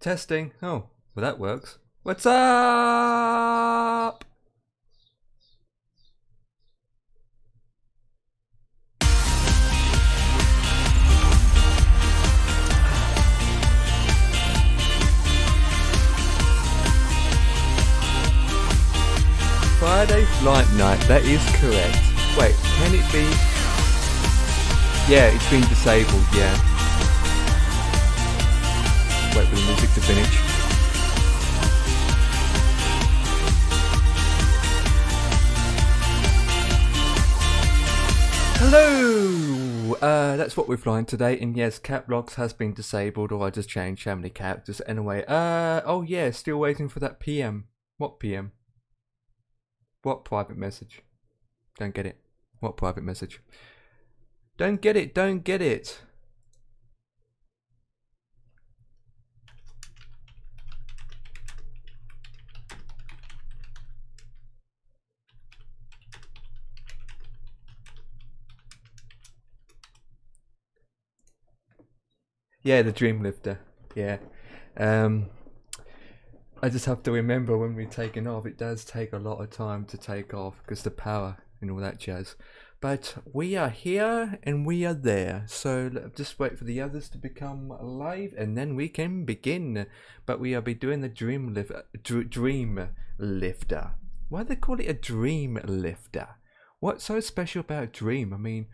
Testing. Oh, well that works. What's up? Friday flight night, that is correct. Wait, can it be? Yeah, it's been disabled, yeah. Wait for the music to finish. Hello! That's what we're flying today, and yes, cap locks has been disabled, or I just changed how many characters. Anyway, oh yeah, still waiting for that PM. What PM? What private message? Don't get it. What private message? Don't get it, don't get it. Yeah, the Dreamlifter. Yeah. I just have to remember when we're taking off, it does take a lot of time to take off because the power and all that jazz. But we are here and we are there. So just wait for the others to become live and then we can begin. But we will be doing the Dreamlifter. Why do they call it a Dreamlifter? What's so special about a dream? I mean,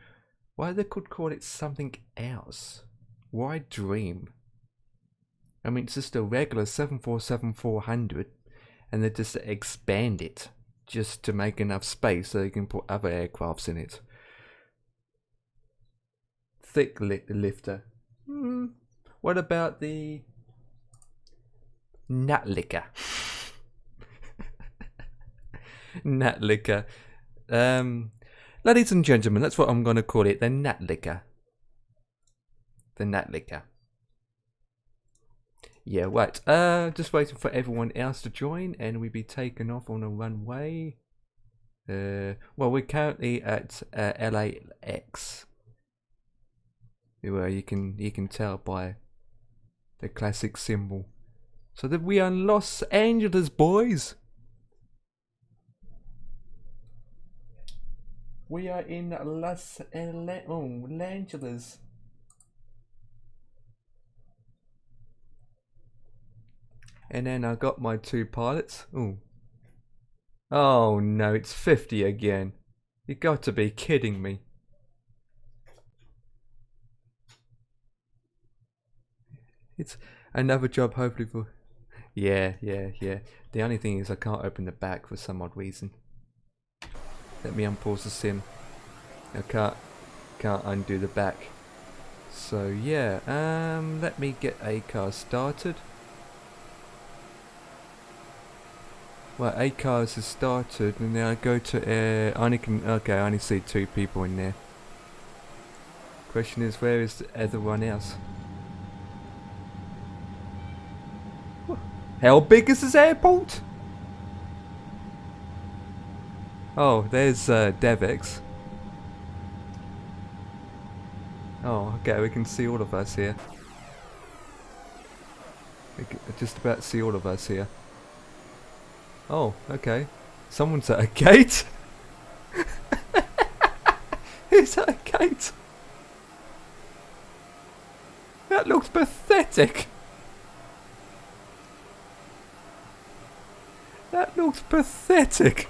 why they could call it something else? Why dream? I mean, it's just a regular 747-400 and they just expand it just to make enough space so you can put other aircrafts in it. Thick lifter. What about the nut licker? Nut licker. Ladies and gentlemen, that's what I'm going to call it, the nut licker. The nut licker. Yeah, right. Just waiting for everyone else to join, and we'll be taking off on a runway. Well, we're currently at LAX. Well, you can tell by the classic symbol. So that we are in Los Angeles, boys. We are in Los Angeles. And then I got my two pilots. Ooh. Oh no, it's 50 again. You got to be kidding me. It's another job hopefully for... Yeah. The only thing is I can't open the back for some odd reason. Let me unpause the sim. I can't undo the back. So yeah, let me get a car started. Well, 8 cars has started, and then I go to I only see 2 people in there. Question is, where is everyone else? How big is this airport? Oh, there's Devex. Oh, okay, we can see all of us here. We can just about see all of us here. Oh, okay. Someone's at a gate. Who's at a gate? That looks pathetic. That looks pathetic.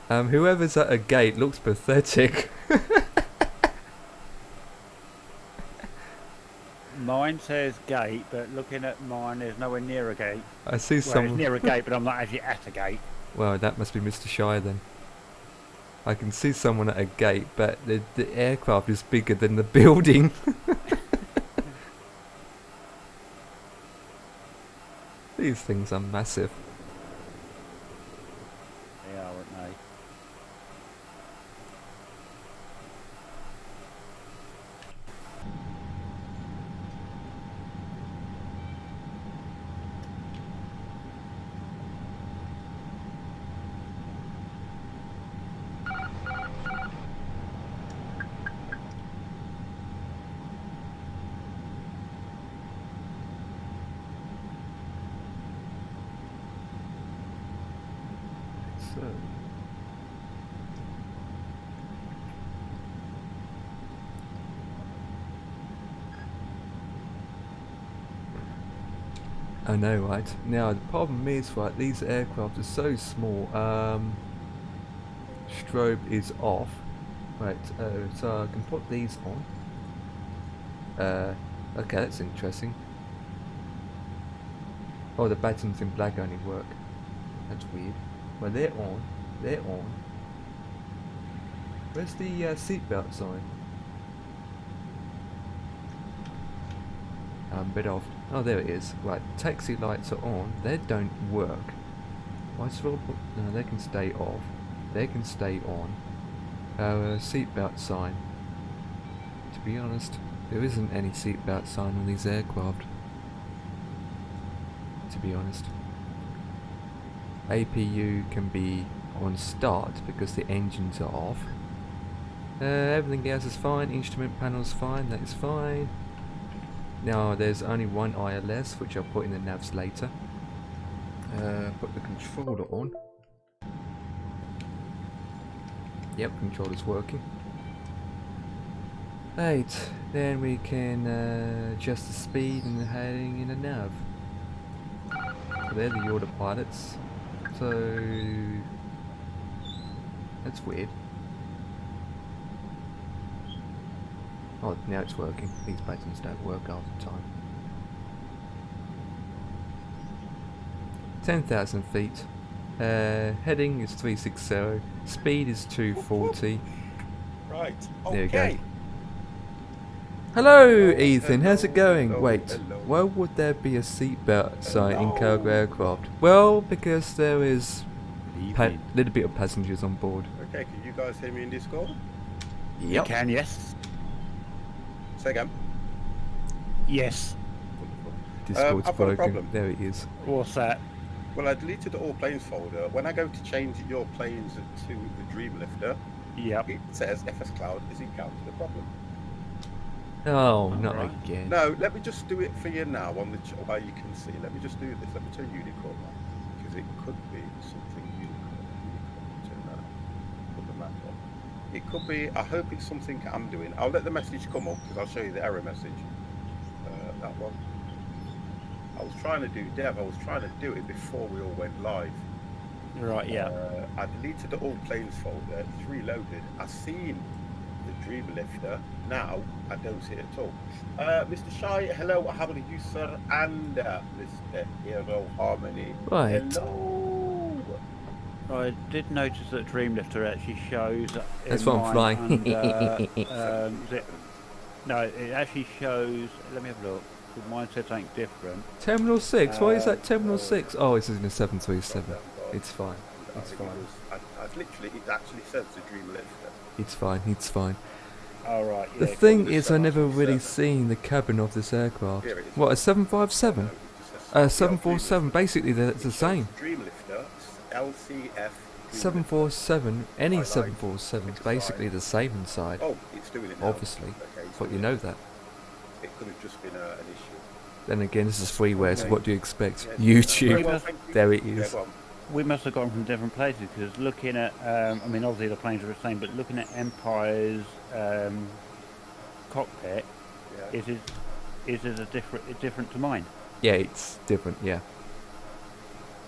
Whoever's at a gate looks pathetic. Mine says gate, but looking at mine, there's nowhere near a gate. I see well, someone... it's near a gate, but I'm not actually at a gate. Well, that must be Mr. Shire then. I can see someone at a gate, but the aircraft is bigger than the building. These things are massive. They are, aren't they? So. I know, right? Now the problem is, right, these aircraft are so small. Strobe is off. Right, so I can put these on. Okay, that's interesting. Oh, the buttons in black only work. That's weird. Well, they're on. They're on. Where's the seatbelt sign? I'm a bit off. Oh, there it is. Right, taxi lights are on. They don't work. Why should I put... No, they can stay off. They can stay on. Seatbelt sign. To be honest, there isn't any seatbelt sign on these aircraft. To be honest. APU can be on start because the engines are off. Everything else is fine. Instrument panel's fine. That is fine. Now there's only one ILS, which I'll put in the navs later. Put the controller on. Yep, controller's working. Right, then we can adjust the speed and the heading in the nav. So they're the autopilots. So that's weird. Oh, now it's working. These buttons don't work all the time. 10,000 feet. Heading is 360. Speed is 240. Right. There you go. Okay. Hello, Ethan. How's it going? hello, Wait, hello. why would there be a seatbelt sign in cargo aircraft? Well, because there is a little bit of passengers on board. Okay, can you guys hear me in Discord? You can, yes. Say again. Yes. Wonderful. Discord's I've got a broken. problem. There it is. What's that? Well, I deleted the all planes folder. When I go to change your planes to the Dreamlifter, Yep. it says FS Cloud is encountered a problem. Oh, not Alright. again. No, let me just do it for you now on the where you can see. Let me just do this. Let me turn unicorn on, because it could be something unicorn. Turn that. Put the map on. It could be. I hope it's something I'm doing. I'll let the message come up because I'll show you the error message. That one. I was trying to do Dev. I was trying to do it before we all went live. Right, yeah. I deleted the all planes folder. It's reloaded. I've seen the Dreamlifter. Now I don't see it at all. Mr. Shy, hello. How are you, sir? And Mr. Hero Harmony. Right. Hello. I did notice that Dreamlifter actually shows. That's in what I'm flying. Under, is it, no, it actually shows. Let me have a look. Mine said something different. Terminal 6? Why is that Terminal 6? Oh, it's in a 737. It's fine. It's fine. I literally, it actually says the Dreamlifter. It's fine. It's fine. All right. The Yeah, thing the is, I never really 737. seen the cabin of this aircraft. Here it is. What, a 757? No, it just says- 747, basically it's the same. Dreamlifter, LCF. 747, any Highlight, 747 is fix basically line. the same inside. Oh, it's doing it now. Obviously. Okay, it's But you doing know it. that. It could have just been an issue. Then again, this is freeware, so Okay. what do you expect? Yes, YouTube. very well, thank you. There it Yeah, is. go on. We must have gone from different places because looking at, I mean, obviously the planes are the same, but looking at Empire's cockpit, Yeah. is it different to mine? Yeah, it's different, yeah.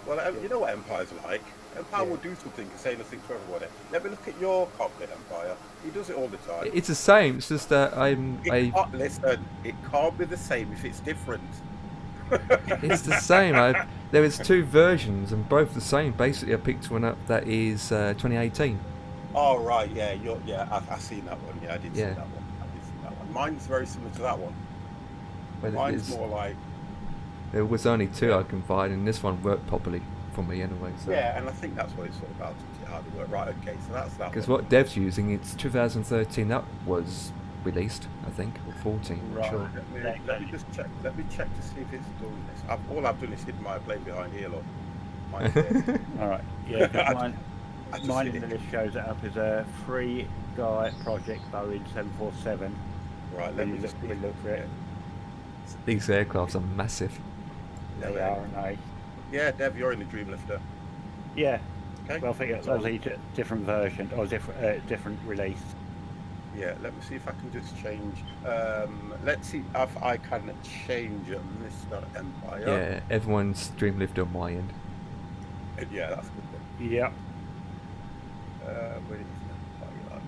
Well, you know what Empire's like. Empire will do something and say nothing to everybody. Let me look at your cockpit, Empire. He does it all the time. It's the same, it's just that Listen, it can't be the same if it's different. it's the same. There is two versions and both the same. Basically, I picked one up that is 2018. Oh right, yeah, I've seen that one. Yeah, I did see Yeah. that one. Mine's very similar to that one. But Mine's more like there was only two I can find, and this one worked properly for me anyway. So. yeah, and I think that's what it's all about. How they work. Right, okay, so that's that. Because one. what Dev's using, it's 2013. That was released, I think, or 14. I'm Right, sure. let me just check. Let me check to see if it's doing this. All I've done is hidden my plane behind here, look. Mine's there. All right. Yeah, 'cause I just mine hid in the it. list shows it up as a free guy project Boeing 747. Right, let me We just look for it. These aircrafts are massive. Yeah, They man. are, aren't they? Yeah, Dev, you're in the Dreamlifter. Yeah. Okay. Well, I think it's obviously different version or different release. Yeah, let me see if I can just change. Let's see if I can change Mr. Empire. Yeah, everyone's Dreamlifter on my end. Yeah, that's good then. Yep. Where is Empire?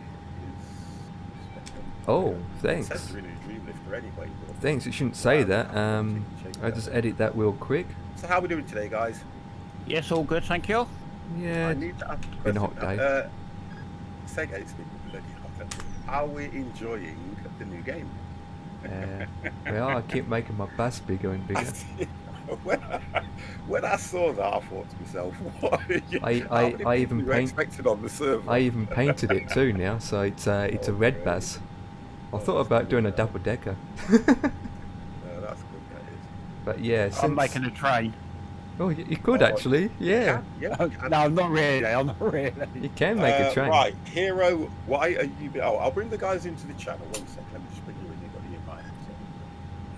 Oh, It thanks. says really Dreamlifter anyway. But Thanks, it shouldn't say that. Change I'll just edit that real quick. So how are we doing today, guys? Yes, all good, thank you. Yeah, I need to ask a been a question. hot day. Sega, it's been bloody hot. Are we enjoying the new game? well, I keep making my bass bigger and bigger. when I saw that, I thought to myself, "What? I even expected on the server." I even painted it too now, so it's a red bass. I thought about doing a double decker. That's good. That is. But yeah, I'm making a train. Oh, you could actually, yeah. Yeah. No, I'm not really. You can make a train. Right, Hero. Why are you? Oh, I'll bring the guys into the channel. 1 second. Let me just bring you in. You've got your mic.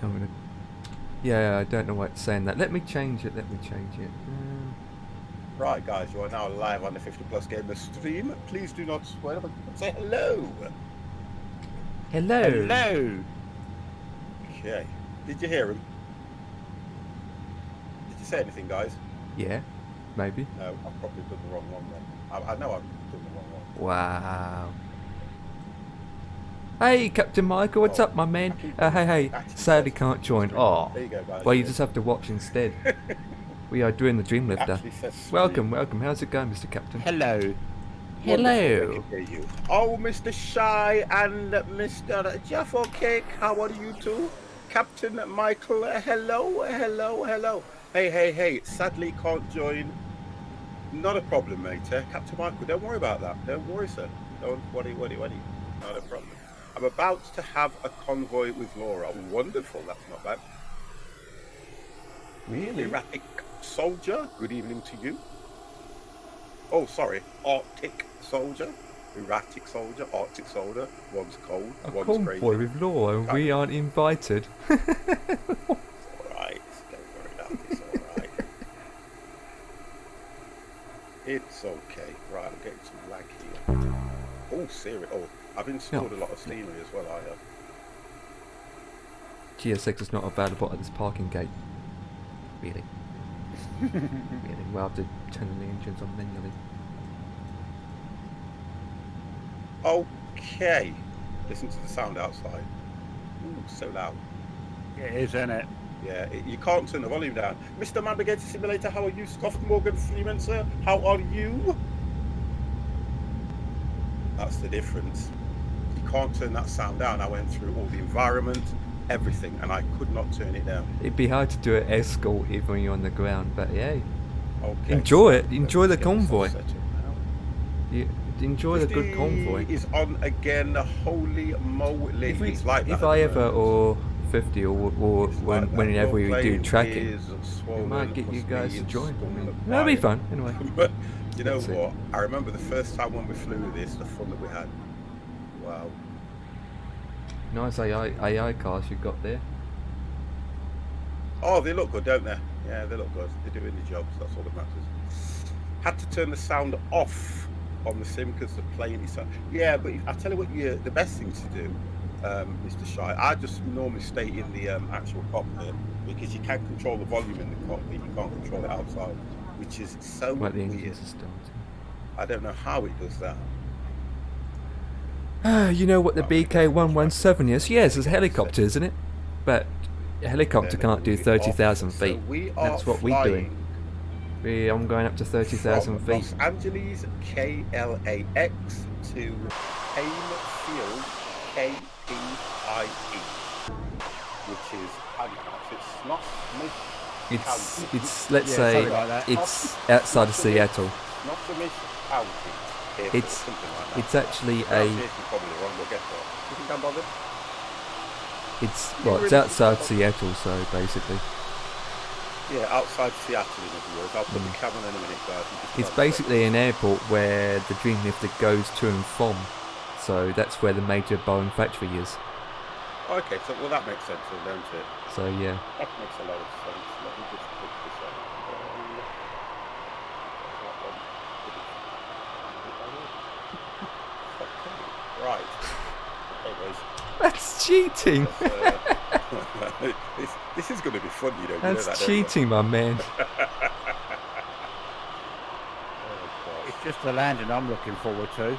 I'm gonna. Yeah, I don't know why it's saying that. Let me change it. Right, guys, you are now live on the 50 Plus Gamer stream. Please do not swear, but say hello. Hello. Okay. Did you hear him? Did you say anything, guys? Yeah, maybe. No, I've probably done the wrong one then. I know I've done the wrong one. Wow. Hey, Captain Michael, what's up, my man? Hey, sadly can't join. Oh, There you go, guys. well, you just have to watch instead. We are doing the Dreamlifter. Welcome. How's it going, Mr. Captain? Hello. Hello. Oh, Mr. Shy and Mr. Jaffa Cake, how are you two? Captain Michael, hello. Hey, sadly can't join. Not a problem, mate. Captain Michael, don't worry about that. Don't worry, sir. Don't worry. Not a problem. I'm about to have a convoy with Laura. Wonderful, that's not bad. Really? Erratic soldier, good evening to you. Oh, sorry, Arctic soldier. Erratic soldier, Arctic soldier. One's cold, A one's convoy crazy. with Laura and we aren't invited. Alright, don't worry about it, it's alright. It's okay. Right, I'm getting some lag here. Oh, serious. Oh, I've installed a lot of scenery as well, I have. GSX is not available at this parking gate. Really? Really? We'll have to turn the engines on manually. Okay. Listen to the sound outside. Ooh, so loud. It is, isn't it? Yeah, you can't turn the volume down. Mr. Navigator Simulator, how are you? Scott Morgan Freeman, sir, how are you? That's the difference. You can't turn that sound down. I went through all the environment, everything, and I could not turn it down. It'd be hard to do an escort even when you're on the ground, but yeah. Okay. Enjoy it. Enjoy the Let's get this all convoy. set up now. You enjoy the good 50 convoy. is on again. Holy moly! It's like that If at I the ever moment. or 50 or It's like that. whenever we do Role-playing tracking, is we swollen, might get you must guys be to join. installed That'll be by- fun. Anyway. But you know Let's see. what? I remember the first time when we flew this, the fun that we had. Wow. Nice AI cars you got there. Oh, they look good, don't they? Yeah, they look good. They're doing the jobs. That's all that matters. Had to turn the sound off on the sim because the plane is. Yeah, but I tell you what, the best thing to do, Mr. Shy. I just normally stay in the actual cockpit because you can control the volume in the cockpit. You can't control it outside, which is so Like the weird. engines are starting. I don't know how it does that. You know what the BK-117 is? Yes, it's a helicopter, isn't it? But a helicopter can't do 30,000 So feet. we are That's what we're doing. I'm going up to 30,000 from feet. Los Angeles KLAX to Hainfield KPIE, which is it's not It's let's Yeah, say something like that. it's outside of Seattle. not the Miss County. It's something like that. it's actually Pronunciation's probably wrong. We'll get there. You think I'm bothered? it's outside Seattle, so basically Yeah, outside Seattle in other words. I'll put the camera in a minute, guys. it's basically an airport where the Dreamlifter goes to and from. So that's where the major Boeing factory is. Okay, so well that makes sense, then, don't it? So yeah. That makes a lot of sense. Let me just put this on. That one didn't boys. That's cheating. This is going to be fun, you know. That's you know that, cheating, my man. It's just the landing I'm looking forward to.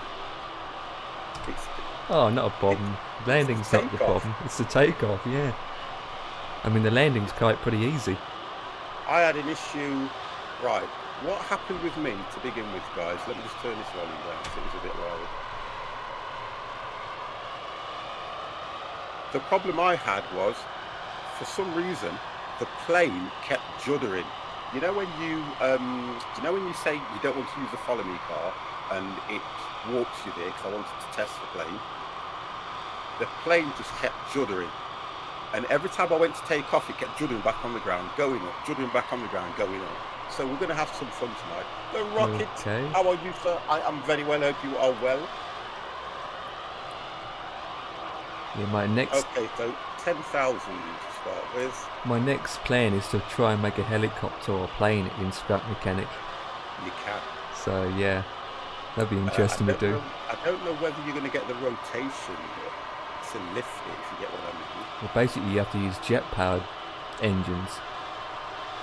Oh, not a problem. Landing's not the problem. It's the takeoff, yeah. I mean, the landing's quite pretty easy. I had an issue. Right, what happened with me to begin with, guys? Let me just turn this volume down because it was a bit loud. The problem I had was, for some reason, the plane kept juddering. You know when you say you don't want to use the follow me car and it warps you there because I wanted to test the plane. The plane just kept juddering. And every time I went to take off, it kept juddering back on the ground, going up, juddering back on the ground, going up. So we're going to have some fun tonight. The Rocket, Okay. How are you, sir? I am very well, hope you are well. Yeah, my next Okay, so 10,000 to start with. my next plan is to try and make a helicopter or plane in scrap mechanic. You can. So yeah, that'd be interesting to do. I don't know whether you're going to get the rotation to lift it, if you get what I mean. Well, basically you have to use jet-powered engines.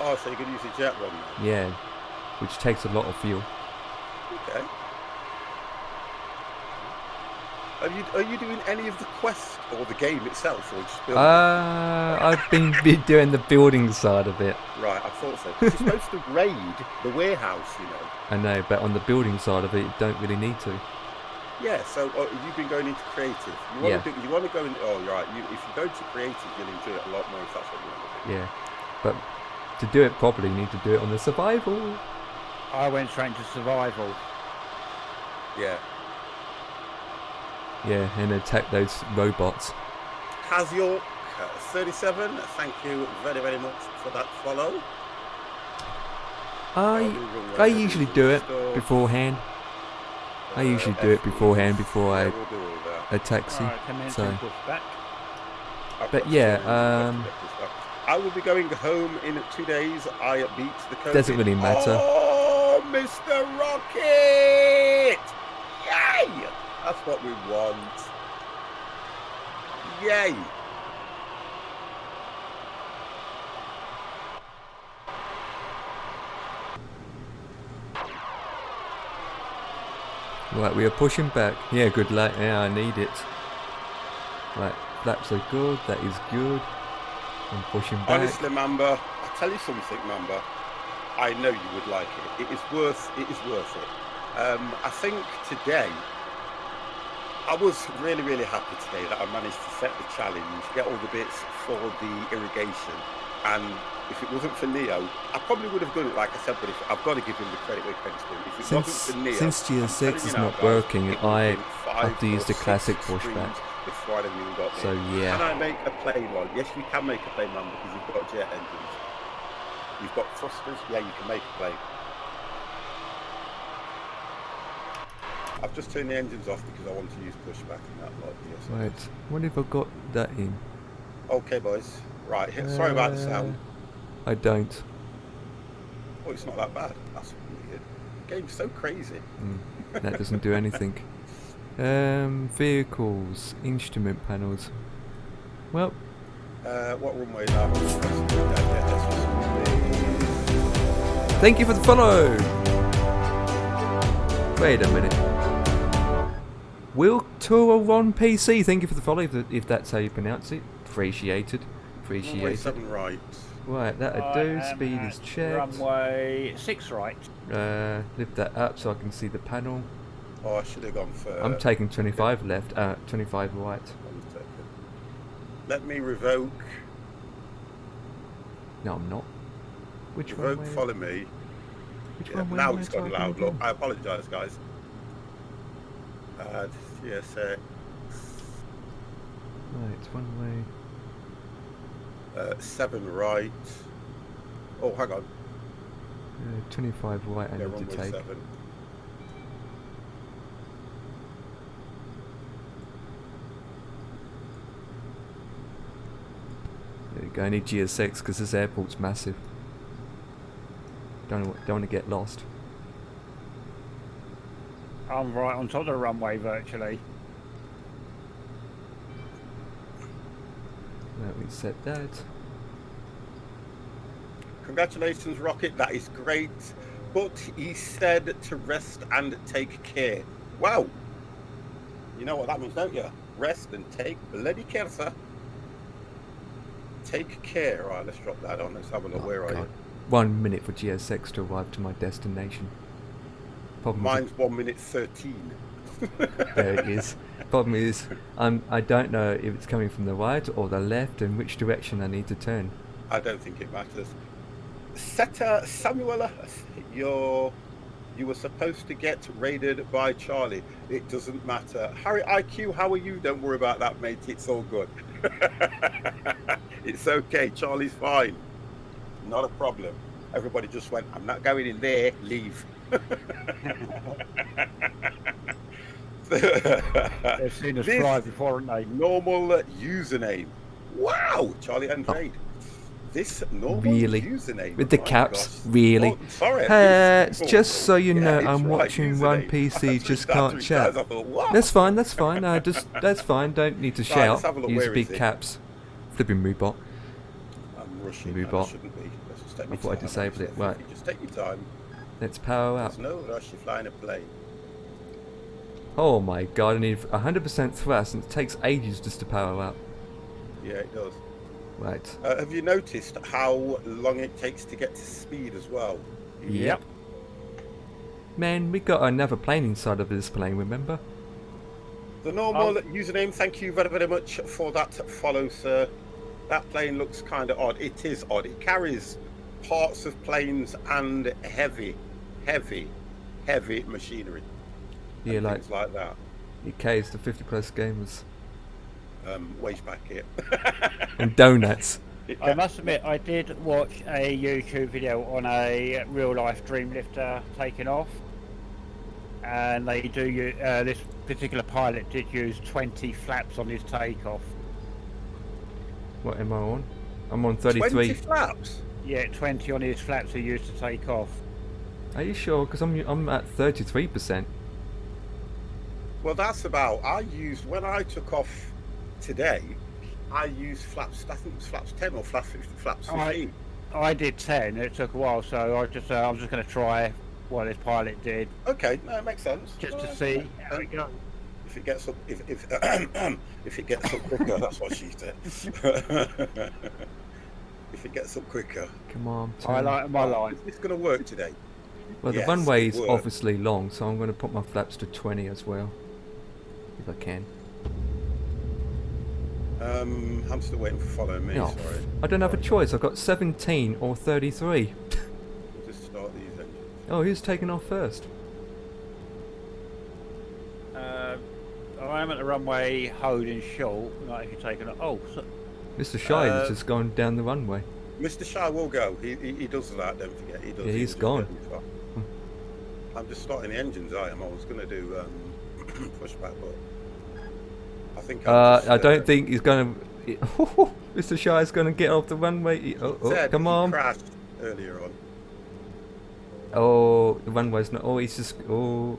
Oh, so you're going to use a jet one then? Yeah, which takes a lot of fuel. Okay. Are you doing any of the quest or the game itself, or just building? I've been doing the building side of it. Right, I thought so. 'Cause you're supposed to raid the warehouse, you know. I know, but on the building side of it, you don't really need to. Yeah. So you've been going into creative. You want to go in. Oh, you're right. If you go into creative, you'll enjoy it a lot more if that's what you want to do. Yeah, but to do it properly, you need to do it on the survival. I went straight into survival. Yeah. Yeah, and attack those robots. Has York 37? Thank you very, very much for that follow. I usually do it beforehand. I usually do it beforehand before I we'll do all that. a taxi. Alright, come in, So, push back. but yeah, I will be going home in 2 days. I beat the COVID. Doesn't really matter. Oh, Mr. Rocket! Yay! That's what we want. Yay! right, we are pushing back. Yeah, good luck. Yeah, I need it. Right, flaps are good. That is good. I'm pushing back. Honestly, Mamba, I'll tell you something, Mamba. I know you would like it. It is worth it. I think today, I was really, really happy today that I managed to set the challenge, get all the bits for the irrigation. And if it wasn't for Neo, I probably would have done it, like I said, but I've got to give him the credit where credit's due. If it wasn't for Neo, Since I'm GS6 telling is you now, not guys, working, it would have I been 5 have to use or the 6 classic streams pushback. before I'd have even got So there. yeah. Can I make a plain one? Yes, you can make a plain one because you've got jet engines. You've got thrusters. Yeah, you can make a plane. I've just turned the engines off because I want to use pushback and that lot. Yes. Right, when have I got that in? Okay, boys. Right. Sorry about the sound. I don't. Oh, it's not that bad. That's weird. The game's so crazy. That doesn't do anything. Vehicles, instrument panels. Well, What runway now? thank you for the follow. Wait a minute. Will Touron PC, thank you for the follow. If that's how you pronounce it, appreciated. Runway 7 right. Right, that'll do. Speed is checked. Runway 6 right. Lift that up so I can see the panel. Oh, I should have gone for. I'm taking 25 left, 25 right. 1 second. Let me revoke. No, I'm not. Which Revoke, one? follow me. Which Yeah, one? now it's gone loud. Look, I apologise, guys. GS6. Right, one way. 7 right. Oh, hang on. 25 right I Yeah, need to runway take. 7. There we go. I need GS6 because this airport's massive. Don't want to get lost. I'm right on top of the runway virtually. It said that. Congratulations, Rocket. That is great. But he said to rest and take care. Wow. You know what that means, don't you? Rest and take bloody care, sir. Take care. All right, let's drop that on. Let's have a look. Where are you? 1 minute for GSX to arrive to my destination. Problem Mine's 1 minute 13. there it is. Problem is, I don't know if it's coming from the right or the left and which direction I need to turn. I don't think it matters. Seta Samuel, you were supposed to get raided by Charlie. It doesn't matter. Harry IQ, how are you? Don't worry about that, mate. It's all good. It's okay. Charlie's fine. Not a problem. Everybody just went, I'm not going in there. Leave. They've seen us fly before, haven't they? Normal username. Wow, Charlie and Raid. This normal username with the caps, really? Oh, sorry. Just so you know, I'm right, watching username. Run PC. Just can't chat. Thought, that's fine. That's fine. That's fine. Don't need to shout. Let's have a look. Use Where big is it? caps. Flipping Moobot. I'm rushing. Moobot. I shouldn't be. Let's just take my I thought I time. disabled it. Right. Just take your time. Let's power up. There's no rush. You're flying a plane. Oh my god! I need 100% thrust, and it takes ages just to power up. Yeah, it does. Right. Have you noticed how long it takes to get to speed as well? Yep. Man, we got another plane inside of this plane, remember? The normal username, thank you very, very much for that follow, sir. That plane looks kind of odd. It is odd. It carries parts of planes and heavy machinery. Yeah, and like, things like that. It carries the 50+ gamers. Wage back here. And donuts. I must admit, I did watch a YouTube video on a real-life Dreamlifter taking off, and they do this particular pilot did use 20 flaps on his takeoff. What am I on? I'm on 33. 20 flaps? Yeah, 20 on his flaps he used to take off. Are you sure? Because I'm at 33%. Well, that's about. When I took off today, I used flaps. I think it was flaps 10 or flaps 15. I did 10. It took a while, so I'm just going to try what this pilot did. Okay, no, it makes sense. Just to see how it goes. If it gets up, if it gets up quicker, that's what she said. If it gets up quicker. Come on. I like my line. It's going to work today. Well, the Yes, runway is it worked. obviously long, so I'm going to put my flaps to 20 as well, if I can. I'm still waiting for following me. No, Sorry. I don't have a choice. I've got 17 or 33. We'll just start these engines. Oh, who's taking off first? I'm at the runway holding short. Like if you're taking it. Oh, so, Mr. Shy has just gone down the runway. Mr. Shy will go. He does that. Don't forget. He does. Yeah, he's just gone. I'm just starting the engines. I was going to do pushback, but I think. I don't think he's going to. Mr. Shy is going to get off the runway. Come on. He crashed earlier on. Oh, the runway's not. Oh, he's just. Oh.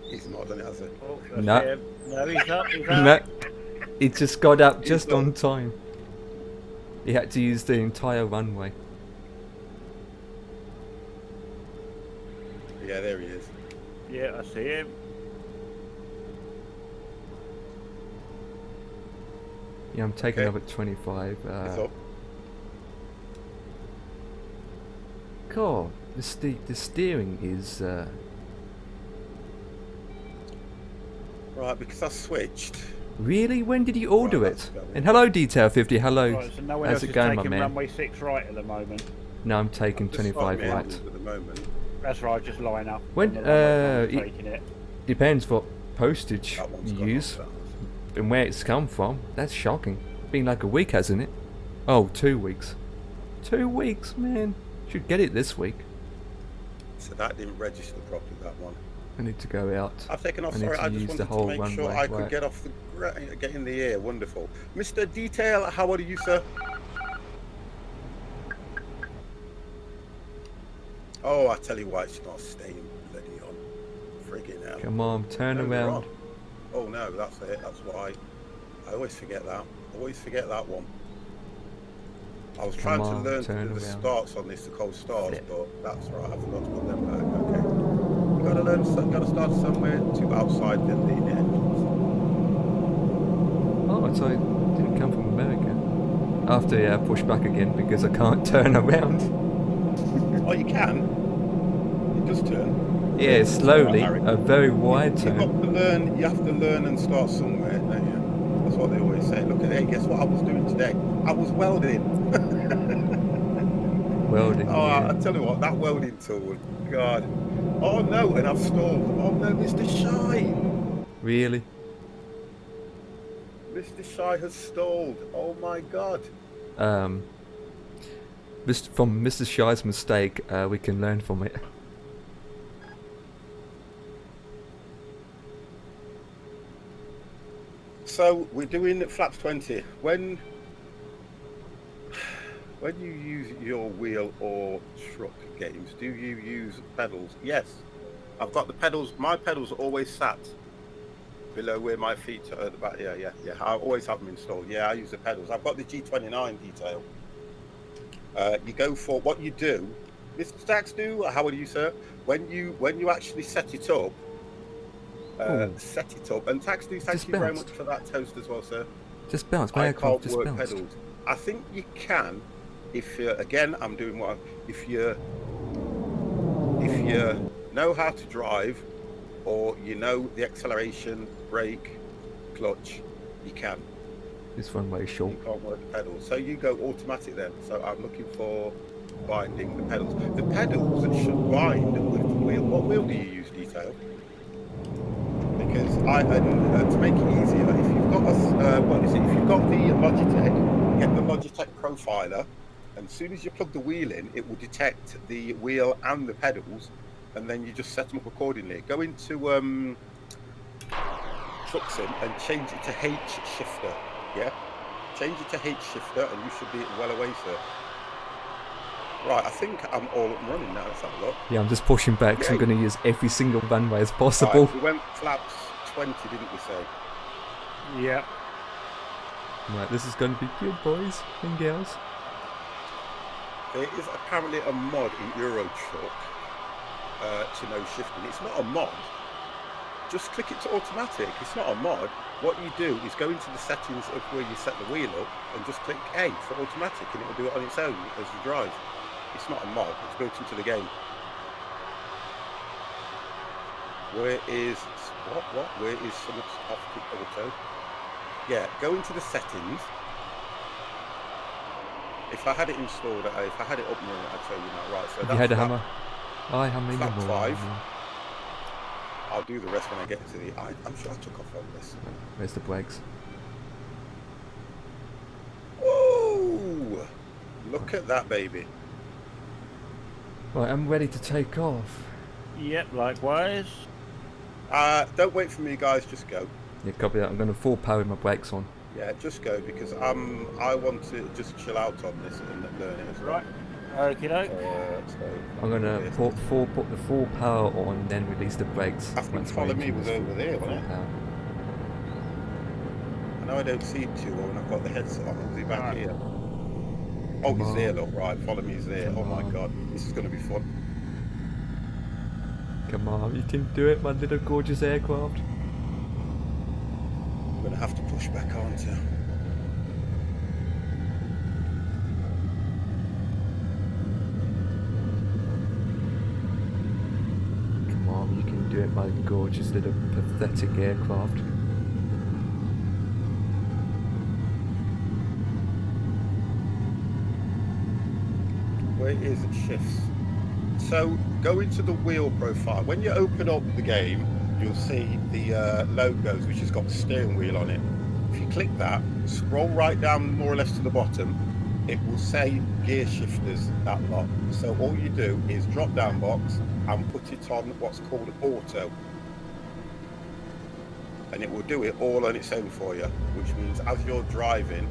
He's not done it, has he? oh, No. No, he's up. He's No, up. he just got up He's just not. on time. He had to use the entire runway. Yeah, there he is. Yeah, I see him. Yeah, I'm taking Okay. up at 25. He's up. God, the steering is. Right, because I switched. Really? When did you order Right, it? that's going. And hello, Detail 50. Hello. Right, so no one How's else it is going, my taking man? runway 6 right at the moment. No, I'm taking Just starting 25 my right. engines at the moment. That's right, just line up. When- on the runway, I'm it- taking it. Depends what postage That one's you gone use off, and where it's come from. That's shocking. Been like a week, hasn't it? Oh, 2 weeks. 2 weeks, man. Should get it this week. So that didn't register properly, that one. I need to go out. I've taken off. I need Sorry, to I just use wanted the whole to make sure runway, I could right. get off get in the air. Wonderful, Mr. Detail. How are you, sir? Oh, I tell you why it's not staying bloody on. Friggin' hell. Come on, turn No, we're around. on. Oh no, that's it. That's why. I always forget that. I always forget that one. I was trying to on, learn to turn do the around. starts on this, the cold starts, Flip. but that's right. I forgot to put them back. Okay. You gotta learn. You gotta start somewhere to outside the engines. Oh, so it didn't come from America. After push back again because I can't turn around. Oh, you can. It does turn. Yeah, It's slowly, all right, a very wide You've got turn. to learn. You have to learn and start somewhere, don't you? That's what they always say. Look at hey, guess what I was doing today? I was welding. Welding, Oh, yeah. I tell you what, that welding tool, God. Oh no, and I've stalled. Oh no, Mr. Shy. Really? Mr. Shy has stalled. Oh my God. From Mr. Shy's mistake, we can learn from it. So we're doing flaps 20. When you use your wheel or truck games, do you use pedals? Yes. I've got the pedals. My pedals are always sat below where my feet are at the back. Yeah. I always have them installed. Yeah, I use the pedals. I've got the G29 detail. You go for what you do, Mr. Stacks do. How are you, sir? When you actually set it up, and Tax do. Thank you very much for that toast as well, sir. Just bounced. My I aircraft can't just work bounced. pedals. I think you can, if you again. I'm doing what if you know how to drive, or you know the acceleration, brake, clutch, you can. This one way short. You can't work the pedals, so you go automatic then. So I'm looking for binding the pedals. The pedals that should bind with the wheel. What wheel do you use, detail? Because to make it easier, if you've got if you've got the Logitech, get the Logitech profiler, and as soon as you plug the wheel in, it will detect the wheel and the pedals, and then you just set them up accordingly. Go into Truxin and change it to H shifter. Yeah, change it to H shifter, and you should be well away, sir. Right, I think I'm all up and running now. Let's have a look. Yeah, I'm just pushing back because I'm going to use every single runway as possible. Right, we went flaps 20, didn't we say? Yeah. Right, this is going to be good, boys and girls. There is apparently a mod in Euro Truck to no shifting. It's not a mod. Just click it to automatic. It's not a mod. What you do is go into the settings of where you set the wheel up and just click A for automatic, and it will do it on its own as you drive. It's not a mod. It's built into the game. Where is what? Where is some off auto? Yeah, go into the settings. If I had it installed, if I had it up and running, I'd show you now. Right, so Have that's you had a hammer? I hammer flap more. 5. I'll do the rest when I get to the. I'm sure I took off on this. Where's the brakes? Whoa! Look at that, baby. Right, I'm ready to take off. Yep, likewise. Don't wait for me, guys. Just go. Yeah, copy that. I'm going to full power with my brakes on. Yeah, just go because I want to just chill out on this and learn it as well. Right. Okie doke. I'm going to put the full power on, then release the brakes. I think follow me was over there, wasn't it? Power. I know I don't see it too well when I've got the headset on. Is he back Right. here? Oh, Come he's on. there, look, right. Follow me, he's there. Come Oh my on. god, this is going to be fun. Come on, you can do it, my little gorgeous aircraft. I'm going to have to push back, aren't I? Come on, you can do it, my gorgeous little pathetic aircraft. Where is it shifts? So go into the wheel profile. When you open up the game, you'll see the logos, which has got the steering wheel on it. If you click that, scroll right down more or less to the bottom, it will say gear shifters, that lot. So all you do is drop down box and put it on what's called auto. And it will do it all on its own for you, which means as you're driving,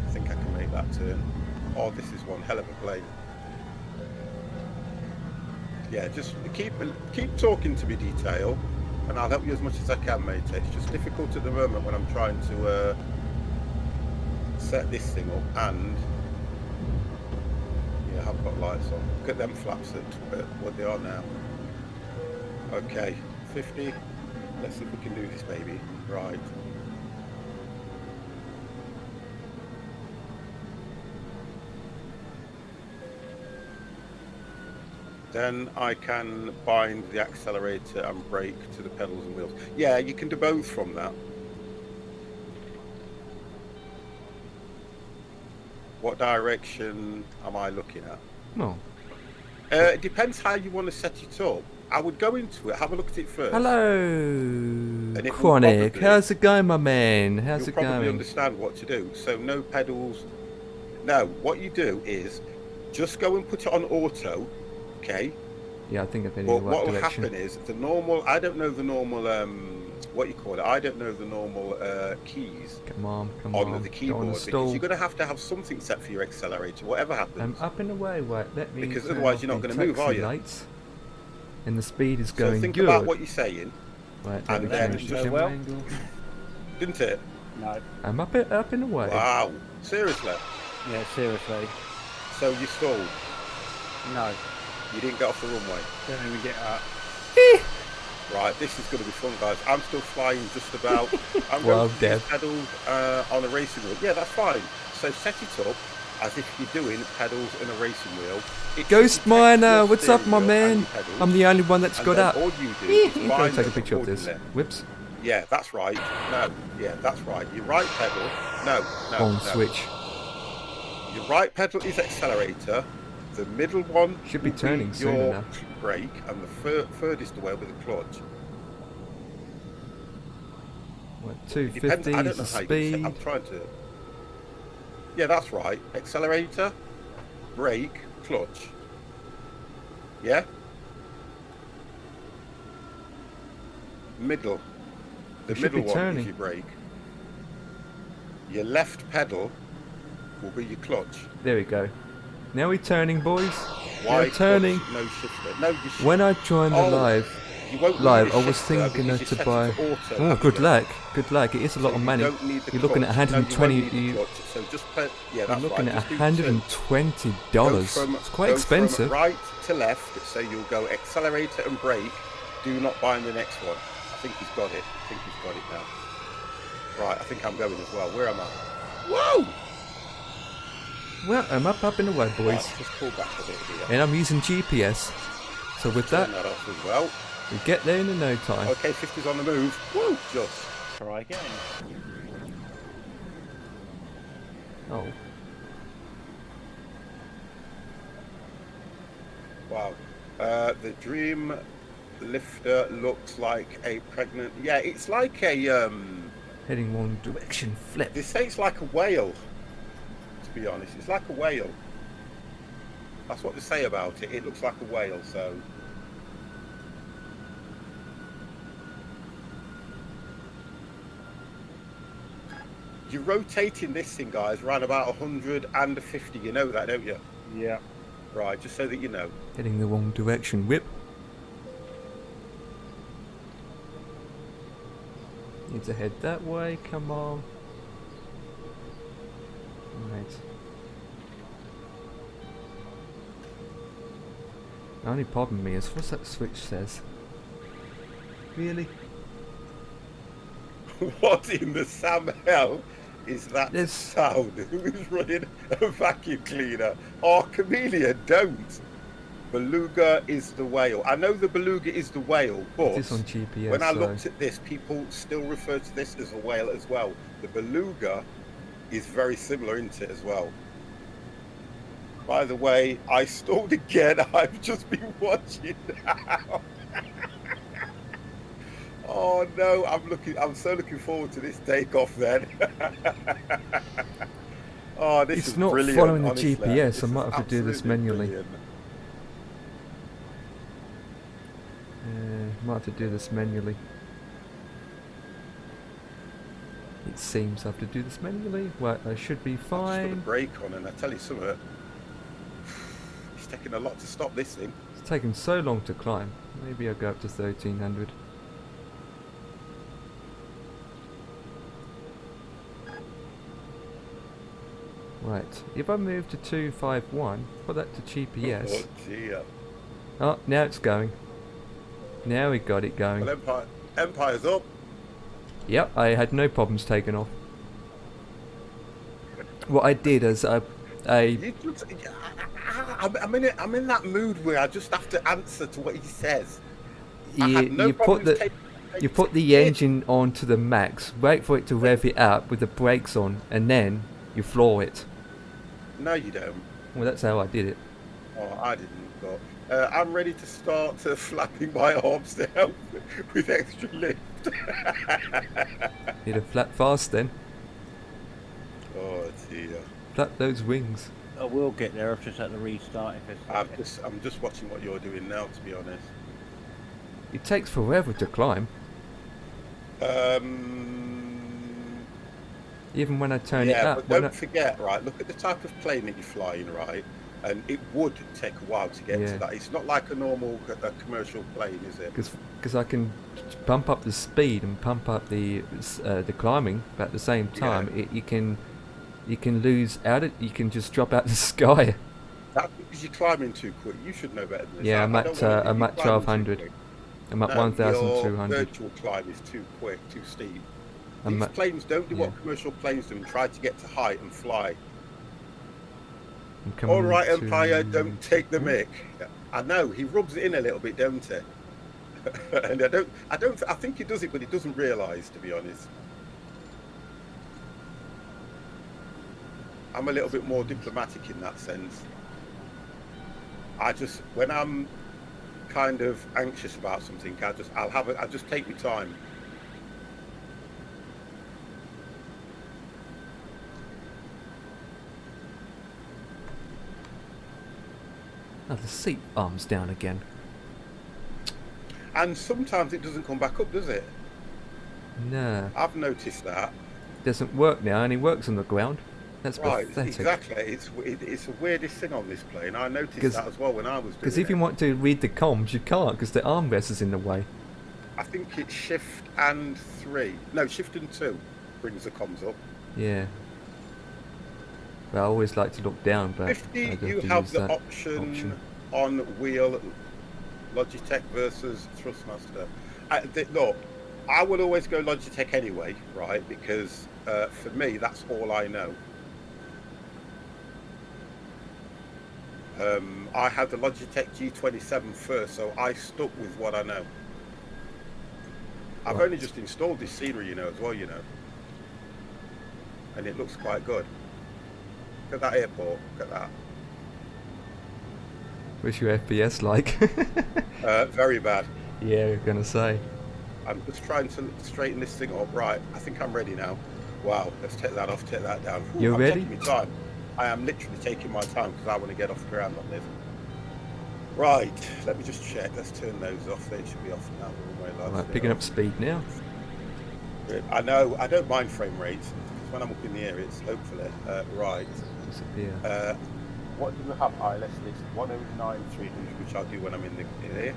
I think I can make that turn. Oh, this is one hell of a plane. Yeah, just keep talking to me, detail, and I'll help you as much as I can, mate. It's just difficult at the moment when I'm trying to set this thing up, and yeah, I've got lights on. Look at them flaps at what they are now. Okay, 50. Let's see if we can do this, baby. Right. Then I can bind the accelerator and brake to the pedals and wheels. Yeah, you can do both from that. What direction am I looking at? No. It depends how you want to set it up. I would go into it, have a look at it first. Hello, it will Chronic. probably- How's it going, my man? How's You'll it probably going? understand what to do. So no pedals. No, what you do is just go and put it on auto, okay? Yeah, I think I've been in But the right what will direction. happen is the normal. I don't know the normal. What you call it? I don't know the normal keys Come on, come on on. the Don't keyboard wanna because stall. you're going to have something set for your accelerator, whatever happens. I'm up and away. Wait, let me. Because turn otherwise off you're not the gonna move, are taxi you? Lights. And the speed is So going think good. about what you're saying, Right, let and me then change the just- camera well. angle. didn't it? No. I'm up and away. Wow, seriously. Yeah, seriously. So you stalled. No. You didn't get off the runway. Don't even get up. Right, this is going to be fun, guys. I'm still flying just about. I'm Well, going to Dev. use pedals on a racing wheel. Yeah, that's fine. So set it up as if you're doing pedals in a racing wheel. It Ghost should detect Miner, your what's up, steering my wheel and man? your pedals, I'm the only one that's and got then up. all you do is I'm line going to take a them picture of this. accordingly. Whoops. Yeah, that's right. No, yeah, that's right. Your right pedal. No. On no. switch. Your right pedal is accelerator. The middle one Should be will turning soon your enough. brake, and the furthest away with the clutch. What, It depends. 250 I is don't know the how you can set. speed. I'm trying to. Yeah, that's right. Accelerator, brake, clutch. Yeah. Middle. The You should be middle one turning. is your brake. Your left pedal will be your clutch. There we go. Now we're turning, boys. Why We're turning. clutch, no shifter. No, you shift. When I joined the Oh, live, You won't live, need a I was shifter thinking because to you set buy. it to auto, Oh, haven't good you? luck. Good luck. It is a lot So of you money. don't need the You're looking at clutch. No, you won't 120. need the clutch. So just play, yeah, You're that's looking right. at Just do $120. Go from- It's quite go expensive. From right to left, so you'll go accelerator and brake. Do not bind the next one. I think he's got it. I think he's got it now. Right, I think I'm going as well. Where am I? Whoa! Well, I'm up and away, Right, boys. just pull back a bit here. And I'm using GPS. So with Turn that, that off as well. we get there in no time. Okay, 50's on the move. Woo! Just. Try again. Oh, Wow. The Dreamlifter looks like a pregnant. Yeah, it's like a. heading one direction, flip. They say it's like a whale. To be honest, it's like a whale. That's what they say about it. It looks like a whale. So. You're rotating this thing, guys, around about 150. You know that, don't you? Yeah. Right, just so that you know. Heading the wrong direction, whip. Need to head that way, come on. Right. The only problem is, what's that switch says? Really? What in the Sam hell is that There's- sound? Who is running a vacuum cleaner? Oh, Chameleon, don't. Beluga is the whale. I know the beluga is the whale, but This on GPS, when I so looked at this, people still refer to this as a whale as well. The beluga is very similar, isn't it, as well? By the way, I stalled again. I've just been watching now. Oh no, I'm so looking forward to this takeoff then. Oh, this It's is not brilliant, following the honestly. GPS, I This might is have to do this absolutely manually. brilliant. might have to do this manually. It seems I have to do this manually. Well, I should be Just put the fine. brake on, and I tell you something, it's taking a lot to stop this thing. It's taken so long to climb. Maybe I'll go up to 1300. Right, if I move to 251, put that to GPS. Oh dear. Oh, now it's going. Now we got it going. Well, Empire's up. Yep, I had no problems taking off. What I did is You just, I'm in that mood where I just have to answer to what he says. I had no you put problems you put the engine onto the max, wait for it to rev it up with the brakes on, and then you floor it. No, you don't. Well, that's how I did it. Oh, I didn't. But I'm ready to start flapping my arms down with extra lift. Need to flap fast then. Oh dear. Flap those wings. I will get there. I've just had to restart if I'm just watching what you're doing now, to be honest. It takes forever to climb. Even when I turn it up. But don't forget, right? Look at the type of plane that you're flying, right? And it would take a while to get to that. It's not like a normal commercial plane, is it? Because I can pump up the speed and pump up the climbing, but at the same time, you can lose out it. You can just drop out the sky. That's because you're climbing too quick. You should know better than this. Yeah, I'm at 1200. I'm at 1200. Your virtual climb is too quick, too steep. These planes don't do what commercial planes do and try to get to height and fly. All right, Empire, don't take the mick. I know he rubs it in a little bit, don't he? And I think he does it, but he doesn't realise, to be honest. I'm a little bit more diplomatic in that sense. When I'm kind of anxious about something, I'll just take my time. Oh, the seat arm's down again. And sometimes it doesn't come back up, does it? No. I've noticed that. It doesn't work now, and it works on the ground. That's right, pathetic. Exactly. It's the weirdest thing on this plane. I noticed that as well when I was doing it. Because if you want to read the comms, you can't, because the armrest is in the way. I think it's shift and 3. No, shift and 2 brings the comms up. Yeah. But I always like to look down, but 50, you have the option on wheel Logitech versus Thrustmaster. Look, I would always go Logitech anyway, right? Because for me, that's all I know. I had the Logitech G27 first, so I stuck with what I know. I've only just installed this scenery, as well, and it looks quite good. Look at that airport. Look at that. What's your FPS like? Very bad. Yeah, I'm gonna say. I'm just trying to straighten this thing up. Right, I think I'm ready now. Wow, let's take that off, take that down. You're I'm ready? taking my time. I am literally taking my time because I want to get off the ground on this. Right, let me just check. Let's turn those off. They should be off now. Right, picking up speed now. I know. I don't mind frame rates. When I'm up in the air, it's hopefully right. Disappear. What do we have? Let's list 109 300, which I'll do when I'm in the air.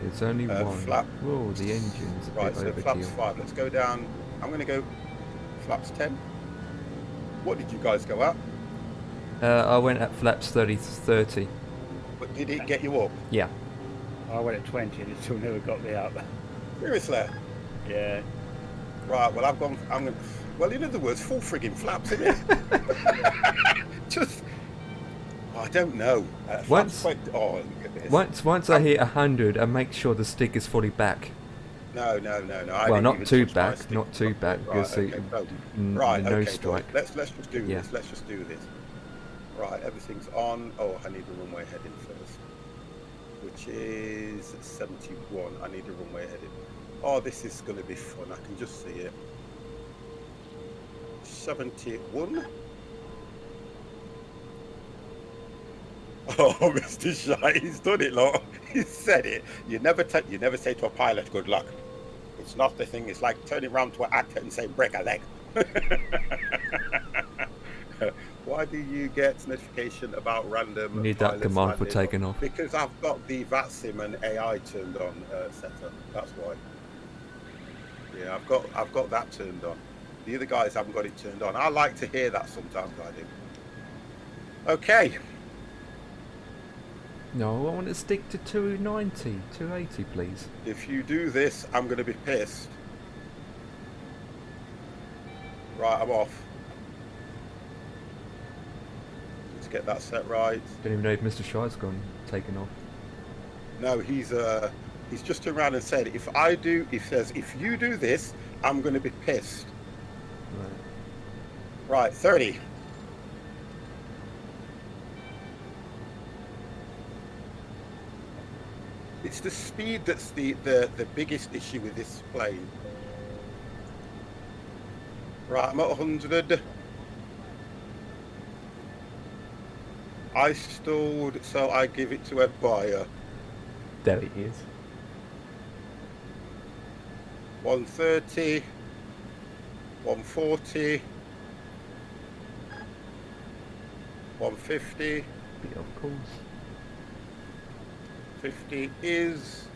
It's only one. Flap. Whoa, the engine's a right, bit so overkill. flaps 5. Let's go down. I'm going to go flaps 10. What did you guys go at? I went at flaps 30. But did it get you up? Yeah. I went at 20 and it still never got me up. Seriously? Yeah. Right, well, I'm going. Well, in other words, full frigging flaps, isn't it? Just, I don't know. Once look at this. Once I hit 100, I make sure the stick is fully back. No. Well, not too back, because no strike. Let's just do this. Let's just do this. Right, everything's on. Oh, I need a runway heading first, which is 71. I need a runway heading. Oh, this is going to be fun. I can just see it. 71. Oh, Mr. Shy, he's done it, look. He said it. You never say to a pilot, "Good luck." It's not the thing. It's like turning around to an actor and saying, "Break a leg." Why do you get notification about random? You need that command for taking off. Because I've got the VATSIM and AI turned on, set up. That's why. Yeah, I've got that turned on. The other guys haven't got it turned on. I like to hear that sometimes. I do. Okay. No, I want to stick to 290, 280, please. If you do this, I'm going to be pissed. Right, I'm off. Let's get that set right. Don't even know if Mr. Shy's gone, taken off. No, he's just turned around and said, if you do this, I'm going to be pissed. Right, 30. It's the speed that's the biggest issue with this plane. Right, I'm at 100. I stalled, so I give it to a buyer. There he is. 130, 140, 150. Yeah, of course. 50 is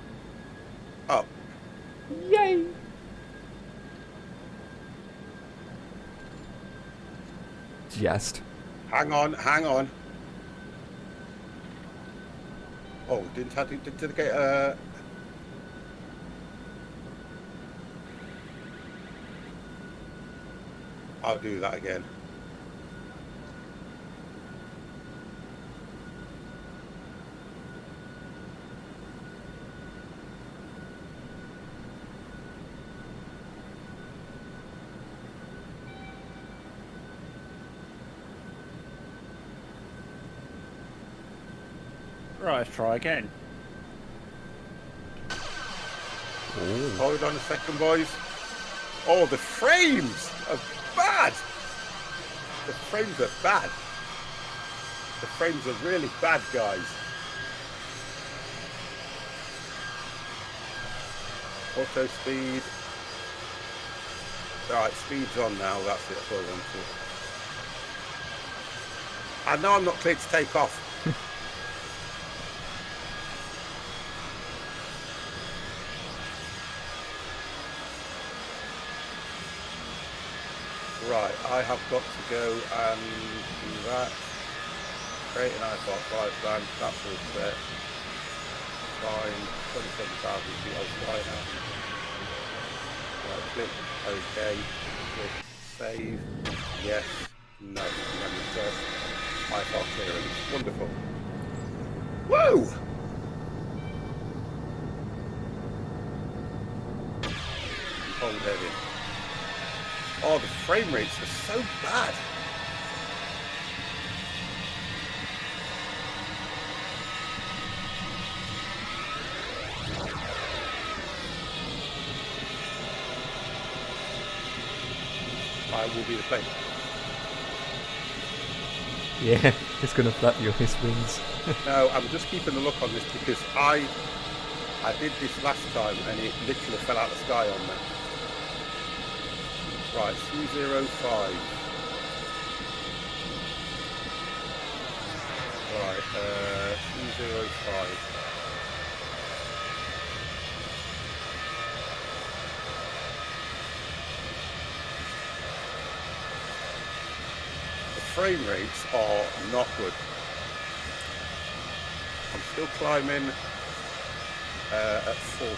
up. Yay! Just. Hang on. Oh, did I get I'll do that again. Right, let's try again. Ooh. Hold on a second, boys. Oh, the frames are bad. The frames are bad. The frames are really bad, guys. Auto speed. Alright, speed's on now. That's it. That's all I wanted. I know I'm not clear to take off. Right, I have got to go and do that. Create an IFR 5 bank, that's all set. Fine, 27,000 feet, I'll fly now. Right, click OK, click save, yes, no, and it says IFR clearance. Wonderful. Woo! Hold heavy. Oh, the frame rates are so bad. I will be the plane. Yeah, it's gonna flap you on his wings. No, I'm just keeping a look on this because I did this last time and it literally fell out of the sky on me. Right, 305. Right, 305. The frame rates are not good. I'm still climbing at 14,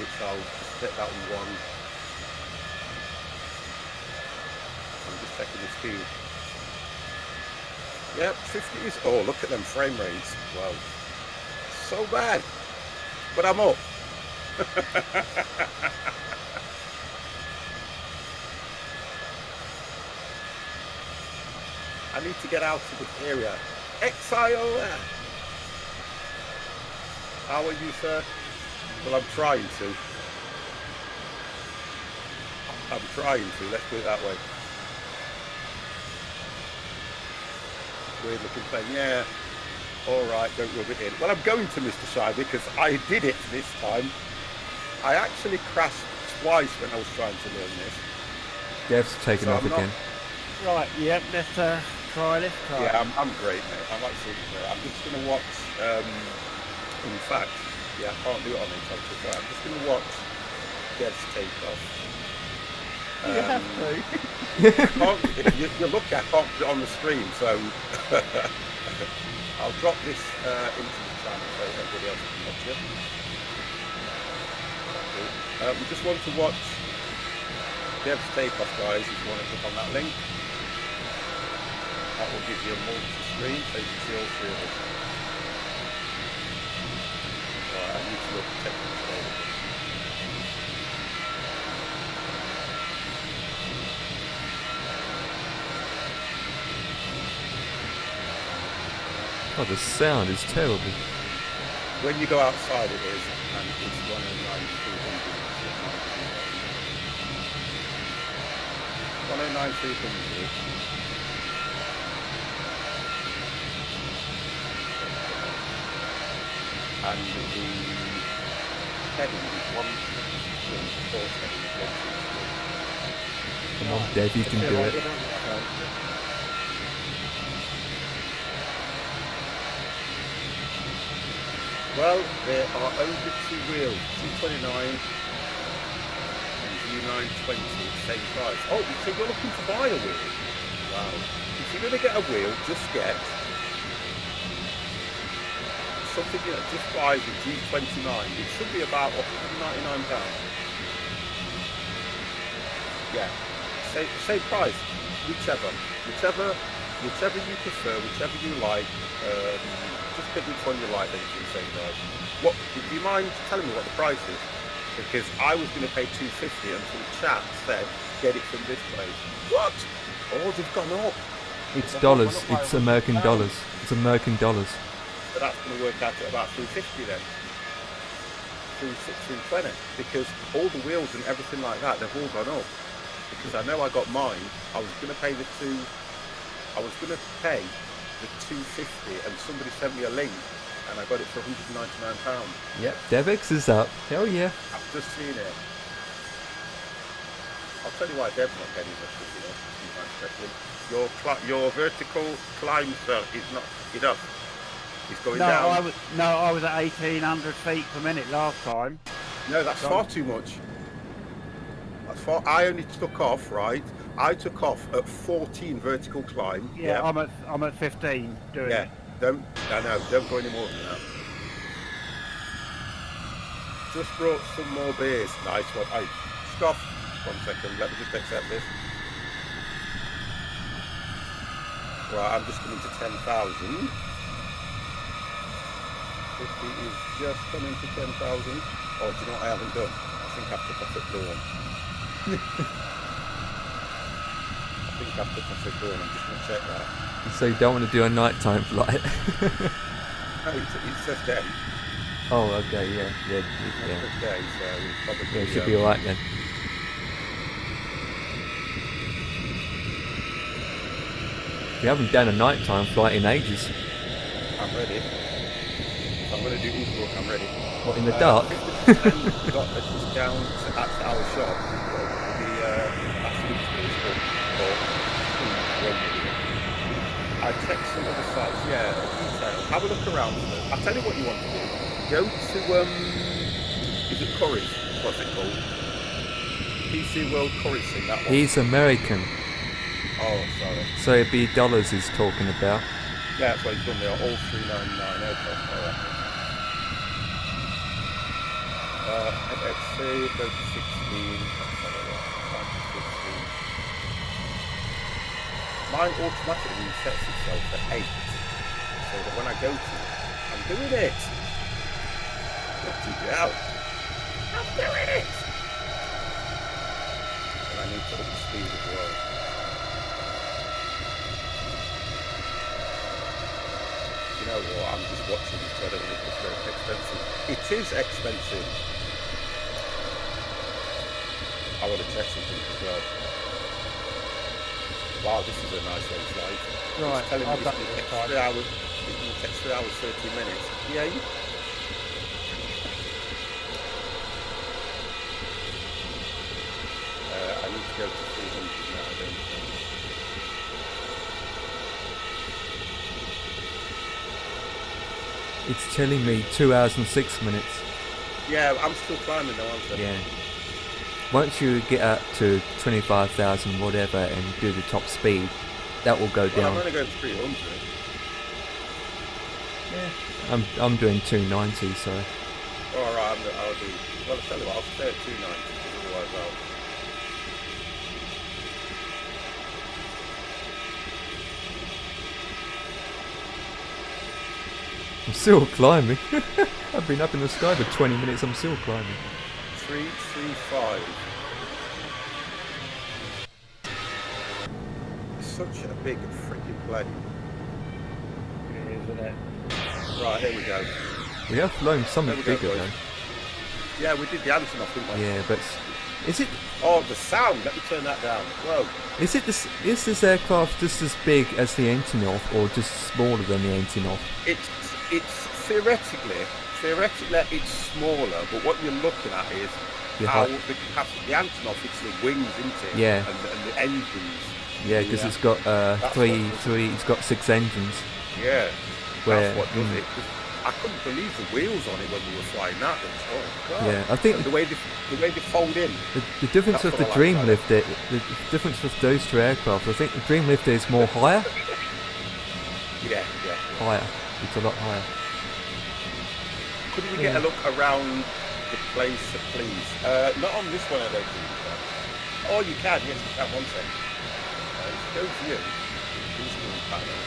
which I'll just hit that one. I'm just checking the speed. Yep, 50 is... Oh, look at them frame rates. Wow. So bad. But I'm up. I need to get out of this area. Exile! How are you, sir? Well, I'm trying to. Let's put it that way. Weird looking plane, yeah. Alright, don't rub it in. Well, I'm going to, Mr. Shy, because I did it this time. I actually crashed twice when I was trying to learn this. Jeff's taken off again. Right, yep, let's try this. Yeah, I'm great, mate. I'm absolutely great. I'm just going to watch, in fact, yeah, I can't do it on it, I'm just going to watch Dev's take off. You have to. You're lucky I can't put it on the screen, so I'll drop this into the channel so everybody else can watch it. We just want to watch Dev's takeoff, guys, if you want to click on that link. That will give you a multi-screen so you can see all three of us. Right, I need to look at technical status. Oh, the sound is terrible. When you go outside it is, and it's 109,300. And the heading is 1.4. Come on, Dev, you can do it. Well, there are only two wheels, 229 and U920, same price. Oh, so you're looking to buy a wheel? Wow. If you're going to get a wheel, just get something, just buy the G29. It should be about £199. Yeah, same price, whichever you prefer, whichever you like. Just pick which one you like, then it's the same price. What? Do you mind telling me what the price is? Because I was going to pay $250 until the chat said get it from this place. What? Oh, they've gone up. It's dollars. It's American dollars. It's American dollars. So that's going to work out at about $350 then. $320, because all the wheels and everything like that, they've all gone up. Because I know I got mine. I was going to pay the $250 and somebody sent me a link and I got it for £199. Yep, DevX is up. Hell yeah. I've just seen it. I'll tell you why Dev's not getting this, your vertical climb, sir, is not enough. It's going down. I was at 1,800 feet per minute last time. No, that's far too much. I only took off, right? I took off at 14 vertical climb. Yeah, I'm at 15 doing it. Don't go any more than that. Just brought some more beers. Nice one. Hey, stop. 1 second. Let me just accept this. Right, I'm just coming to 10,000. 50 is just coming to 10,000. Oh, do you know what I haven't done? I think I've took off at dawn. I'm just going to check that. So you don't want to do a nighttime flight? No, it says day. Oh, okay, yeah. It says day, so probably Yeah, it should be alright then. We haven't done a nighttime flight in ages. I'm ready. If I'm going to do Eastbrook, I'm ready. What, in the dark? 50% got a discount at our shop. The last week's Eastbrook for I checked some other sites, detail. Have a look around. I'll tell you what you want to do. Go to, is it Curry's? What's it called? PC World Curry's thing, that one. He's American. Oh, sorry. So it'd be dollars he's talking about. Yeah, that's what he's done. They are all $3.99. Okay, alright. Let's see, go to 16. Mine automatically sets itself at 8, so that when I go to it, I'm doing it. Not keep it out. I'm doing it. And I need to up the speed as well. You know what? I'm just watching it, so I don't want it to be expensive. It is expensive. I want to test something as well. Wow, this is a nice long flight. Right, it's telling me I've it's got going to this take 3 hours. It's going to take 3 hours, 30 minutes. Yeah, I need to go to 300 now, I don't think. It's telling me 2 hours and 6 minutes. Yeah, I'm still climbing though, aren't I? Yeah. Once you get up to 25,000 whatever and do the top speed, that will go Well, down. I'm only going 300. I'm doing 290, so. All right, I'll do. Well, I'll tell you what. I'll stay at 290 because otherwise I'm still climbing. I've been up in the sky for 20 minutes. I'm still climbing. 335. Such a big freaking plane. It is, isn't it? Right, here we go. We have flown something There we go, bigger boys. though. Yeah, we did the Antonov, didn't we? Yeah, but is it? Oh, the sound. Let me turn that down. Whoa. Is it this? Is this aircraft just as big as the Antonov, or just smaller than the Antonov? It's theoretically it's smaller, but what you're looking at is The how height. the capacity. The Antonov, it's the wings, isn't it? Yeah. And the engines. Yeah, because Yeah. it's got That's three. what- It's got 6 engines. Yeah. Where- That's what does it. 'Cause I couldn't believe the wheels on it when we were flying that. Oh God. Yeah, I think And the way they fold in. the difference That's with the what I like about Dreamlifter, the difference with those two aircraft, I think the Dreamlifter is more higher. Yeah. Higher. It's a lot higher. Could we get a look around the place, please? Not on this one, I don't think. Oh, you can. Yes, you can. One second. Go view. Instrument panel.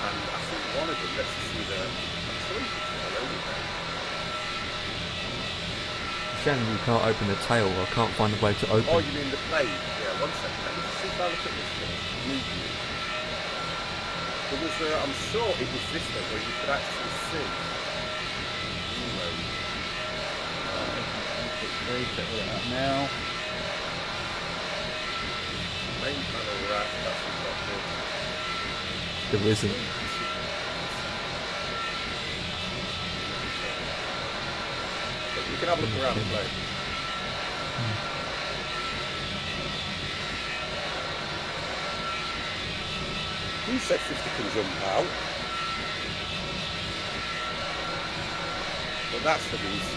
And I think one of them, let's see the. I'm sure you can tell over there. Shannon, you can't open the tail. I can't find a way to open. Oh, you mean the plane? Yeah, one second. Let me just see if I look at this one. View. There was, I'm sure it was this one where you could actually see. Now. Main panel rack, that's not good. There isn't. But you can have a look around the plane. Who said 50 can jump out? But that's the beast.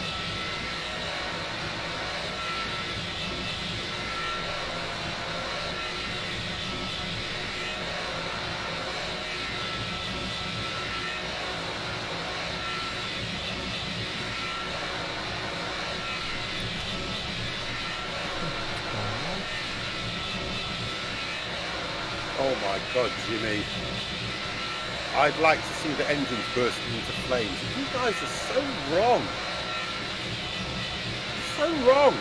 Oh my God, Jimmy. I'd like to see the engines bursting into flames. You guys are so wrong. So wrong.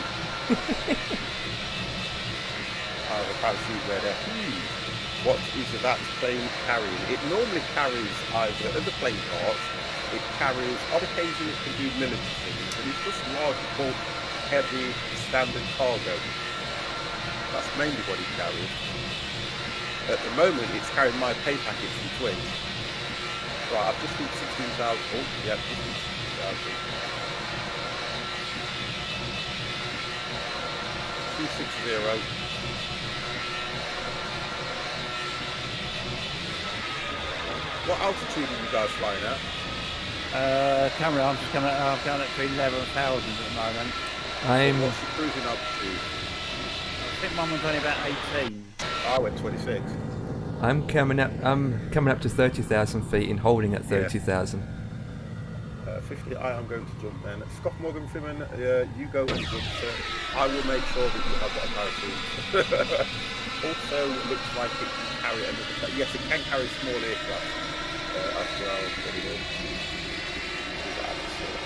Oh, the parachute ready. What is that plane carrying? It normally carries either other plane parts, it carries, on occasion it can do military things, and it's just large, bulk, heavy, standard cargo. That's mainly what it carries. At the moment, it's carrying my pay packet from Twitch. Right, I've just reached 16,000. Oh, yeah, just reached 16,000. 260. What altitude are you guys flying at? Camera, I'm just coming at 11,000 at the moment. What's your cruising altitude? I think mine was only about 18. I went 26. I'm coming up to 30,000 feet and holding at 30,000. 50. I am going to jump then. Scott Morgan Freeman, you go and jump. I will make sure that you have got a parachute. Also, looks like it can carry another. Yes, it can carry small aircraft as well. Very good.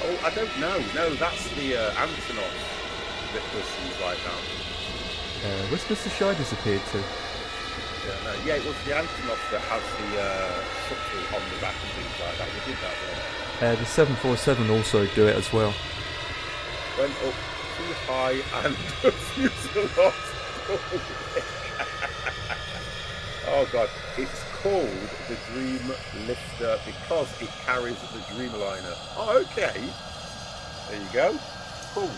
Oh, I don't know. No, that's the Antonov that does things like that. Where's Mr. Shy disappeared to? Yeah, it was the Antonov that has the shuttle on the back and things like that. We did that there. The 747 also do it as well. Went up too high and the fuselage. Oh God, it's called the Dreamlifter because it carries the Dreamliner. Oh, okay. There you go. Cool.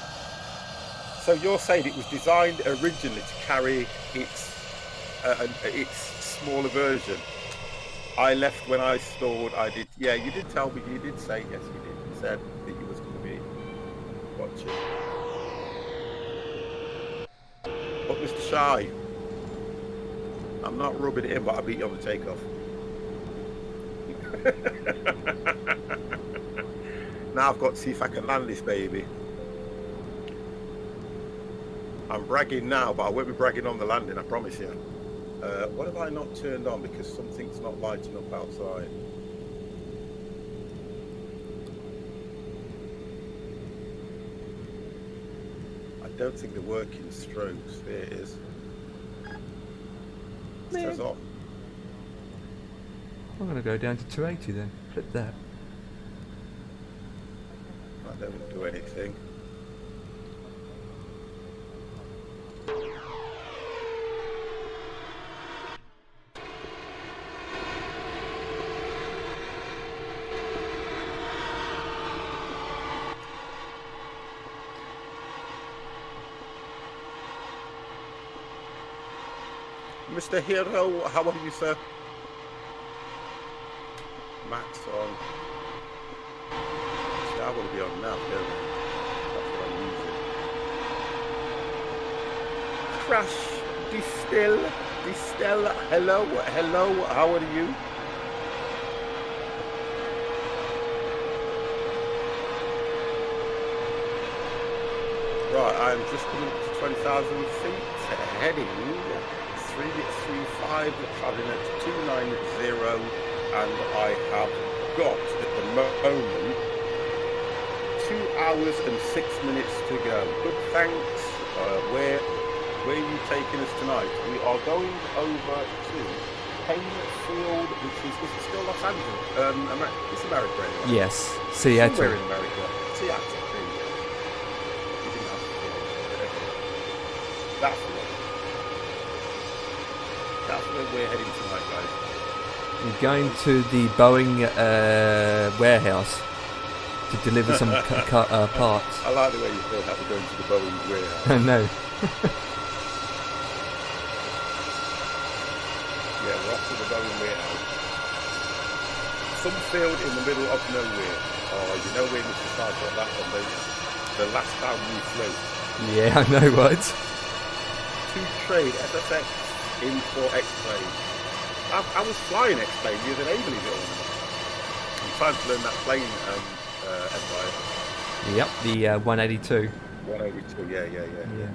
So you're saying it was designed originally to carry its smaller version. I left when I stalled. I did. Yeah, you did tell me. You did say yes. You did. You said that you was going to be watching. But Mr. Shy, I'm not rubbing it in, but I beat you on the takeoff. Now I've got to see if I can land this baby. I'm bragging now, but I won't be bragging on the landing, I promise you. What have I not turned on because something's not lighting up outside? I don't think they're working strobes. There it is. It says on. I'm going to go down to 280 then. Flip that. I don't do anything. Mr. Hero, how are you, sir? Max on. See, I want to be on now, don't I? That's what I'm using. Crash, Distill, hello, how are you? Right, I'm just coming up to 20,000 feet, heading 335, traveling at 290, and I have got at the moment 2 hours and 6 minutes to go. Good, thanks. Where are you taking us tonight? We are going over to Hayfield, which is it still Los Angeles? It's America, right? Yes. Seattle. Somewhere in America. Seattle. That's the one. That's where we're heading tonight, guys. You're going to the Boeing warehouse to deliver some parts. I like the way you said that we're going to the Boeing warehouse. I know. Yeah, we're off to the Boeing warehouse. Some field in the middle of nowhere. Oh, you know where Mr. Sarge got that from, don't you? The last time we flew. Yeah, I know, right? To trade SSX in for X-Plane. I was flying X-Plane the other day, believe it or not. I'm trying to learn that plane, Empire. Yep, the 182. 182, yeah.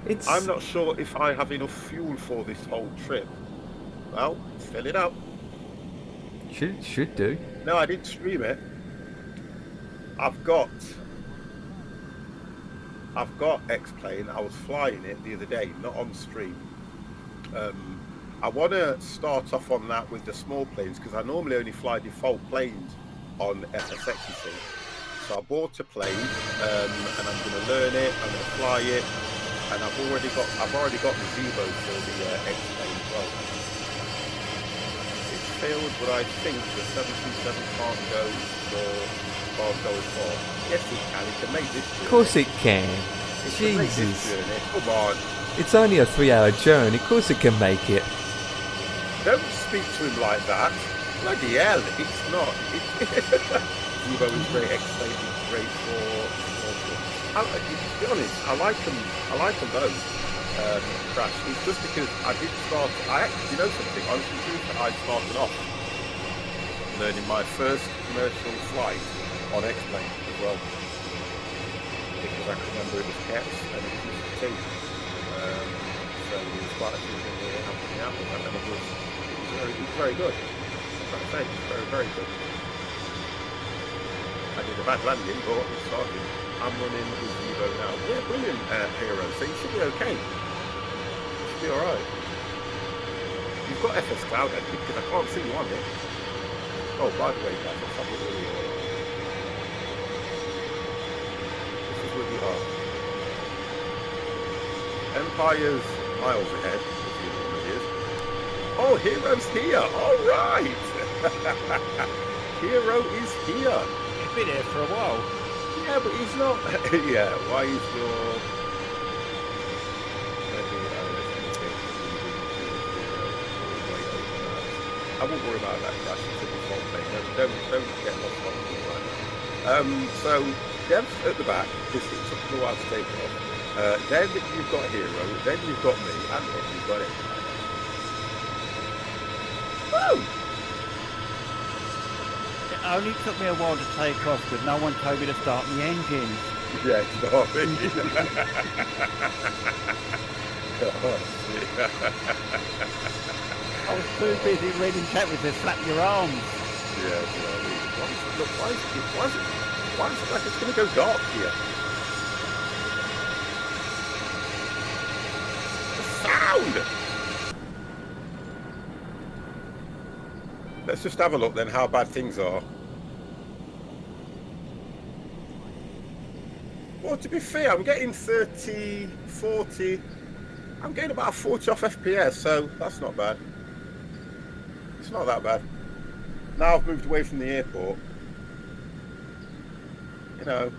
It's. I'm not sure if I have enough fuel for this whole trip. Well, fill it up. Should do. No, I didn't stream it. I've got X-Plane. I was flying it the other day, not on stream. I want to start off on that with the small planes because I normally only fly default planes on SSX, you see. So I bought a plane and I'm going to learn it. I'm going to fly it, and I've already got the Zebo for the X-Plane as well. It's failed, but I think the 737 can't go as far. Yes, it can. It can make this journey. Of course it can. It can make this Jesus. journey. Come on. It's only a 3-hour journey. Of course it can make it. Don't speak to him like that. Bloody hell, it's not. Zebo is great, X-Plane is great for to be honest, I like them both. Crash. It's just because I did start. I actually, you know something. Honestly, I started off learning my first commercial flight on X-Plane as well, because I can remember it was Cats and it was T. So there was quite a few things that helped me out with that, and it was very good. I'm trying to say, it was very, very good. I did a bad landing, but it started. I'm running with Zebo now. Yeah, brilliant, Hero. So you should be okay. You should be alright. You've got FS Cloud, I think, because I can't see you on it. Oh, by the way, guys, let's have a look. This is where we are. Empire's miles ahead, if you know what it is. Oh, Hero's here! Alright! Hero is here! He's been here for a while. Yeah, but he's not. Yeah, why is your. I won't worry about that, Crash. It's a default thing. Don't get lost on it. Right? So, Dev's at the back, because it took a while to take off. Then you've got Hero, then you've got me, and then you've got it. Woo! only took me a while to take off because no one told me to start the engine. Yeah, you know what I mean? I was too busy reading chapters to flap your arms. Yeah, you know what I mean? Why is it like it's going to go dark here? The sound! Let's just have a look then how bad things are. Well, to be fair, I'm getting 30, 40. I'm getting about 40 off FPS, so that's not bad. It's not that bad. Now I've moved away from the airport. You know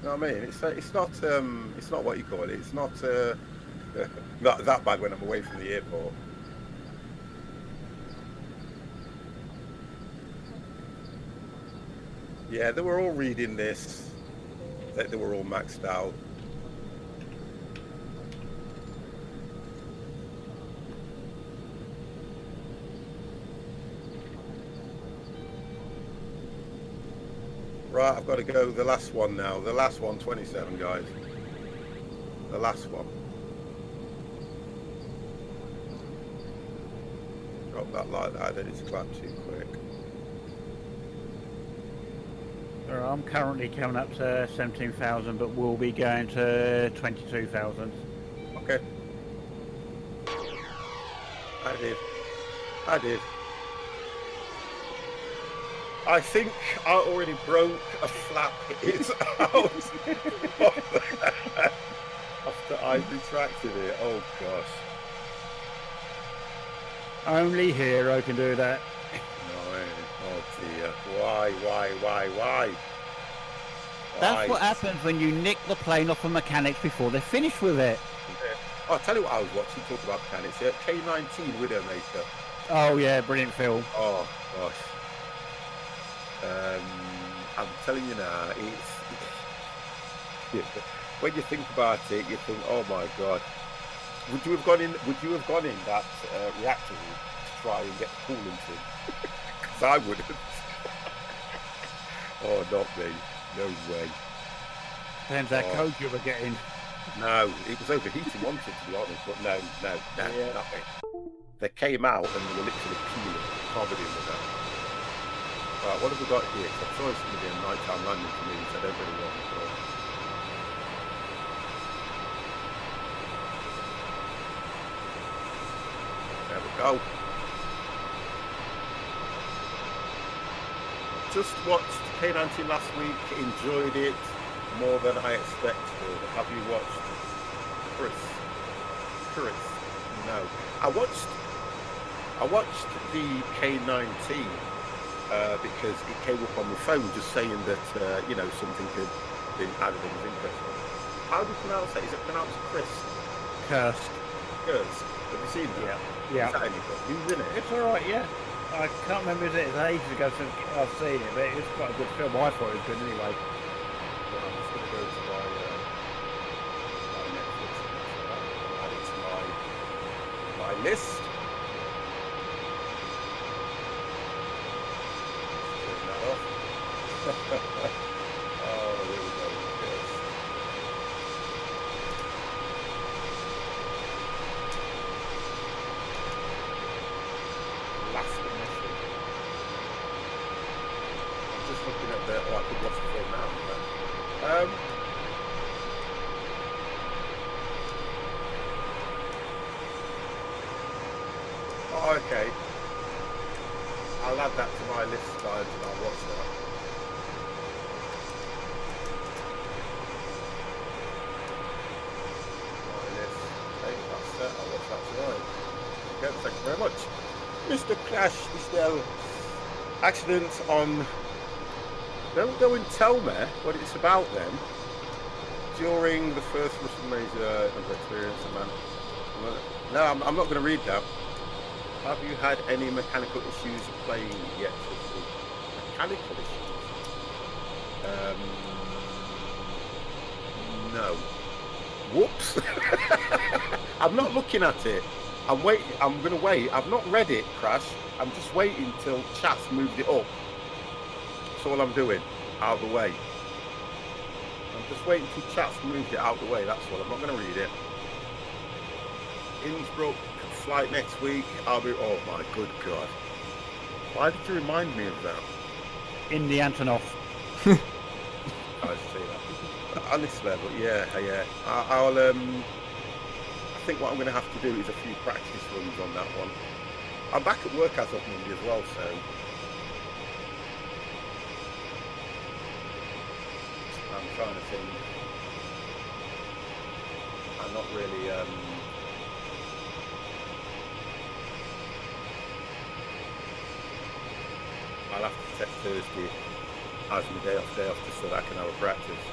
what I mean? It's not what you call it. It's not not that bad when I'm away from the airport. Yeah, they were all reading this. That they were all maxed out. Right, I've got to go the last one now. The last one, 27, guys. The last one. Drop that like that, then it's clapped too quick. I'm currently coming up to 17,000, but we'll be going to 22,000. Okay. I did. I think I already broke a flap. It's out. After I retracted it. Oh gosh. Only Hero can do that. No, oh dear. Why? That's what happens when you nick the plane off of mechanics before they're finished with it. I'll tell you what I was watching, talk about mechanics. K19 Widowmaker. Oh yeah, brilliant film. Oh gosh. I'm telling you now, when you think about it, you think, oh my god, would you have gone in that reactor room to try and get the coolant in? Because I wouldn't. Oh, not me. No way. Depends how cold you were getting. No, it was overheating, wasn't it, to be honest? But no, yeah. not me. They came out and they were literally peeling, covered in with that. Right, what have we got here? I'm sure it's going to be a nighttime landing for me, so I don't really want to. There we go. Just watched K19 last week, enjoyed it more than I expected. Have you watched Chris? No. I watched the K19 because it came up on my phone just saying that something had been added and was interesting. How do you pronounce that? Is it pronounced Chris? Cursed. Have you seen that? Yeah. Is that any good? Who's in it? It's alright, yeah. I can't remember it was ages ago since I've seen it, but it was quite a good film. I thought it was good anyway. Well, I'm just going to go to my Netflix and add it to my list. Turn that off. Oh, here we go. Yes. Last mission. I'm just looking at the. Oh, I could watch the film now. Oh, okay. I'll add that to my list, guys, and I'll watch that. My list. Okay, that's it. I'll watch that tonight. Okay, thank you very much. Mr. Crash is now accident on. Don't go and tell me what it's about then. During the first Russian major experience, man. No, I'm not going to read that. Have you had any mechanical issues playing yet? Mechanical issues? No. Whoops. I'm not looking at it. I'm waiting. I'm gonna wait. I've not read it, Crash. I'm just waiting till chat's moved it up. That's all I'm doing. Out of the way. I'm just waiting till chat's moved it out of the way. That's all. I'm not gonna read it. Innsbruck flight next week. I'll be. Oh my good God. Why did you remind me of that? In the Antonov. I see that. Honestly, but yeah. I'll I think what I'm going to have to do is a few practice runs on that one. I'm back at work as of Monday as well, so I'm trying to think. I'm not really. I'll have to set Thursday as my day off just so that I can have a practice.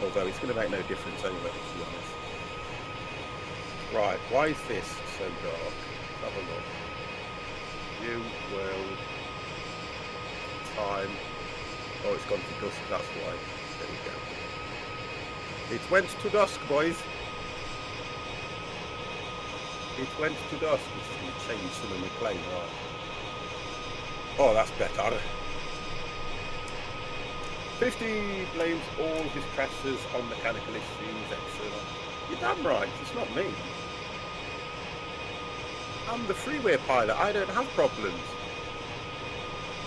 Although it's going to make no difference anyway, to be honest. Right, why is this so dark? Let's have a look. You will time. Oh, it's gone to dusk, that's why. There we go. It went to dusk, boys. It went to dusk. This is going to change some of my plane, right? Oh, that's better. 50 blames all his crashes on mechanical issues, etc. You're damn right, it's not me. I'm the freeway pilot, I don't have problems.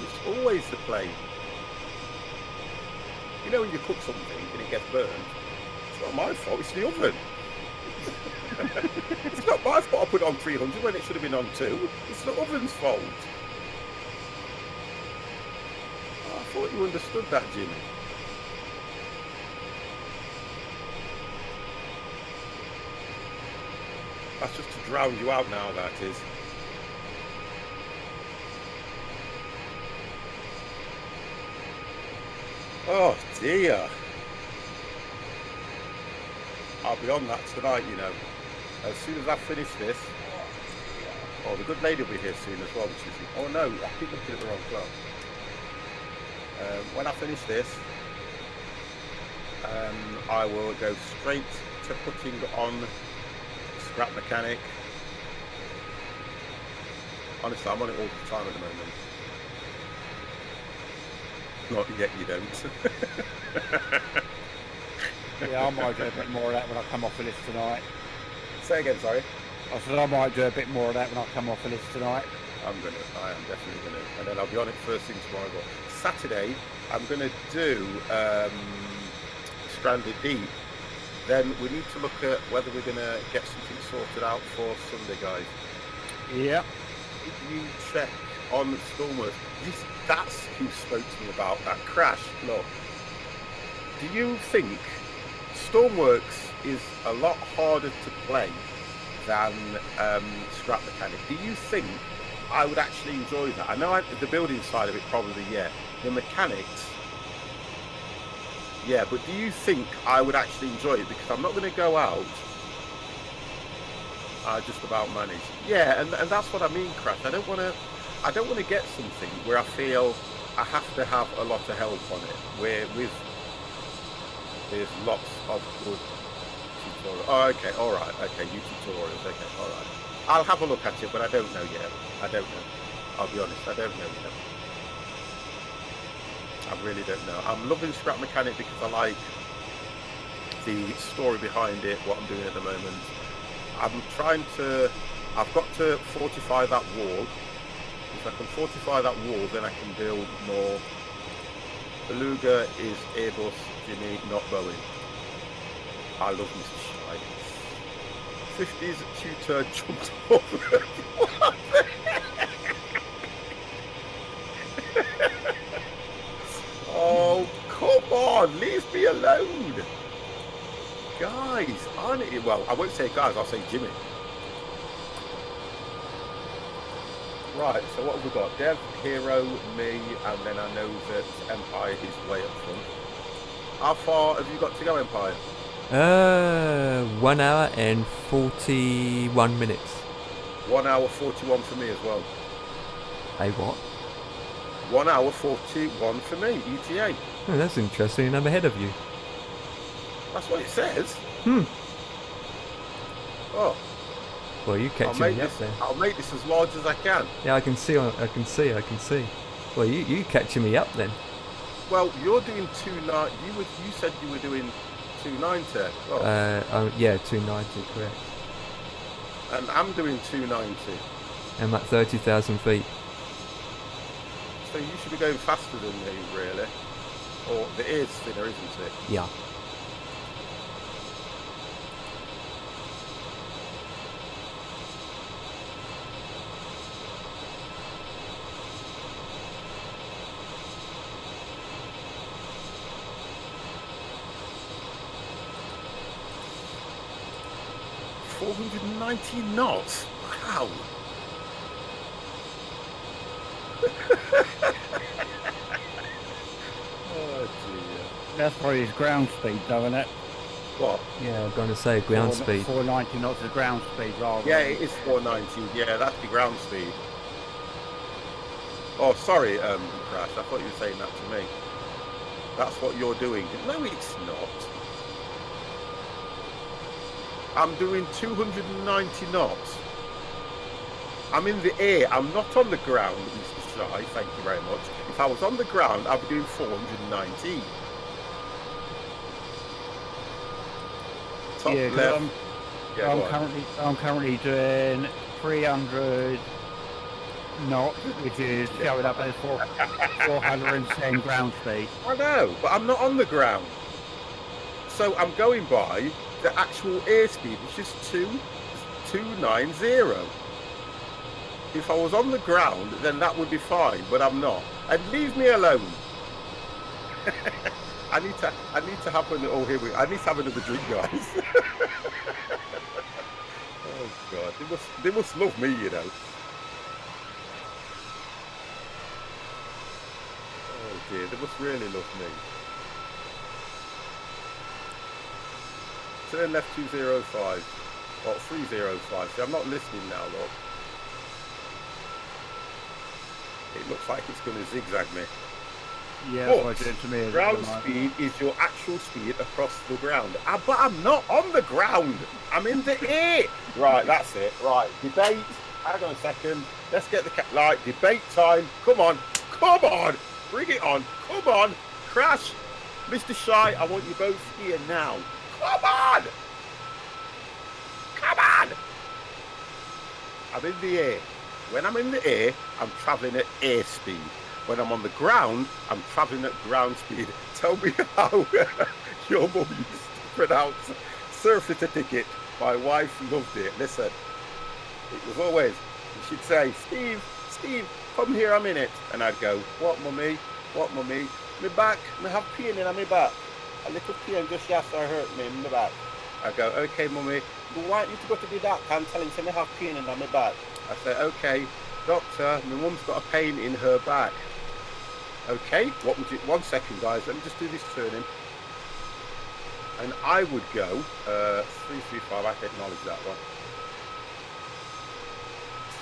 It's always the plane. You know when you cook something and it gets burned, it's not my fault, it's the oven. It's not my fault I put it on 300 when it should have been on 2. It's the oven's fault. Oh, I thought you understood that, Jimmy. That's just to drown you out now, that is. Oh dear. I'll be on that tonight, you know. As soon as I finish this. Oh, the good lady will be here soon as well, which is... Oh no, I keep looking at the wrong clock. When I finish this, I will go straight to putting on Scrap Mechanic. Honestly, I'm on it all the time at the moment. Not yet, you don't. Yeah, I might do a bit more of that when I come off the list tonight. Say again, sorry. I said I might do a bit more of that when I come off the list tonight. I am definitely gonna, and then I'll be on it first thing tomorrow. But Saturday, I'm gonna do Stranded Deep. Then we need to look at whether we're gonna get something sorted out for Sunday, guys. Yeah. Did you check on Stormworks? That's who spoke to me about that crash. Look, do you think Stormworks is a lot harder to play than Scrap Mechanic? Do you think I would actually enjoy that? I know the building side of it probably, yeah. The mechanics, yeah, but do you think I would actually enjoy it? Because I'm not going to go out. I just about manage. Yeah, and that's what I mean, Crash. I don't want to get something where I feel I have to have a lot of help on it. Where there's lots of good tutorials. Oh, okay, all right, okay, you tutorials, okay, all right. I'll have a look at it, but I don't know yet. I don't know. I'll be honest, I don't know yet. I really don't know. I'm loving Scrap Mechanic because I like the story behind it, what I'm doing at the moment. I've got to fortify that wall. If I can fortify that wall, then I can build more. Beluga is Airbus, Jimmy, not Boeing. I love Mr. Shite. 50s tutor jumped over. What the heck? Oh, come on, leave me alone. Guys, well, I won't say guys, I'll say Jimmy. Right, so what have we got? Dev, Hero, me, and then I know that Empire is way up front. How far have you got to go, Empire? 1 hour and 41 minutes. 1 hour 41 for me as well. Hey, what? 1 hour 41 for me, ETA. Oh, that's interesting. I'm ahead of you. That's what it says. Hmm. Oh. Well, you catching me up then. I'll make this as large as I can. Yeah, I can see. I can see. Well, you catching me up then. Well, you're doing 290. You said you were doing 290. Oh. Yeah, 290, correct. And I'm doing 290. I'm at 30,000 feet. So you should be going faster than me, really. Or the air's thinner, isn't it? Yeah. $490 knots. Wow. Oh dear. That's probably his ground speed, though, isn't it? What? Yeah, I'm going to say ground speed. 490 knots is ground speed, rather. Yeah, it is 490. Yeah, that's the ground speed. Oh, sorry, Crash. I thought you were saying that to me. That's what you're doing. No, it's not. I'm doing 290 knots. I'm in the air. I'm not on the ground, Mr. Shy. Thank you very much. If I was on the ground, I'd be doing 490. Top Yeah, left. I'm currently doing 300 knots, which is going up as 410 ground speed. I know, but I'm not on the ground. So I'm going by the actual airspeed, which is 290. If I was on the ground, then that would be fine, but I'm not. And leave me alone. I need to have I need to have another drink, guys. Oh God, they must love me, you know. Oh dear, they must really love me. Turn left 205, or 305. See, I'm not listening now, look. It looks like it's going to zigzag me. Yeah, that's what it did to me. Ground speed is your actual speed across the ground. But I'm not on the ground. I'm in the air. Right, that's it. Right, debate. Hang on a second. Let's get the right, debate time. Come on. Come on. Bring it on. Come on. Crash. Mr. Shy, I want you both here now. Come on. Come on. I'm in the air. When I'm in the air, I'm traveling at air speed. When I'm on the ground, I'm traveling at ground speed. Tell me how your mum used to pronounce surfer ticket. My wife loved it. Listen, it was always, she'd say, Steve, come here a minute. And I'd go, what, mummy? What, mummy? Me back, me have pain in my back. A little pain just yesterday hurt me in the back. I go, okay, mummy, we want you to go to the doctor and tell him to me have pain in my back. I say, okay, doctor, my mum's got a pain in her back. Okay, what would you, 1 second guys, let me just do this turning. And I would go, 335, I have to acknowledge that one.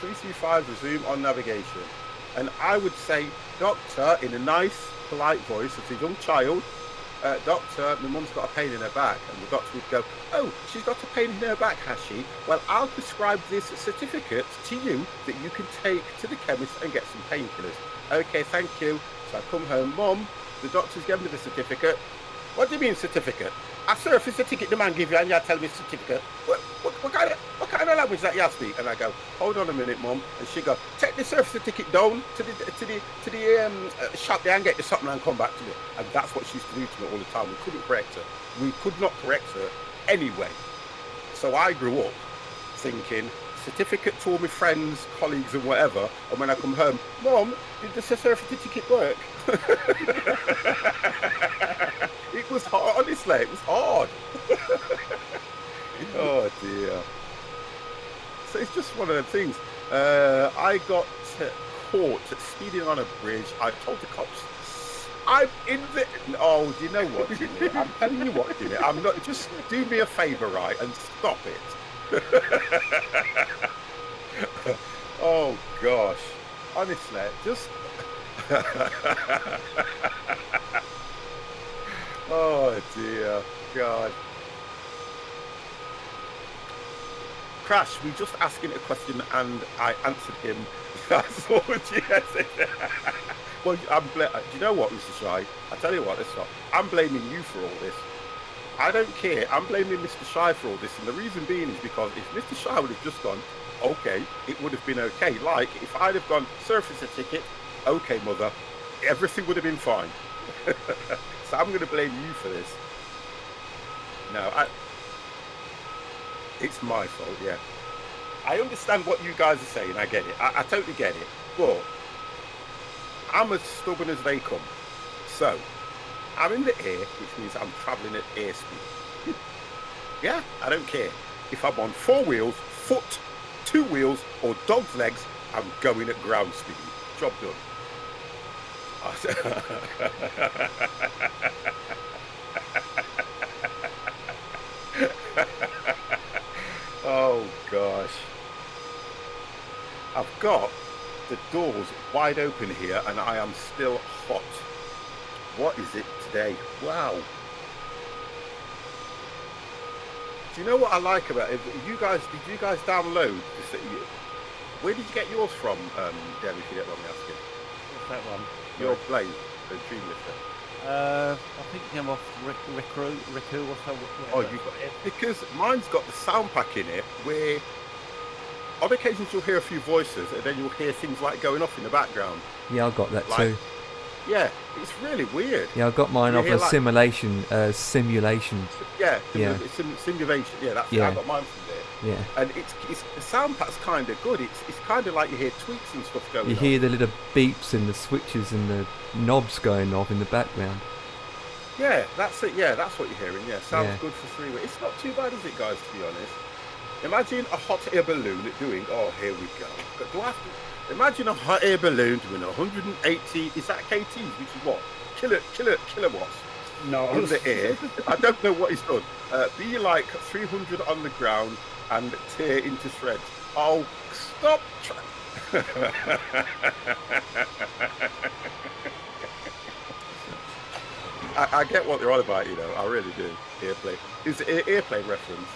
335, resume on navigation. And I would say, doctor, in a nice, polite voice, as a young child, doctor, my mum's got a pain in her back. And the doctor would go, oh, she's got a pain in her back, has she? Well, I'll prescribe this certificate to you that you can take to the chemist and get some painkillers. Okay, thank you. So I come home, Mum, the doctor's given me the certificate. What do you mean certificate? I surfaced the ticket the man give you and you tell me certificate. What kind of language that you speak? And I go, hold on a minute, Mum. And she go, take the surface ticket down to the shop there and get the something and come back to me. And that's what she used to do to me all the time. We couldn't correct her. We could not correct her anyway. So I grew up thinking, certificate to all my friends, colleagues and whatever, and when I come home, Mum, did the certificate work? It was hard, honestly, it was hard. Oh dear. So it's just one of them things. I got caught speeding on a bridge. I told the cops, I'm in the... Oh, do you know what, Jimmy? I'm telling you what, Jimmy, I'm not... Just do me a favour, right, and stop it. Oh gosh, honestly, just oh dear God. Crash, we just asking a question and I answered him. That's all. Yes. Well, do you know what, Mr. Shy? I tell you what, I'm blaming you for all this. I don't care. I'm blaming Mr. Shy for all this, and the reason being is because if Mr. Shy would have just gone, okay, it would have been okay. Like if I'd have gone, surface a ticket, okay, mother, everything would have been fine. So I'm going to blame you for this. No, it's my fault, yeah. I understand what you guys are saying, I get it. I totally get it. But I'm as stubborn as they come. So, I'm in the air, which means I'm travelling at airspeed. Yeah, I don't care. If I'm on 4 wheels, foot, 2 wheels, or dog's legs, I'm going at ground speed. Job done. Oh gosh. I've got the doors wide open here and I am still hot. What is it today? Wow. Do you know what I like about it? Did you guys download this? Where did you get yours from, Debbie, if you don't mind me asking? What's that one? Your plane, the Dreamlifter. I think I'm off Riku or something. Oh, you got it? Because mine's got the sound pack in it where on occasions you'll hear a few voices and then you'll hear things like going off in the background. Yeah, I got that like, too. Yeah, it's really weird. Yeah, I got mine off a like, simulation. Yeah, simulation. simulation. Yeah, that's yeah. I got mine from there. Yeah. And it's the sound pack's kind of good. It's kind of like you hear tweaks and stuff going on. You hear the little beeps and the switches and the knobs going off in the background. Yeah, that's it. Yeah, that's what you're hearing. Yeah, sounds Yeah. good for 3 way. It's not too bad, is it, guys? To be honest, imagine a hot air balloon doing. Oh, here we go. Do I have to? Imagine a hot air balloon doing 180. Is that kts? Which is what? Kilowatts. No, In the air. I don't know what he's done. Be like 300 on the ground and tear into shreds. Oh, stop! I get what they're on about, you know. I really do. Airplane. It's an airplane reference.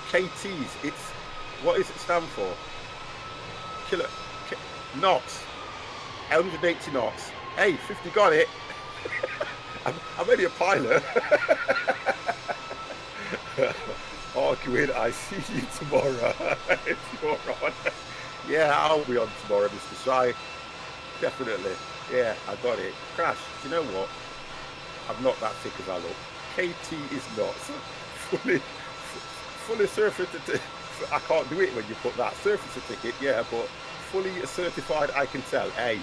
KTs. It's what does it stand for? Knots. 180 knots. Hey, 50 got it. I'm only a pilot. Arguing, I see you tomorrow. You're on. Yeah, I'll be on tomorrow, Mr. Shy. Definitely. Yeah, I got it. Crash, do you know what? I'm not that thick as I look. KT is not. Fully surface. I can't do it when you put that. Surface a ticket, yeah, but fully certified, I can tell. Hey,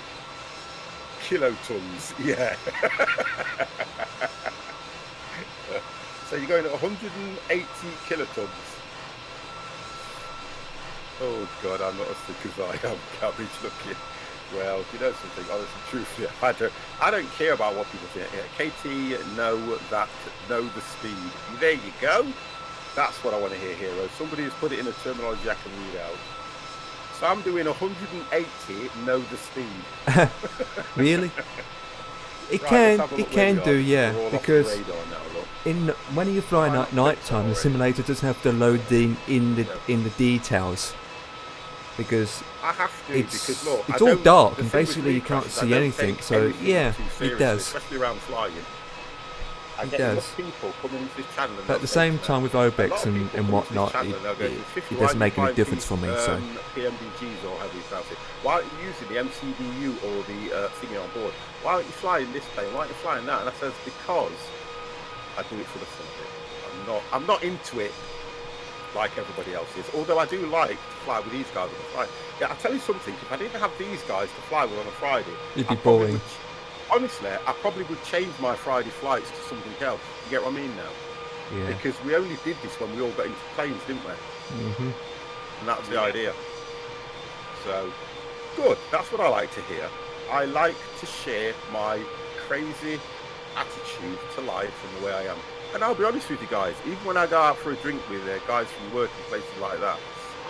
kilotons, yeah. So you're going at 180 kilotons. Oh God, I'm not as thick as I am. Cabbage looking. Well, do you know something? Honestly, truthfully, I don't care about what people think. KT know the speed. There you go. That's what I want to hear, Hero. Somebody has put it in a terminology I can read out. So I'm doing 180, know the speed. Really? It Right, can do, yeah, We're all off because the radar now, look. when you're flying at night time, the simulator doesn't have to load in the details, because I have to, because look, it's all dark and basically you can't see anything. So yeah, it does. Especially around flying. I get enough people coming into this channel. But at the same time with OBEX and whatnot, it doesn't make any difference for me. So PMDGs or however you pronounce it. Why aren't you using the MCDU or the thingy on board? Why aren't you flying this plane? Why aren't you flying that? And I says because I do it for the fun of it. I'm not into it like everybody else is. Although I do like to fly with these guys on a Friday. Yeah, I'll tell you something. If I didn't have these guys to fly with on a Friday, it'd be boring. Honestly, I probably would change my Friday flights to something else. You get what I mean now? Yeah. Because we only did this when we all got into planes, didn't we? Mhm. And that's the idea. So, good. That's what I like to hear. I like to share my crazy attitude to life and the way I am. And I'll be honest with you guys, even when I go out for a drink with guys from work and places like that,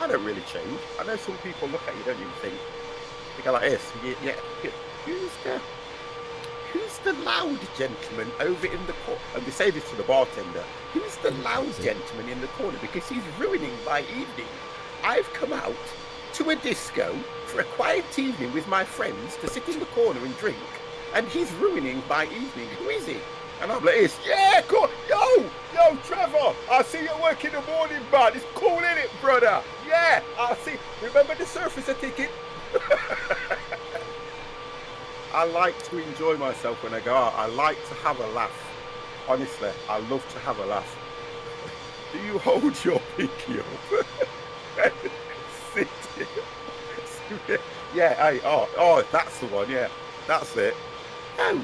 I don't really change. I know some people look at you, don't you, think, they go like this, yeah, who's there? who's the loud gentleman over in the corner? And they say this to the bartender. Who's the loud gentleman in the corner? Because he's ruining my evening. I've come out to a disco for a quiet evening with my friends to sit in the corner and drink, and he's ruining my evening. Who is he? And I'm like this, yeah, cool. Yo, Trevor, I see you work in the morning, man. It's cool, innit, brother? Yeah, I see. Remember the surfacer ticket? I like to enjoy myself when I go out. I like to have a laugh. Honestly, I love to have a laugh. Do you hold your pinky up? Sit here. Yeah, hey, oh, that's the one, yeah. That's it. Oh,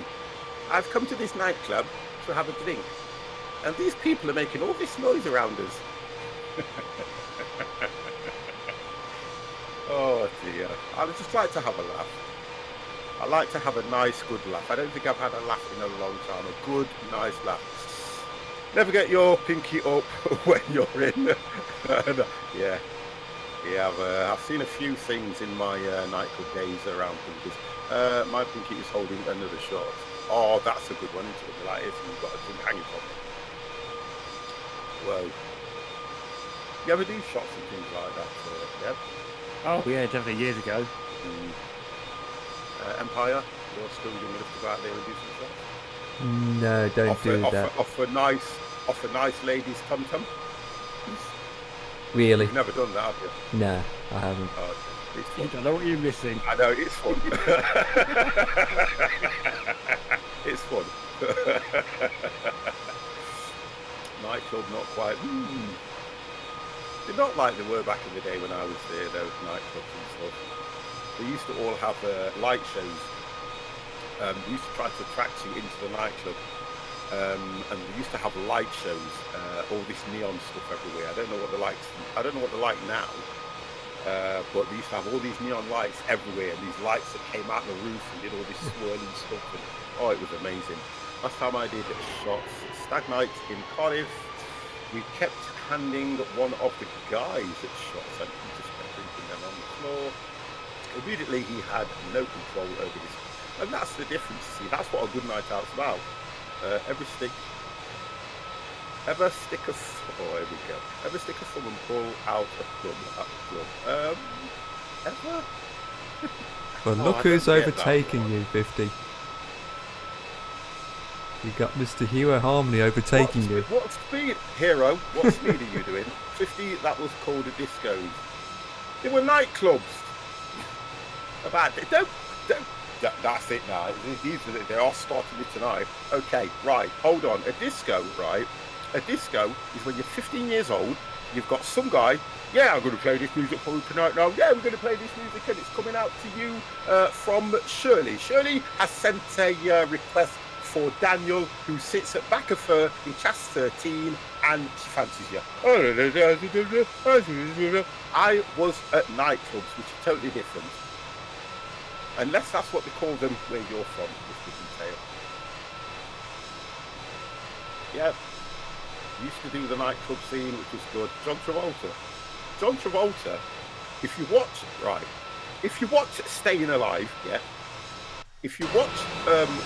I've come to this nightclub to have a drink, and these people are making all this noise around us. Oh dear. I just like to have a laugh. I like to have a nice, good laugh. I don't think I've had a laugh in a long time. A good, nice laugh. Never get your pinky up when you're in. Yeah. I've seen a few things in my nightclub days around pinkies. My pinky is holding another shot. Oh, that's a good one. Into the like this, and you've got a drink hanging from it. Whoa. You ever do shots and things like that? Yeah. Oh yeah, definitely years ago. Empire, you're still young enough to go out there and do some shots? No, don't do that. Offer nice ladies tum-tum? Really? You've never done that, have you? No, I haven't. Oh, it's fun. You don't know what you're missing. I know, it's fun. It's fun. Nightclub, not quite. They're not like they were back in the day when I was there, those nightclubs and stuff. They used to all have light shows. They used to try to attract you into the nightclub. And they used to have light shows, all this neon stuff everywhere. I don't know what they're like now. But they used to have all these neon lights everywhere, and these lights that came out the roof and did all this swirling stuff. And, oh, it was amazing. Last time I did shots, Stag Night in Cardiff, we kept handing one of the guys at shots, and he just kept drinking them on the floor. Immediately he had no control over this. And that's the difference, see, that's what a good night out's about. Ever stick a thumb and pull out a plum at the club? Ever? Well, look who's overtaking you, 50. You got Mr. Hero Harmony overtaking you. What speed, Hero? What speed are you doing? 50. That was called a discos. They were nightclubs. That's it now. They are starting it tonight. Okay, right. Hold on. A disco, right? A disco is when you're 15 years old. You've got some guy. Yeah, I'm going to play this music for you tonight. Now, yeah, we're going to play this music, and it's coming out to you from Shirley. Shirley has sent a request for Daniel, who sits at back of her in class 13, and she fancies you. I was at nightclubs, which are totally different. Unless that's what they call them where you're from, Mr. Detail. Yeah. Used to do the nightclub scene, which was good. John Travolta, if you watch Staying Alive, yeah. If you watch,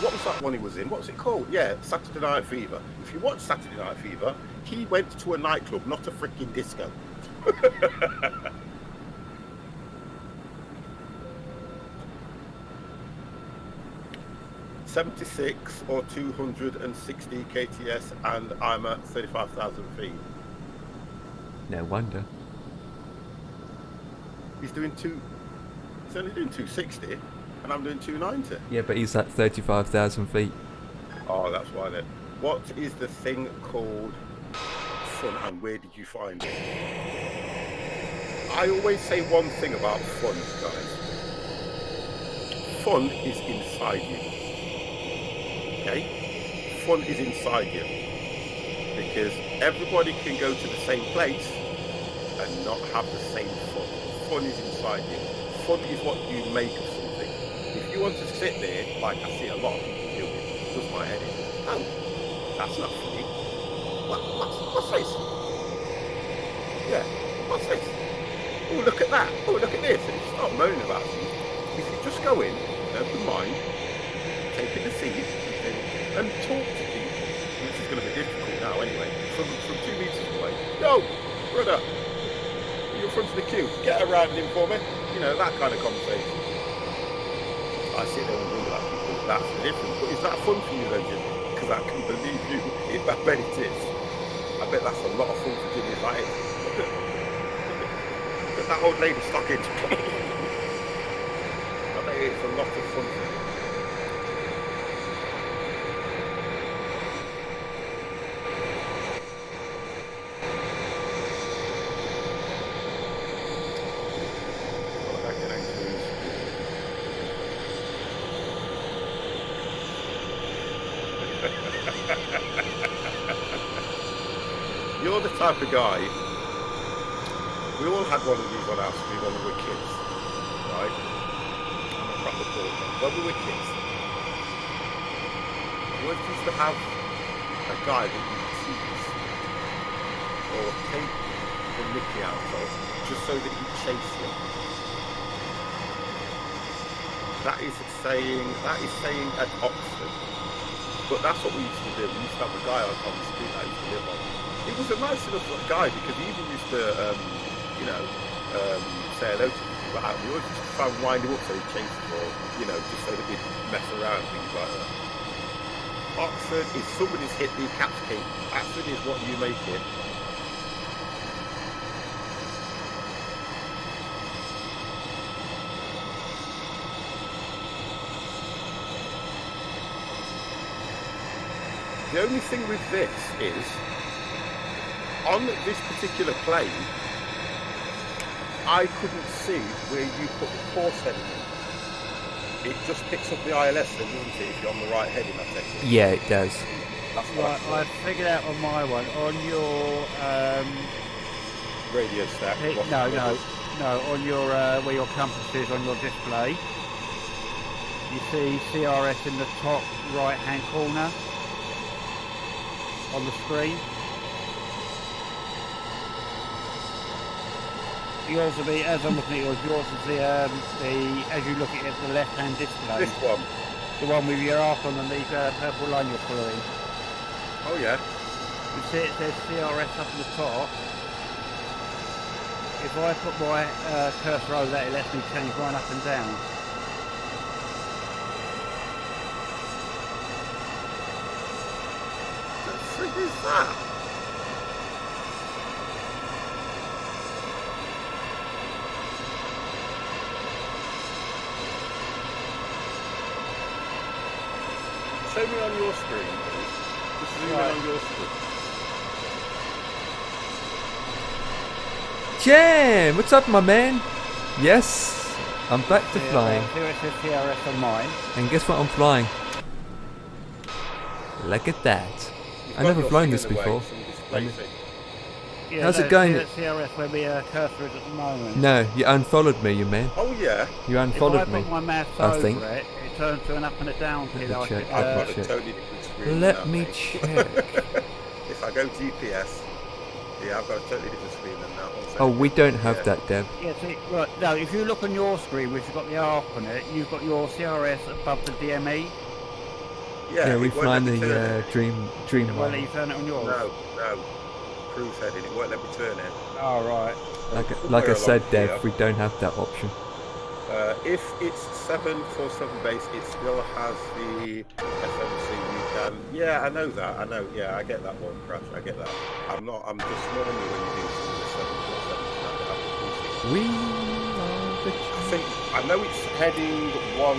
what was that one he was in? What was it called? Yeah, Saturday Night Fever. If you watch Saturday Night Fever, he went to a nightclub, not a freaking disco. 76 or 260 kts, and I'm at 35,000 feet. No wonder. He's only doing 260, and I'm doing 290. Yeah, but he's at 35,000 feet. Oh, that's why then. What is the thing called fun, and where did you find it? I always say one thing about fun, guys. Fun is inside you. Okay? Fun is inside you. Because everybody can go to the same place and not have the same fun. Fun is inside you. Fun is what you make of something. If you want to sit there, like I see a lot of people do it does my head in. Oh, that's not funny. What's this? Yeah, what's this? Oh, look at that. Oh, look at this. And you start moaning about things. If you just go in, open mind, take in the seed, and talk to people, which is going to be difficult now anyway, from 2 meters away. Yo, brother, you're in front of the queue. Get around him for me. You know, that kind of conversation. I sit there and wonder about people. That's the difference. But is that fun for you then, Jimmy? Because I can believe you. I bet it is. I bet that's a lot of fun for Jimmy. That is. Look at that old lady stocking. I bet it's a lot of fun for him. You're the type of guy, we all had one of these on our street when we were kids, right? I'm a proper daughter. When we were kids, we always used to have a guy that you would tease or take the mickey out of just so that he'd chase you. That is saying at Oxford. But that's what we used to do. We used to have a guy on the street I used to live on. He was a nice enough guy because he even used to, say hello to people. But we always used to try and wind him up so he'd chase us or, just so that we'd mess around and things like that. Oxford is somebody's hit the catch key. Oxford is what you make it. The only thing with this is, on this particular plane, I couldn't see where you put the course heading in. It just picks up the ILS then, doesn't it, if you're on the right heading, I take it? Yeah, it does. That's right, I figured out on my one, on your... radio stack. No, on your, where your compass is on your display. You see CRS in the top right-hand corner on the screen. Yours will be, as I'm looking at yours is the as you look at it, the left-hand display. This one? The one with your arc on and the purple line you're following. Oh yeah. You see it says CRS up at the top. If I put my cursor over that, it lets me change right up and down. What the frig is that? Show me on your screen, please. Just zoom in on your screen. Jam! What's up, my man? Yes, I'm back to flying. Here it says CRS on mine. And guess what I'm flying? Look at that. I've never flown this before. Yeah, How's it going? CRS where my cursor is at the moment. No, you unfollowed me, you man. Oh yeah. You unfollowed me. If I put my mouse I think. over it, it turns to an up and a down key. Let me check. I've got a totally different screen. Let me check. If I go GPS, yeah, I've got a totally different screen than that one. Oh, we don't have that, Dev. Yeah, see, right, no, if you look on your screen, which has got the arc on it, you've got your CRS above the DME. Yeah, we fly the Dream Won't let you turn it on yours? No. Cruise heading, it won't let me turn it. Oh, right. Like I said, Dev, we don't have that option. If it's 747 base, it still has the FMC. You can. Yeah, I know that. I know. Yeah, I get that one, Crash. I get that. I'm just normally when you do some of the 747. We are the... I know it's heading 1.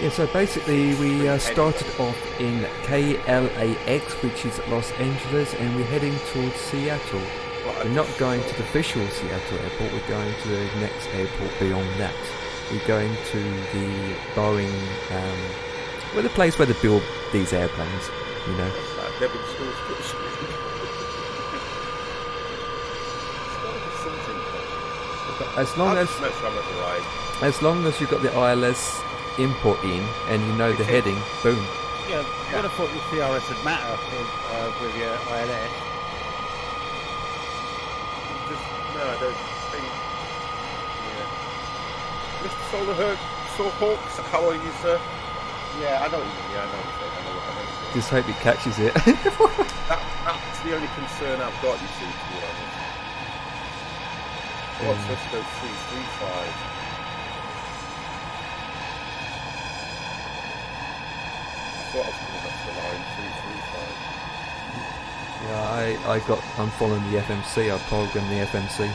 Yeah, so basically we started off in KLAX, which is Los Angeles, and we're heading towards Seattle. We're not going to the official Seattle airport, we're going to the next airport beyond that. We're going to the Boeing, well, the place where they build these airplanes, you know. As long as you've got the ILS import in and you know the heading, boom. Yeah, I would have thought your CRS would matter with your ILS. No, I don't think. Yeah. Mr. Solarhawks, how are you, sir? Yeah, I know what you mean. Yeah, I know what you mean. just hope it catches it. That's the only concern I've got, you see, to be honest. What's supposed to go 335? I thought I was coming up the line 335. Yeah, I'm following the FMC. I programmed the FMC.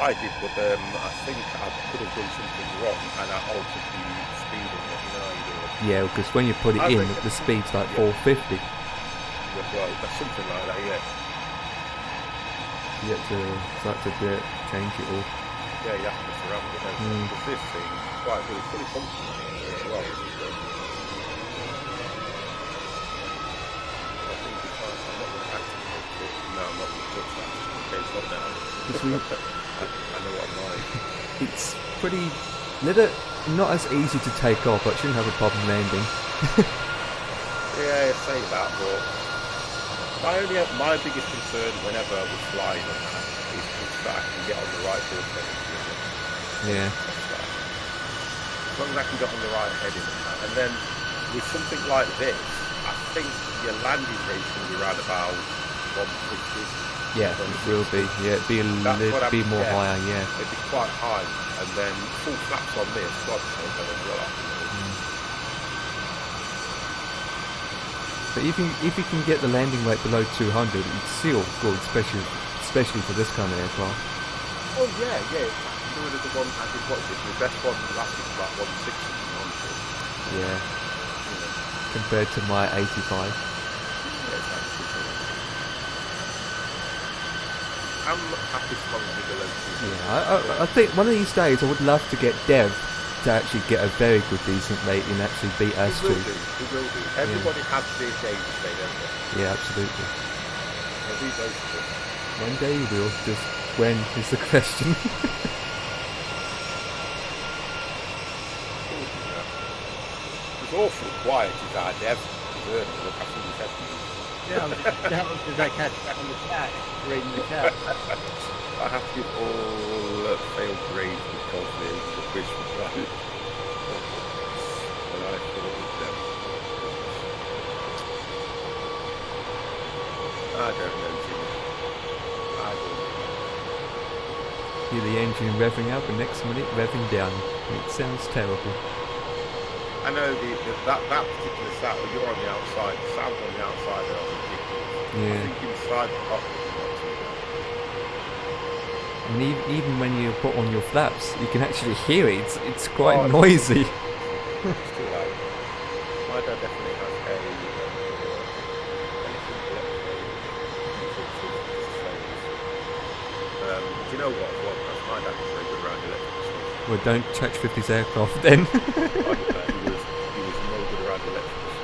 I did, but I think I could have done something wrong and I altered the speed in it, you know how you do it. Yeah, because when you put it in, the speed's like 450. Well, that's something like that, yeah. You have to change it all. Yeah, you have to mess around with it. But this thing, quite good, it's fully functional as well. I think if I'm not going to activate it, no, I'm not going to touch that. Okay, it's not now. I know what I'm like. It's pretty, not as easy to take off, but shouldn't have a problem landing. Yeah, say that, but my biggest concern whenever we're flying on that is that I can get on the right horsepower. Yeah. As long as I can get on the right heading on that. And then with something like this, I think your landing rate's going to be around about 150. Yeah, it will be. Yeah, it'd be a bit more higher, yeah. It'd be quite high. And then full flaps on this, God, so good as well. But if you can get the landing weight below 200, it's still good, especially for this kind of aircraft. Oh yeah. One of the ones I did watch it. The best one lasted about 160. Yeah. Compared to my 85. I'm happy as long as below 200. Yeah, I think one of these days I would love to get Dev to actually get a very good decent rate and actually beat us too. It will do. Everybody has their days to say, don't they? Yeah, absolutely. They'll be both of them. One day you will, just when is the question. It's awfully quiet is our Dev. Look, I think he's happy. Yeah, did I catch that on the chat? Reading the chat. I have to give all failed grades because the quiz was right. And I thought it was them. I don't know, Jimmy. I don't know. Hear the engine revving up and next minute revving down. It sounds terrible. I know that particular sound, you're on the outside, the sound on the outside are ridiculous. Yeah. I think inside the cockpit is not too bad. And even when you put on your flaps, you can actually hear it. It's quite noisy. It's too loud. My dad definitely has a anything electric. Do you know what? My dad was very good around electrical stuff. Well, don't touch 50's aircraft then. He was no good around electrical stuff.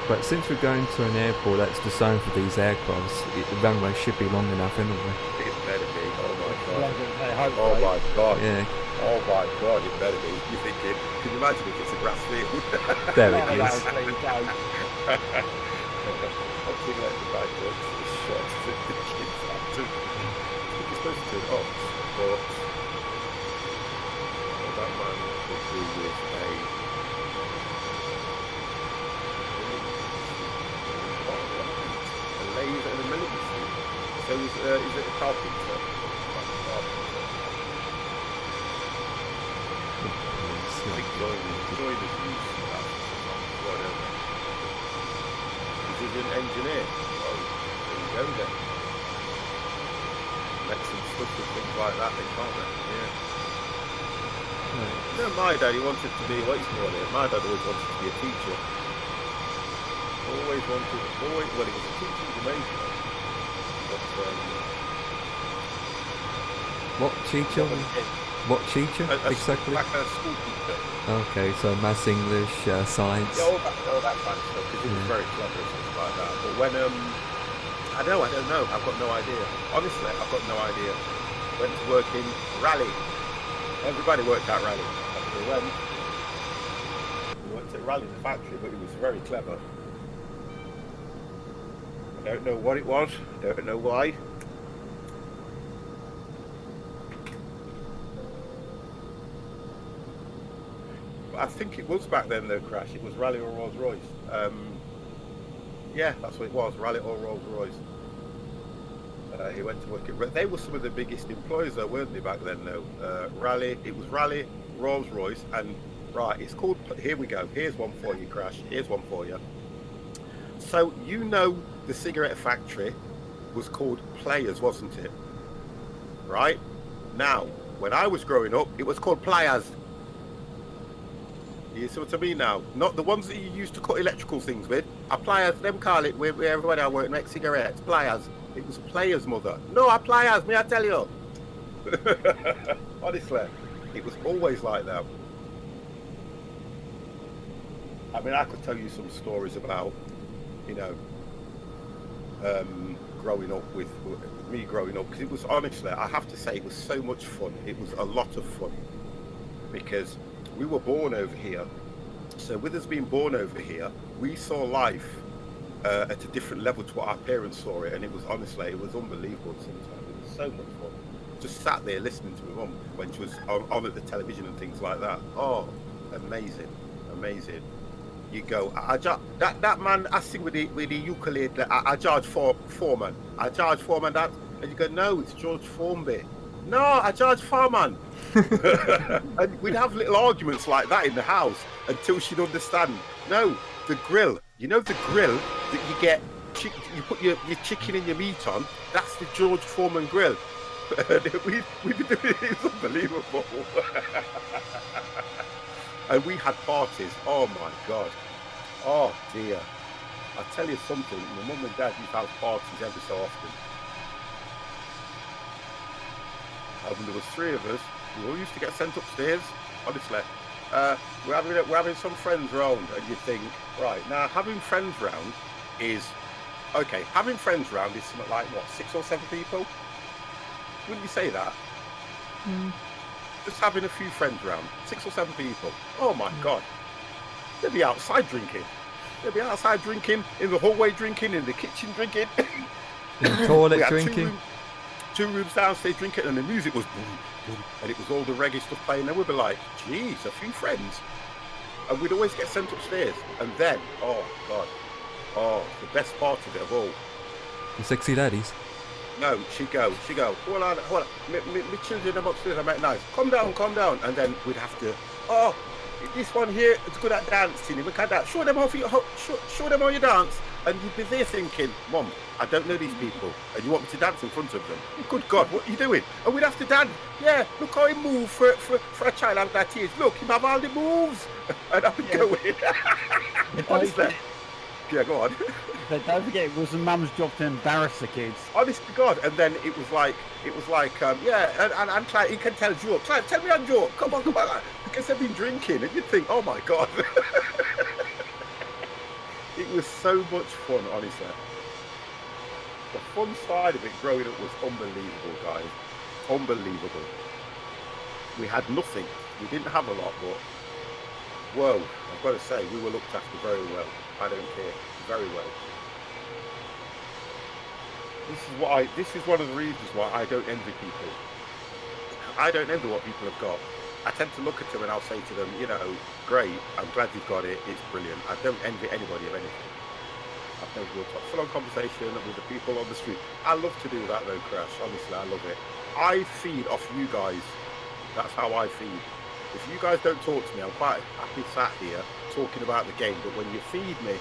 But since we're going to an airport that's designed for these aircrafts, the runway should be long enough anyway. It better be. Oh my god. Oh my god. Yeah. Oh my god, it better be. You're thinking, can you imagine if it's a grass field? There it is. Something like the bad drugs, the shots, the kids have to. You're supposed to turn it off, but that man would do with a laser and a military suit. So is it a carpenter? I think joiners use that whatever. He's an engineer. Well, there you go then. Make some stuff with things like that, they can't they? Yeah. No, my dad, he wanted to be, what you call it, my dad always wanted to be a teacher. Well, he was a teacher, he was amazing. But, What teacher? What teacher exactly? Like a school teacher. Okay, so maths, English, science. Yeah, all that kind of stuff, because he was very clever and stuff like that. But when, I don't know, I've got no idea. Honestly, I've got no idea. Went to work in Raleigh. Everybody worked at Raleigh. We went to Raleigh, the factory, but he was very clever. I don't know what it was, I don't know why. I think it was back then though, Crash. It was Rally or Rolls Royce. Yeah, that's what it was, Rally or Rolls Royce. He went to work at. They were some of the biggest employers though, weren't they, back then though? Rally, it was Rally, Rolls Royce, and right, it's called. Here we go. Here's one for you, Crash. Here's one for you. So you know the cigarette factory was called Players, wasn't it? Right? Now, when I was growing up, it was called Players. You see what I mean now? Not the ones that you used to cut electrical things with. Pliers, them call it where everybody I work make cigarettes. Pliers. It was Players, mother. No, pliers, me I tell you. Honestly, it was always like that. I mean, I could tell you some stories about, you know, growing up with me growing up, because it was, honestly, I have to say, it was so much fun. It was a lot of fun because we were born over here. So with us being born over here, we saw life at a different level to what our parents saw it, and it was, honestly, it was unbelievable sometimes. It was so much fun. Just sat there listening to my mum when she was on at the television and things like that. Oh, amazing, amazing. You go, that man I sing with the ukulele, I charge Foreman. I charge Foreman that, and you go, no, it's George Formby. No, I charge Foreman. And we'd have little arguments like that in the house until she'd understand. No, the grill. You know the grill that you get, you put your chicken and your meat on. That's the George Foreman grill. We'd be doing it. It's unbelievable. And we had parties. Oh my God. Oh dear. I'll tell you something. My mum and dad used to have parties every so often. And there was three of us. We all used to get sent upstairs. Honestly, we're having some friends round, and you think, right now, having friends round is okay. Having friends round is something like what, 6 or 7 people? Wouldn't you say that? Just having a few friends around, 6 or 7 people. Oh my God. They'd be outside drinking. They'd be outside drinking, in the hallway drinking, in the kitchen drinking. In the toilet drinking. Two rooms downstairs drinking, and the music was boom, boom, and it was all the reggae stuff playing. And we'd be like, geez, a few friends. And we'd always get sent upstairs. And then, oh God, oh, the best part of it of all. The sexy ladies. No, she'd go, hold on, my children are upstairs, I make nice. Calm down. And then we'd have to, oh, this one here is good at dancing. We can dance. Show them how you dance. And you'd be there thinking, Mum, I don't know these people, and you want me to dance in front of them? Good God, what are you doing? And we'd have to dance. Yeah, look how he moves for a child like that is. Look, he have all the moves. And I'd be going. Honestly. Yeah, go on. But don't forget, it was the mum's job to embarrass the kids. Honest to God. And then it was like, yeah, and Clive, he can tell joke. Clive, tell me a joke. Come on. Because they've been drinking, and you'd think, oh my God. It was so much fun, honestly. The fun side of it growing up was unbelievable, guys. Unbelievable. We had nothing. We didn't have a lot, but whoa, I've got to say, we were looked after very well. I don't care. Very well. This is one of the reasons why I don't envy people. I don't envy what people have got. I tend to look at them and I'll say to them, you know, great, I'm glad you've got it, it's brilliant. I don't envy anybody of anything. I've never got a full-on conversation with the people on the street. I love to do that though, Crash, honestly, I love it. I feed off you guys. That's how I feed. If you guys don't talk to me, I'm quite happy sat here talking about the game, but when you feed me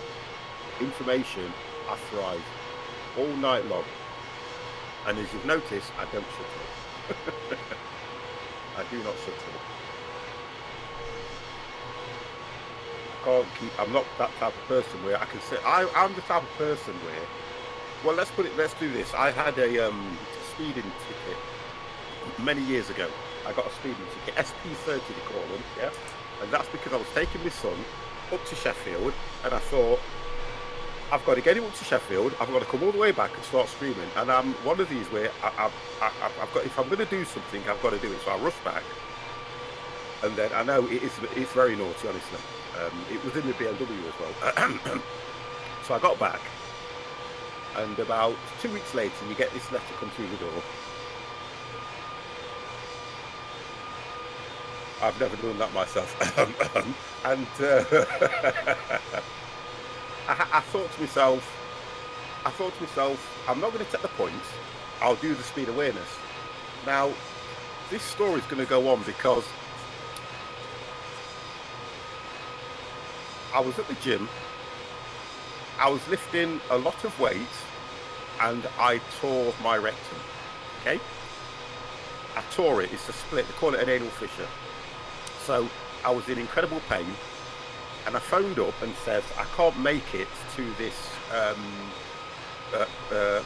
information, I thrive all night long. And as you've noticed, I don't shut up. I do not shut up. I'm not that type of person where I can say, I'm the type of person where, well, let's do this. I had a speeding ticket many years ago. I got a speeding ticket, SP30 they call them, yeah? And that's because I was taking my son up to Sheffield, and I thought, I've got to get him up to Sheffield, I've got to come all the way back and start screaming. And I'm one of these where I've got, if I'm going to do something, I've got to do it. So I rush back, and then I know it's very naughty, honestly. It was in the BMW as well. So I got back, and about 2 weeks later, you get this letter come through the door. I've never done that myself. And I thought to myself, I'm not going to take the points. I'll do the speed awareness. Now, this story is going to go on because I was at the gym. I was lifting a lot of weight, and I tore my rectum. Okay, I tore it. It's a split. They call it an anal fissure. So I was in incredible pain, and I phoned up and said I can't make it to this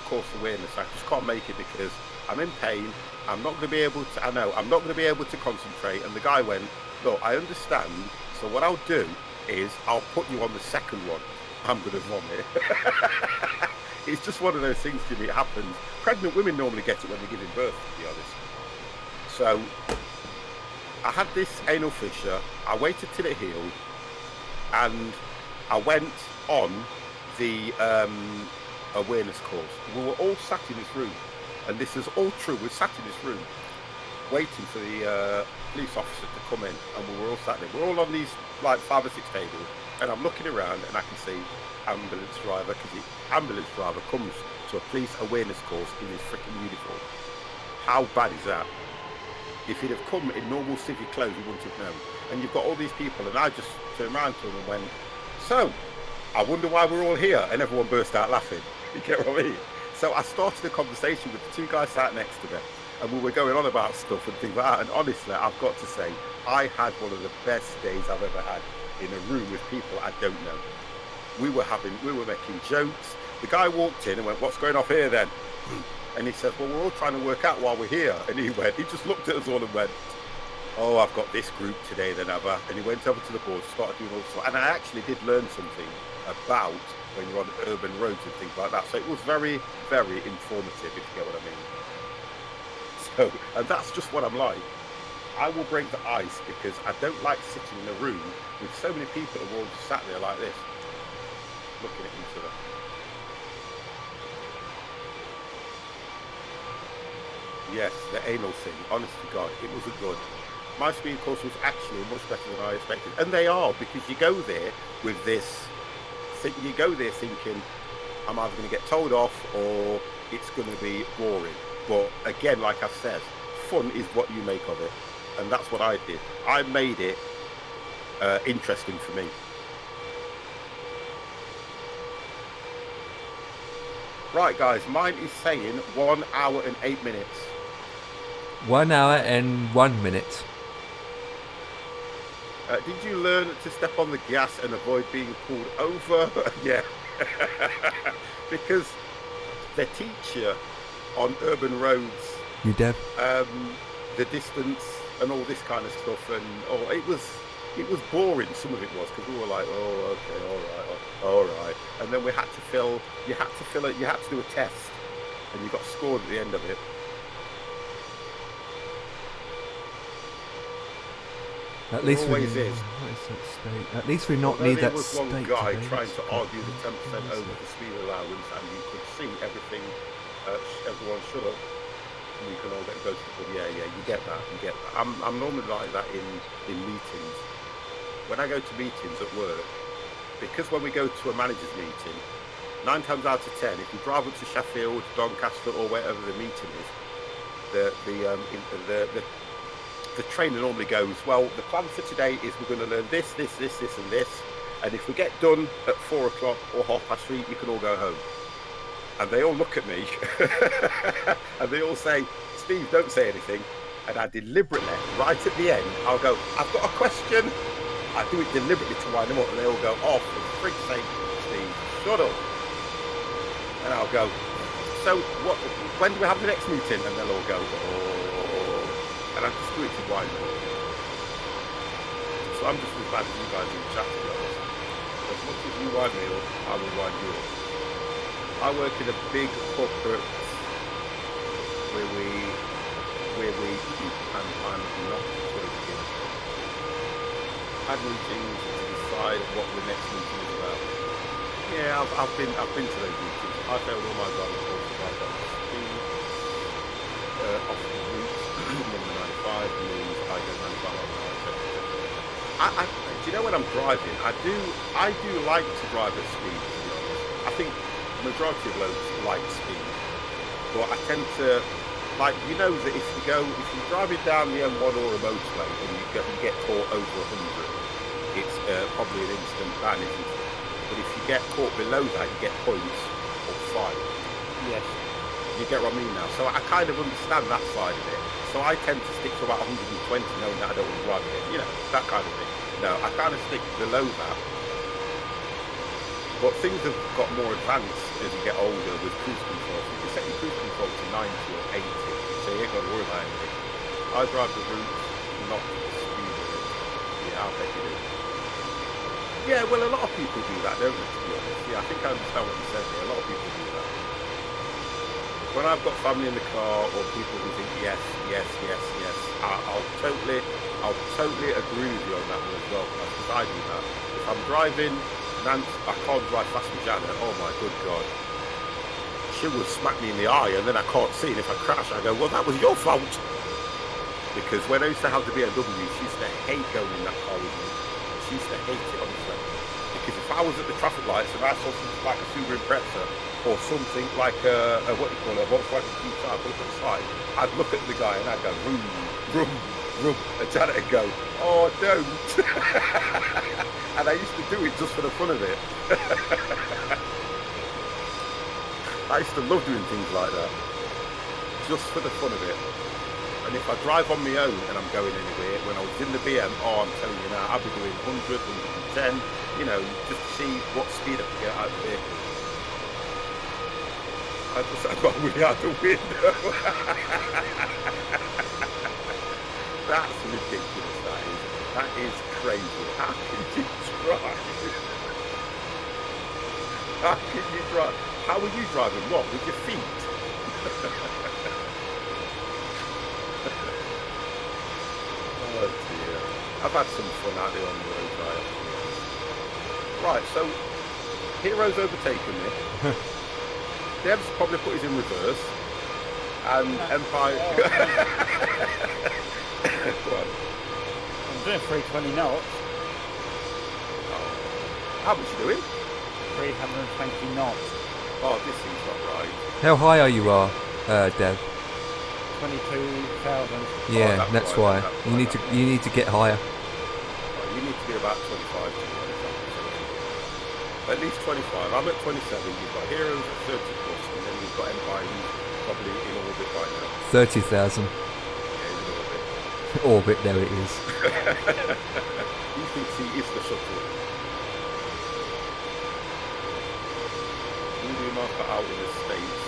course awareness. I just can't make it because I'm in pain. I'm not going to be able to. I'm not going to be able to concentrate. And the guy went, look, I understand. So what I'll do is I'll put you on the second one. I'm going to vomit. It's just one of those things, Jimmy. It happens. Pregnant women normally get it when they're giving birth, to be honest. So I had this anal fissure. I waited till it healed, and I went on the awareness course. We were all sat in this room, and this is all true. We sat in this room waiting for the police officer to come in, and we were all sat there. We're all on these like 5 or 6 tables, and I'm looking around and I can see ambulance driver, because the ambulance driver comes to a police awareness course in his freaking uniform. How bad is that? If he'd have come in normal civic clothes, he wouldn't have known. And you've got all these people, and I just turned around to him and went, so, I wonder why we're all here, and everyone burst out laughing. You get what I mean? So I started a conversation with the 2 guys sat next to me, and we were going on about stuff and things like that. And honestly, I've got to say, I had one of the best days I've ever had in a room with people I don't know. We were making jokes. The guy walked in and went, what's going off here then? And he says, well, we're all trying to work out why we're here. And he just looked at us all and went, oh, I've got this group today then, have I? And he went over to the board, started doing all sorts. And I actually did learn something about when you're on urban roads and things like that. So it was very, very informative, if you get what I mean. So, and that's just what I'm like. I will break the ice because I don't like sitting in a room with so many people who are all just sat there like this, looking at each other. Yes, the anal thing, honest to God, it wasn't good. My speed course was actually much better than I expected. And they are, because you go there with this, you go there thinking, I'm either going to get told off or it's going to be boring. But again, like I've said, fun is what you make of it. And that's what I did. I made it interesting for me. Right, guys, mine is saying 1 hour and 8 minutes. 1 hour and 1 minute. Did you learn to step on the gas and avoid being pulled over? Yeah. Because they teach you on urban roads. You did? The distance and all this kind of stuff, and it was boring. Some of it was, because we were like, oh, okay, all right, and then you had to do a test, and you got scored at the end of it. At least always is. At least we not Although need there that was state. one guy trying to argue the 10% over the speed allowance, and you could see everything. Everyone shut up. And you can all go to the pub. Yeah, you get that. I'm normally like that in meetings. When I go to meetings at work, because when we go to a manager's meeting, 9 times out of 10, if you drive up to Sheffield, Doncaster, or wherever the meeting is, the trainer normally goes, well, the plan for today is we're going to learn this, and this, and if we get done at 4 o'clock or 3:30, you can all go home. And they all look at me, and they all say, Steve, don't say anything. And I deliberately, right at the end, I'll go, I've got a question. I do it deliberately to wind them up, and they all go, oh, for freak's sake, Steve, shut up. And I'll go, so when do we have the next meeting? And they'll all go, oh. And I just do it to wind them up. So I'm just as bad as you guys in the chat, to be honest. As much as you wind me up, I will wind you up. I work in a big corporate where we eat, and I'm not joking. Had meetings to decide what the next meeting is about. Yeah, I've been to those meetings. I failed all my driving courses. I got speed off the route. Number 95 means I go 95 on the highway. Do you know when I'm driving? I do like to drive at speed. To be honest, I think the majority of blokes like speed, but I tend to like that if you're driving down the M1 or a motorway and you get caught over 100, it's probably an instant ban, isn't it? But if you get caught below that, you get points or fine. Yes. You get what I mean now? So I kind of understand that side of it. So I tend to stick to about 120, knowing that I don't want to drive it. That kind of thing. No, I kind of stick below that. But things have got more advanced as you get older with cruise control. So you can set your cruise control to 90 or 80, so you ain't got to worry about anything. I drive the route, not the speed of it. Yeah, I'll bet you do. Yeah, well, a lot of people do that, don't they, to be honest? Yeah, I think I understand what you said here. A lot of people do that. When I've got family in the car or people who think yes, I'll totally agree with you on that one as well, because I do that. If I'm driving, I can't drive fast with Janet, oh my good God. She will smack me in the eye and then I can't see, and if I crash I go, well, that was your fault. Because when I used to have the BMW, she used to hate going in that car with me. She used to hate it, honestly. Because if I was at the traffic lights and I saw something like a Subaru Impreza or something like a Volkswagen T5, I'd look at the side, I'd look at the guy and I'd go, vroom, vroom, vroom, and Janet would go, oh, don't. And I used to do it just for the fun of it. I used to love doing things like that, just for the fun of it. And if I drive on my own and I'm going anywhere, when I was in the BM, I'm telling you now, I'll be doing 100, 110, just to see what speed I can get out of the vehicle. I just had my way out the window. That's ridiculous, that is. That is crazy. How can you drive? How can you drive? How are you driving? What, with your feet? Oh dear. I've had some fun out there on the road, right, so Hero's overtaken me. Dev's probably put his in reverse. And Empire... What? I'm doing 320 knots. Oh. How much you doing? 320 knots. Oh, this seems not right. How high are you, Dev? 22,000. Yeah, Oh, that's right, why. You need to get higher. Oh, you need to be about 25 to be honest. At least 25. I'm at 27. You've got Heroes at 30 plus, and then you've got Empire who's probably in orbit right now. 30,000. Yeah, he's in orbit. Orbit, there it is. He thinks he is the shuttle. Movie marker out in the States.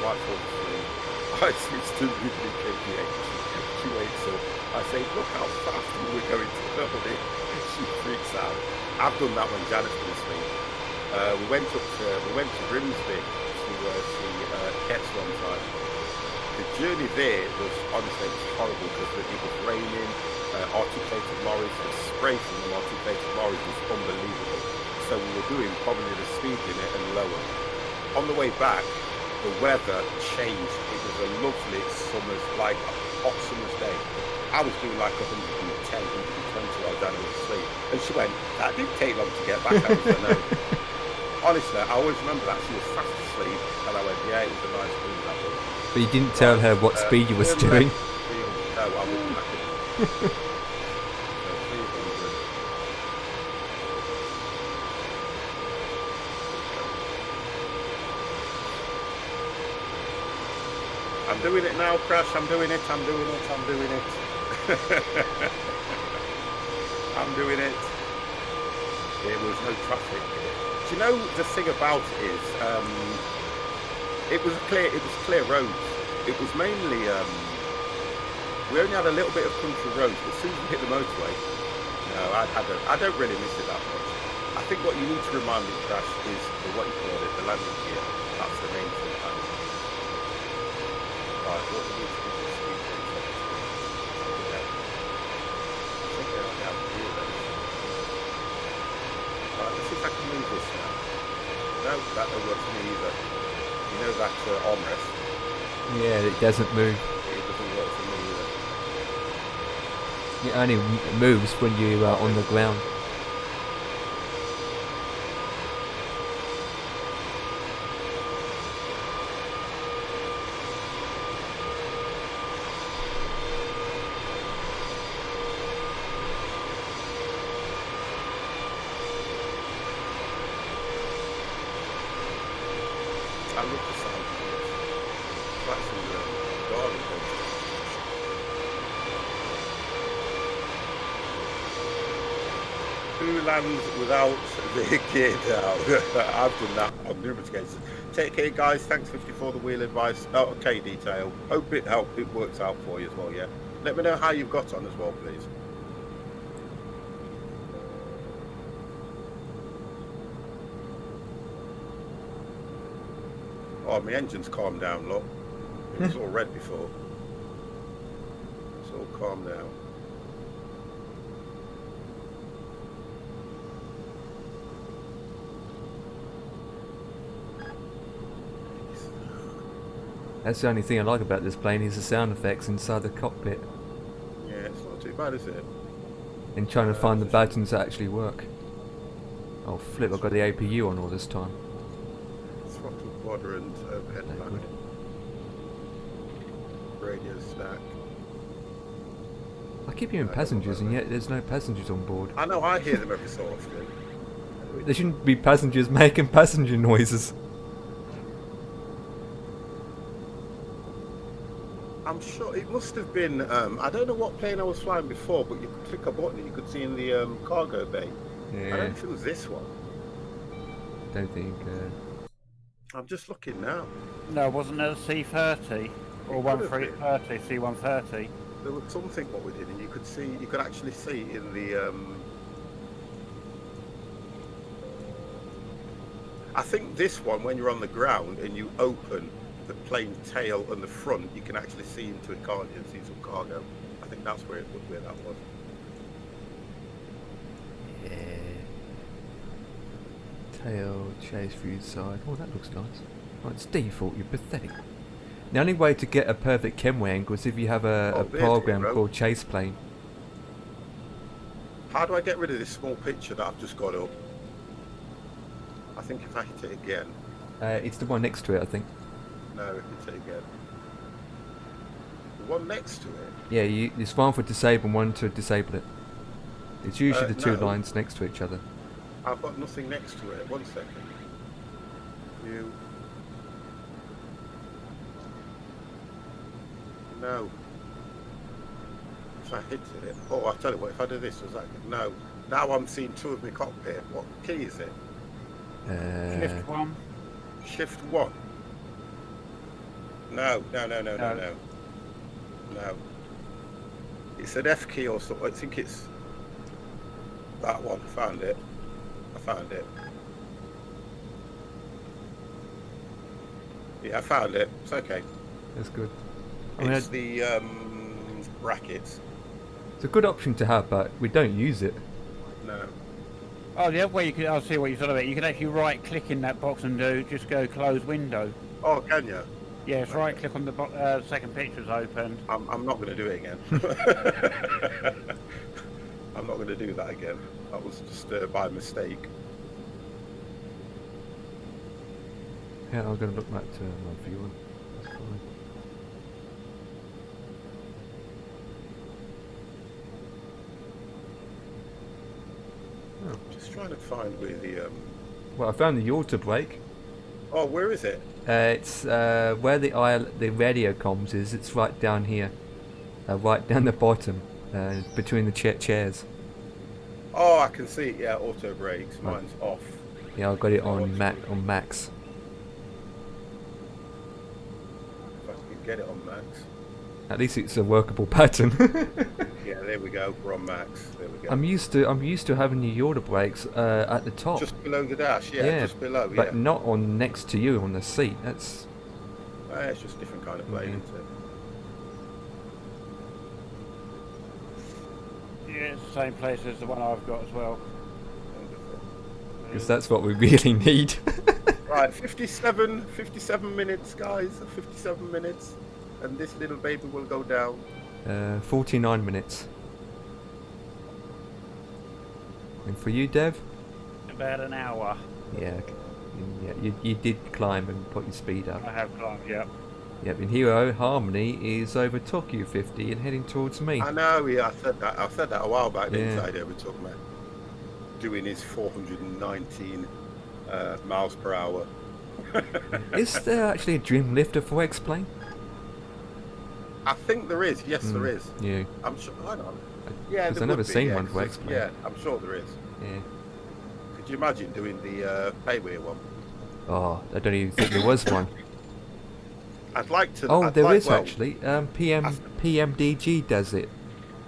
White 43. I switched to Ridley KPH. Q8, so I say, look how fast we're going to Dublin. She freaks out. I've done that when Janet's been asleep. We went to Grimsby to see Kets one time. The journey there was honestly horrible because it was raining. Articulated lorries, the spray from the articulated lorries was unbelievable. So we were doing probably the speed limit and lower. On the way back, the weather changed. It was a lovely summer's, like a hot summer's day. I was doing like 110, 120 while Danny was asleep. And she went, that didn't take long to get back. I was like, no. Honestly, I always remember that. She was fast asleep. And I went, yeah, it was a nice room that was. But you didn't tell her what speed you was doing. No, I wouldn't. I couldn't. I'm doing it now, Crash. I'm doing it. I'm doing it. I'm doing it. I'm doing it. There was no traffic. Do you know the thing about it is, it was clear roads. It was mainly we only had a little bit of country roads, but as soon as we hit the motorway, no, I don't really miss it that much. I think what you need to remind me, Crash, is what you call it, the landing gear. That's the main thing. Right, what we need to do is speed things up. I think I only have to do that. Right, let's see if I can move this now. No, that don't work for me either. You know that armrest? Yeah, it doesn't move. It doesn't work for me either. It only moves when you are on the ground. I love the sound of this. That's in the garden. Who lands without their gear down? I've done that on numerous cases. Take care, guys. Thanks 50 for the wheel advice. Oh, okay, detail. Hope it helped. It works out for you as well, yeah? Let me know how you've got on as well, please. Oh, my engine's calmed down, look. It was all red before. It's all calmed down. That's the only thing I like about this plane is the sound effects inside the cockpit. Yeah, it's not too bad, is it? And trying to find the buttons that actually work. Oh flip, I've got the APU on all this time. Throttle quadrant, overhead No panel, good. radio stack. I keep hearing passengers and yet there's no passengers on board. I know, I hear them every so often. There shouldn't be passengers making passenger noises. I'm sure it must have been, I don't know what plane I was flying before, but you could click a button and you could see in the cargo bay. I don't know Yeah, if it was this one. don't think. I'm just looking now. No, wasn't it a C30 or It could have 1330, C130? There was something what we did, and you could see, you could actually see in the. I think this one, when you're on the ground and you open the plane tail and the front, you can actually see into it, can't you? And see some cargo. I think that's where that was. Yeah. Tail, chase view side. Oh, that looks nice. Oh, it's default, you're pathetic. The only way to get a perfect camera angle is if you have a Oh, there's program it, bro. called Chase Plane. How do I get rid of this small picture that I've just got up? I think if I hit it again. It's the one next to it, I think. No, hit it again. The one next to it. Yeah, it's one for disable and one to disable it. It's usually the two no. lines next to each other. I've got nothing next to it. 1 second. View. No. If I hit it. Oh, I'll tell you what. If I do this, was that good? No. Now I'm seeing two of my cockpit. What key is it? Shift 1. Shift 1. No. No. It's an F key or something. I think it's that one. I found it. Yeah, I found it. It's okay. That's good. I mean, It's the brackets. it's a good option to have, but we don't use it. No. Oh, the other way you can, I'll see what you're talking about. You can actually right click in that box and just go close window. Oh, can you? Yes, right click on the second picture's opened. I'm not going to do it again. I'm not going to do that again. That was just by mistake. Yeah, I'm going to look back to my viewer. That's fine. Just trying to find where the. Well, I found the auto brake. Oh, where is it? It's where the radio comms is. It's right down here, right down the bottom, between the chairs. Oh, I can see it. Yeah, auto brakes. Mine's off. Yeah, I've got it on max. If I can get it on max. At least it's a workable pattern. Yeah, there we go. We're on max. There we go. I'm used to having the auto brakes at the top. Just below the dash. Yeah, just below. But Yeah. not on next to you on the seat. That's. It's just a different kind of plane, Mhm. isn't it? Yeah, it's the same place as the one I've got as well. Wonderful. Because that's what we really need. Right, 57 minutes, guys. 57 minutes. And this little baby will go down. 49 minutes. And for you, Dev? About an hour. Yeah. Yeah, you did climb and put your speed up. I have climbed, yeah. Yep, and Hero Harmony is over Tokyo 50 and heading towards me. I know, yeah, I said that a while back, Yeah. didn't I? They were talking about doing his 419 miles per hour. Is there actually a Dreamlifter for X-Plane? I think there is. Yes, there is. Yeah. I'm sure. I don't know. Yeah, Because there I've never would be, seen yeah, one for 'cause X-Plane. yeah, I'm sure there is. Yeah. Could you imagine doing the P3Dᴴᴰ one? Oh, I don't even think there was one. I'd like to. Oh, I'd there like, is well, actually. PMDG does it.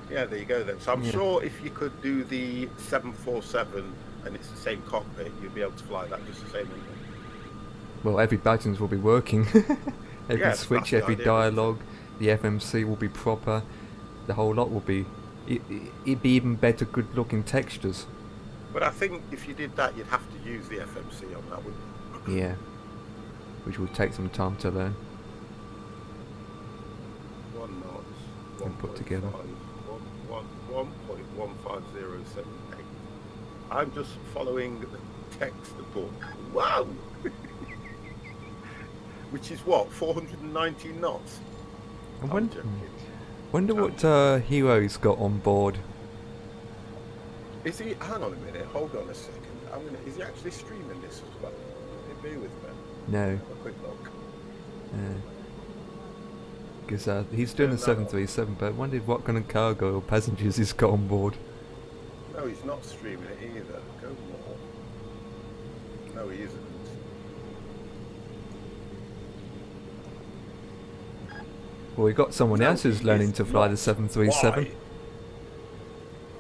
Yeah, there you go then. So I'm Yeah. sure if you could do the 747 and it's the same cockpit, you'd be able to fly that just the same. Wouldn't you? Well, every buttons will be working. Every Yeah, switch, that's the every idea, dialogue, the FMC will be proper. The whole lot will be. It'd be even better, good-looking textures. But I think if you did that, you'd have to use the FMC on that, wouldn't you? Yeah. Which will take some time to learn. 1 knots. And put together. 1.15078. I'm just following the textbook. Wow! Which is what? 419 knots? I I'm wonder, joking. what Hero's got on board. Is he? Hang on a minute. Hold on a second. Is he actually streaming this as well? Be with me. No. Have a quick look. Because he's doing a 737, but I wondered what kind of cargo or passengers he's got on board. No, he's not streaming it either. Go more. No, he isn't. Well, we got someone No, else who's he learning is to fly the not. 737. Why?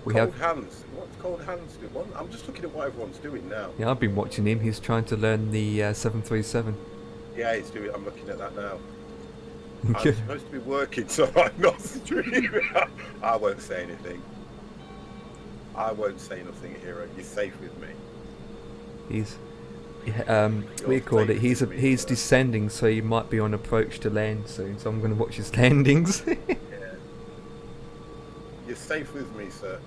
We Cold have. hands. What's cold hands do? What? I'm just looking at what everyone's doing now. Yeah, I've been watching him. He's trying to learn the 737. Yeah, he's doing. I'm looking at that now. I'm supposed to be working, so I'm not streaming. I won't say anything. I won't say nothing, Hero. You're safe with me. He's. We call it. He's descending, so he might be on approach to land soon. So I'm going to watch his landings. Yeah. You're safe with me, sir.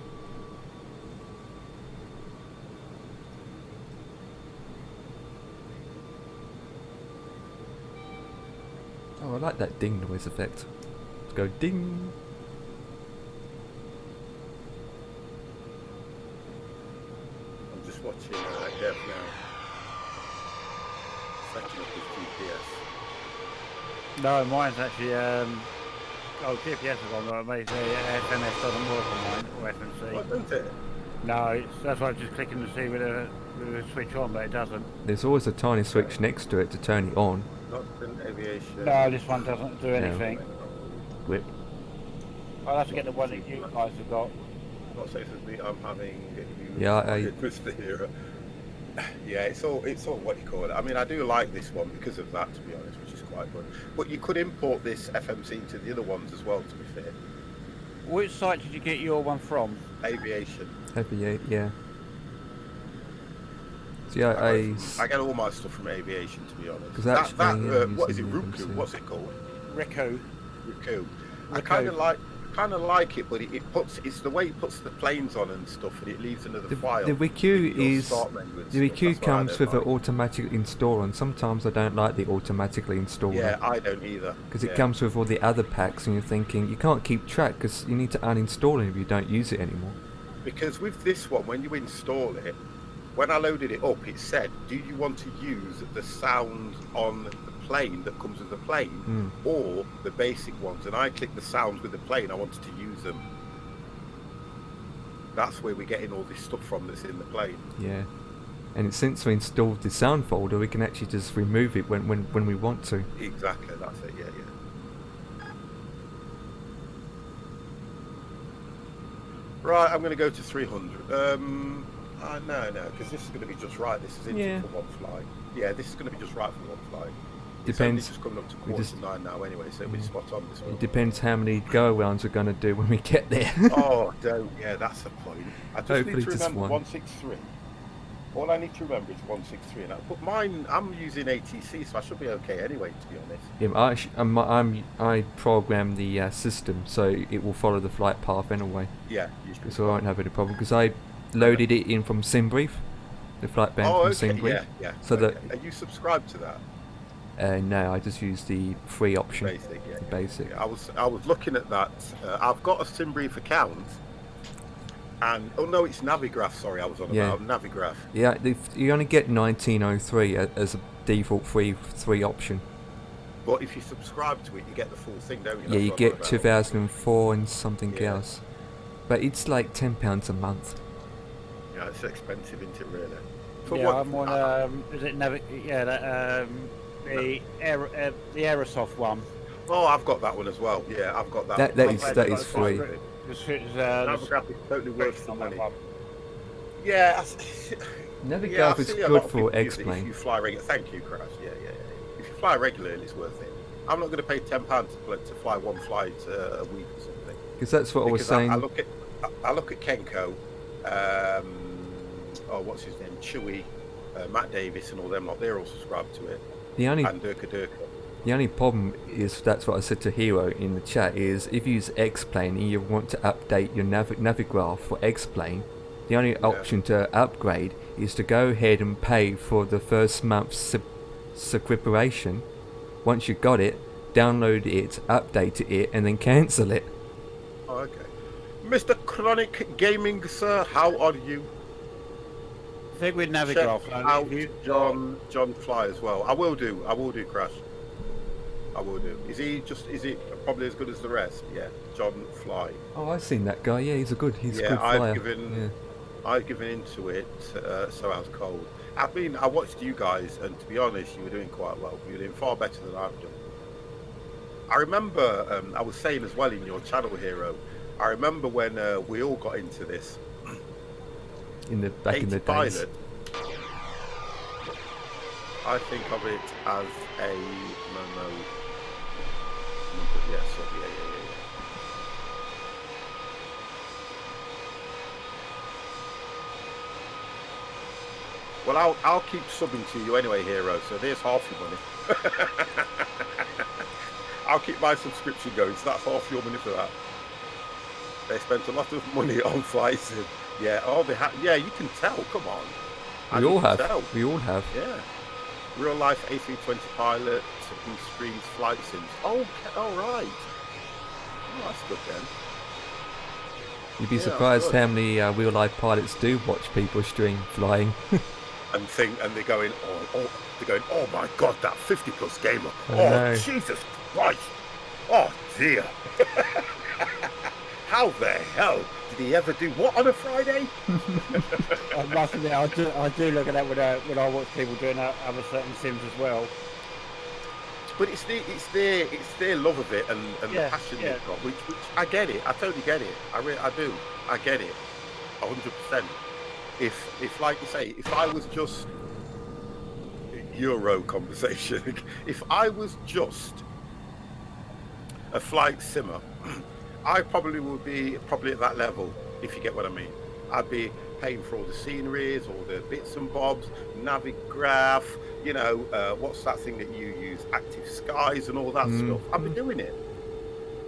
Oh, I like that ding noise effect. Let's go ding. I'm just watching Dev now. Setting up his GPS. No, mine's actually, GPS is on, but maybe FMS doesn't work on mine, or FMC. What, don't it? No, that's why I'm just clicking to see whether the switch on, but it doesn't. There's always a tiny switch next to it to turn it on. Not in aviation. No, this one doesn't do anything. Whip. I'll have to get the one that you guys have got. Not safe with me. I'm having. Yeah, Mr. Hero. Yeah, it's all what you call it. I mean, I do like this one because of that, to be honest, which is quite good. But you could import this FMC to the other ones as well, to be fair. Which site did you get your one from? Aviation. Heavy 8, yeah. See, I get all my stuff from aviation, to be honest. 'Cause That, actually, what is it, using Roku? FMC. What's it called? Riku. Riku. I Riku. kind of like it, but it's the way it puts the planes on and stuff, and it leaves another file. the Riku in your is start menu and the stuff. Riku That's what I comes don't with an like. automatic installer, and sometimes I don't like the automatically installer. Yeah, I don't either. Because Yeah. it comes with all the other packs, and you're thinking you can't keep track because you need to uninstall it if you don't use it anymore. Because with this one, when you install it, when I loaded it up, it said, do you want to use the sound on the plane that comes with the plane or the basic ones? And I clicked the sounds with the plane. I wanted to use them. That's where we're getting all this stuff from that's in the plane. Yeah, and since we installed the sound folder, we can actually just remove it when we want to. Exactly, that's it, yeah. Right, I'm going to go to 300. No, because this is going to be just right. This is into for one flight. Yeah, this is going to be just right for one flight. Depends. It's just coming up to 8:45 now anyway, so it'll be spot on this one. It depends how many go-arounds we're going to do when we get there. Oh, don't. Yeah, that's the point. I just Hopefully need to just remember one. 163. All I need to remember is 163. But mine, I'm using ATC, so I should be okay anyway, to be honest. Yeah, I program the system so it will follow the flight path anyway. Yeah, you should. So I won't have any problem because I loaded it in from SimBrief, the flight band Oh, from okay. SimBrief. Yeah. So okay. Are you subscribed to that? No, I just use the free option. Basic, yeah. The basic. Yeah, I was looking at that. I've got a SimBrief account, and oh no, it's Navigraph. Sorry, I was on about Navigraph. Yeah, you only get 1903 as a default free option. But if you subscribe to it, you get the full thing, don't you? Yeah, you get 2004 and something else. But it's like £10 a month. Yeah, it's expensive, isn't it, really? I'm on, is it the Aerosoft one. Oh, I've got that one as well. Yeah, I've got that. That is free. Navigraph is totally worth the money. Yeah, Navigraph is good for X-Plane. If you fly regularly, thank you, Crash. Yeah. If you fly regularly, it's worth it. I'm not going to pay £10 to fly one flight a week or something. Because that's what I was saying. I look at Kenko. What's his name? Chewy, Matt Davis, and all them lot. They're all subscribed to it. And Durka. The only problem is, that's what I said to Hero in the chat, is if you use X-Plane and you want to update your Navigraph for X-Plane, the only option to upgrade is to go ahead and pay for the first month's subscription. Once you got it, download it, update it, and then cancel it. Oh, okay. Mr. Chronic Gaming, sir, how are you? I think with Navigraph, John Fly as well. I will do, Crash. I will do. Is he probably as good as the rest? Yeah, John Fly. Oh, I've seen that guy. Yeah, he's a good flyer. I've given into it, so I was cold. I watched you guys, and to be honest, you were doing quite well. You were doing far better than I've done. I remember, I was saying as well in your channel, Hero, I remember when we all got into this. Back in the days. I think of it as a yeah. Well, I'll keep subbing to you anyway, Hero. So there's half your money. I'll keep my subscription going, so that's half your money for that. They spent a lot of money on flights. Yeah, yeah, you can tell. Come on. We all have. Yeah. Real life A320 pilot who streams flight sims. Oh, all right. Oh, that's good then. You'd be surprised how many real life pilots do watch people stream flying. and they're going, oh my God, that 50+ gamer. Oh, Jesus Christ. Oh dear. How the hell did he ever do what on a Friday? I must admit, I do look at that when I watch people doing other certain sims as well. But it's their love of it and the passion they've got, which I get it. I totally get it. I do. I get it, 100%. If like you say, if I was just Euro conversation, if I was just a flight simmer, I probably would be at that level, if you get what I mean. I'd be paying for all the sceneries, all the bits and bobs, Navigraph, what's that thing that you use, Active Skies and all that stuff. I've been doing it.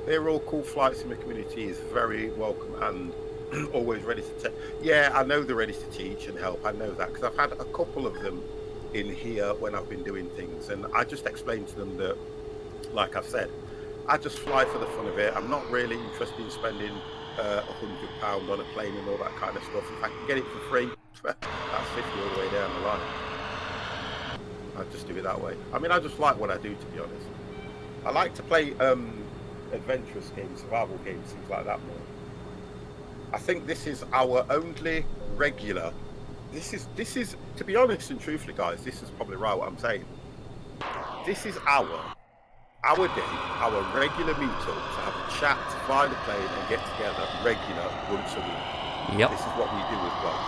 They're all cool. Flight simmer community is very welcome and always ready to take. Yeah, I know they're ready to teach and help. I know that because I've had a couple of them in here when I've been doing things, and I just explained to them that, like I've said, I just fly for the fun of it. I'm not really interested in spending £100 on a plane and all that kind of stuff. If I can get it for free, that's 50 all the way down the line. I just do it that way. I mean, I just like what I do, to be honest. I like to play adventurous games, survival games, things like that more. I think this is our only regular. This is to be honest and truthfully, guys, this is probably right what I'm saying. This is our day, our regular meet-up to have a chat, fly the plane and get together regular once a week. Yep. This is what we do as well.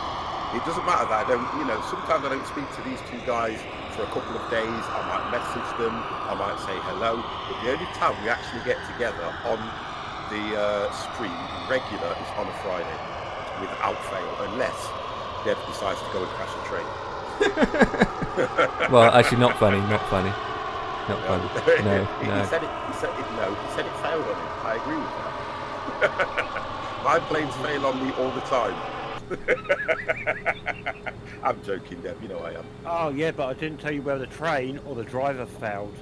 It doesn't matter that I don't, sometimes I don't speak to these two guys for a couple of days. I might message them, I might say hello, but the only time we actually get together on the stream regular is on a Friday, without fail, unless Deb decides to go and crash a train. Well, actually, not funny. Not funny. No. He said it failed on him. I agree with that. My planes fail on me all the time. I'm joking, Dev. You know I am. Oh yeah, but I didn't tell you whether the train or the driver failed.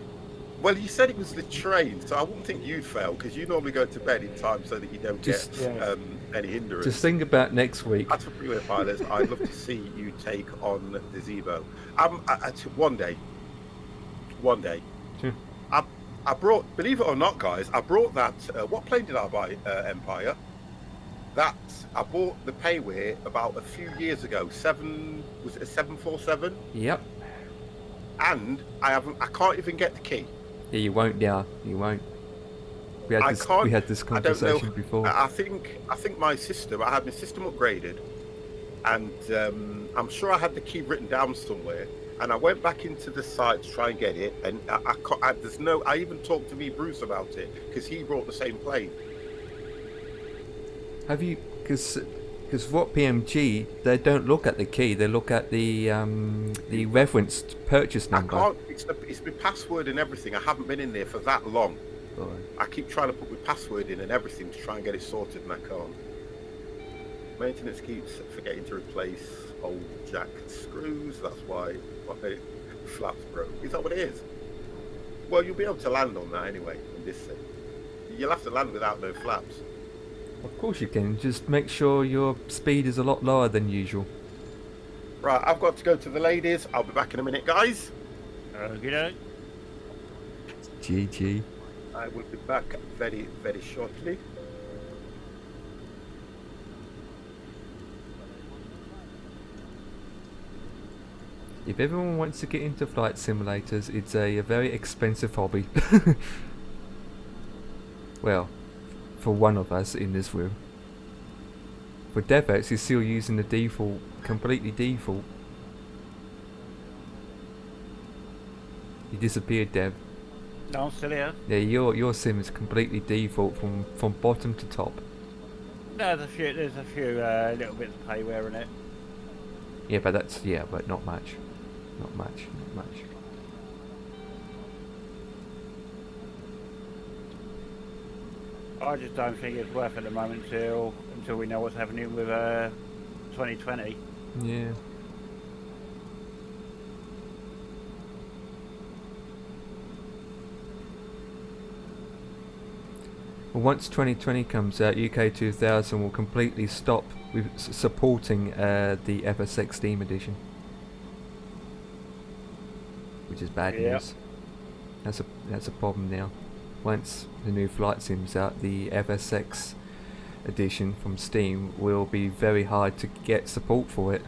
Well, you said it was the train, so I wouldn't think you'd fail because you normally go to bed in time so that you don't Just- get Yeah. any hindrance. Just think about next week. As for freeway pilots, I'd love to see you take on the Zebo. One day. Sure. I brought, believe it or not, guys, I brought that. What plane did I buy? Empire. That I bought the Payway about a few years ago. Was it a 747? Yep. And I can't even get the key. Yeah, you won't now. You won't. We had this I don't know. conversation before. I think my system. I had my system upgraded, and I'm sure I had the key written down somewhere. And I went back into the site to try and get it, and there's no. I even talked to Bruce about it because he brought the same plane. Have you? Because what PMG, they don't look at the key. They look at the referenced purchase number. I can't. It's my password and everything. I haven't been in there for that long. Right. I keep trying to put my password in and everything to try and get it sorted, and I can't. Maintenance keeps forgetting to replace old jack screws. That's why flaps broke. Is that what it is? Well, you'll be able to land on that anyway. In this thing, you'll have to land without no flaps. Of course you can. Just make sure your speed is a lot lower than usual. Right, I've got to go to the ladies. I'll be back in a minute, guys. Okay. GG. I will be back very, very shortly. If everyone wants to get into flight simulators, it's a very expensive hobby. Well, for one of us in this room. For DevX, he's still using the default, completely default. You disappeared, Dev. No, I'm still here. Yeah, your sim is completely default from bottom to top. No, there's a few little bits of payware in it. Yeah, but but not much. Not much. I just don't think it's worth at the moment until we know what's happening with 2020. Yeah. Well, once 2020 comes out, UK 2000 will completely stop with supporting the FSX Steam edition, which is bad news. That's a problem now. Once the new flight sim's out, the FSX edition from Steam will be very hard to get support for it,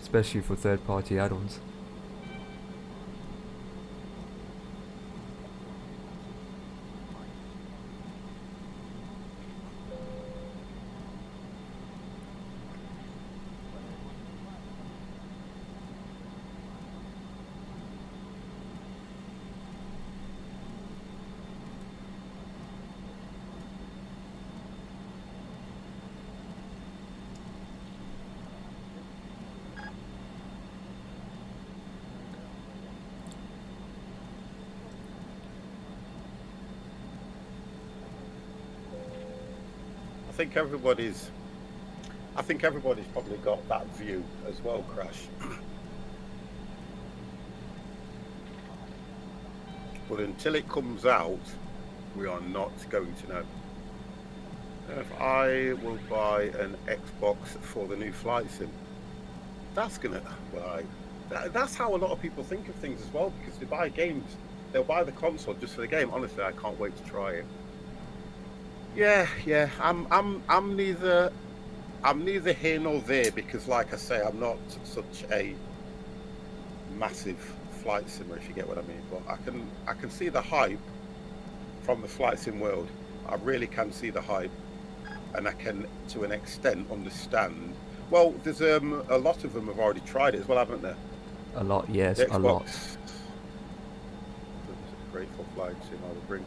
especially for third-party add-ons. I think everybody's probably got that view as well, Crash. But until it comes out, we are not going to know. If I will buy an Xbox for the new flight sim, that's how a lot of people think of things as well, because they buy games, they'll buy the console just for the game. Honestly, I can't wait to try it. Yeah. I'm neither here nor there, because, like I say, I'm not such a massive flight simmer, if you get what I mean. But I can see the hype from the flight sim world. I really can see the hype, and I can, to an extent, understand. Well, there's a lot of them have already tried it as well, haven't they? A lot, yes, The Xbox, a lot. It's a grateful flight sim. I will bring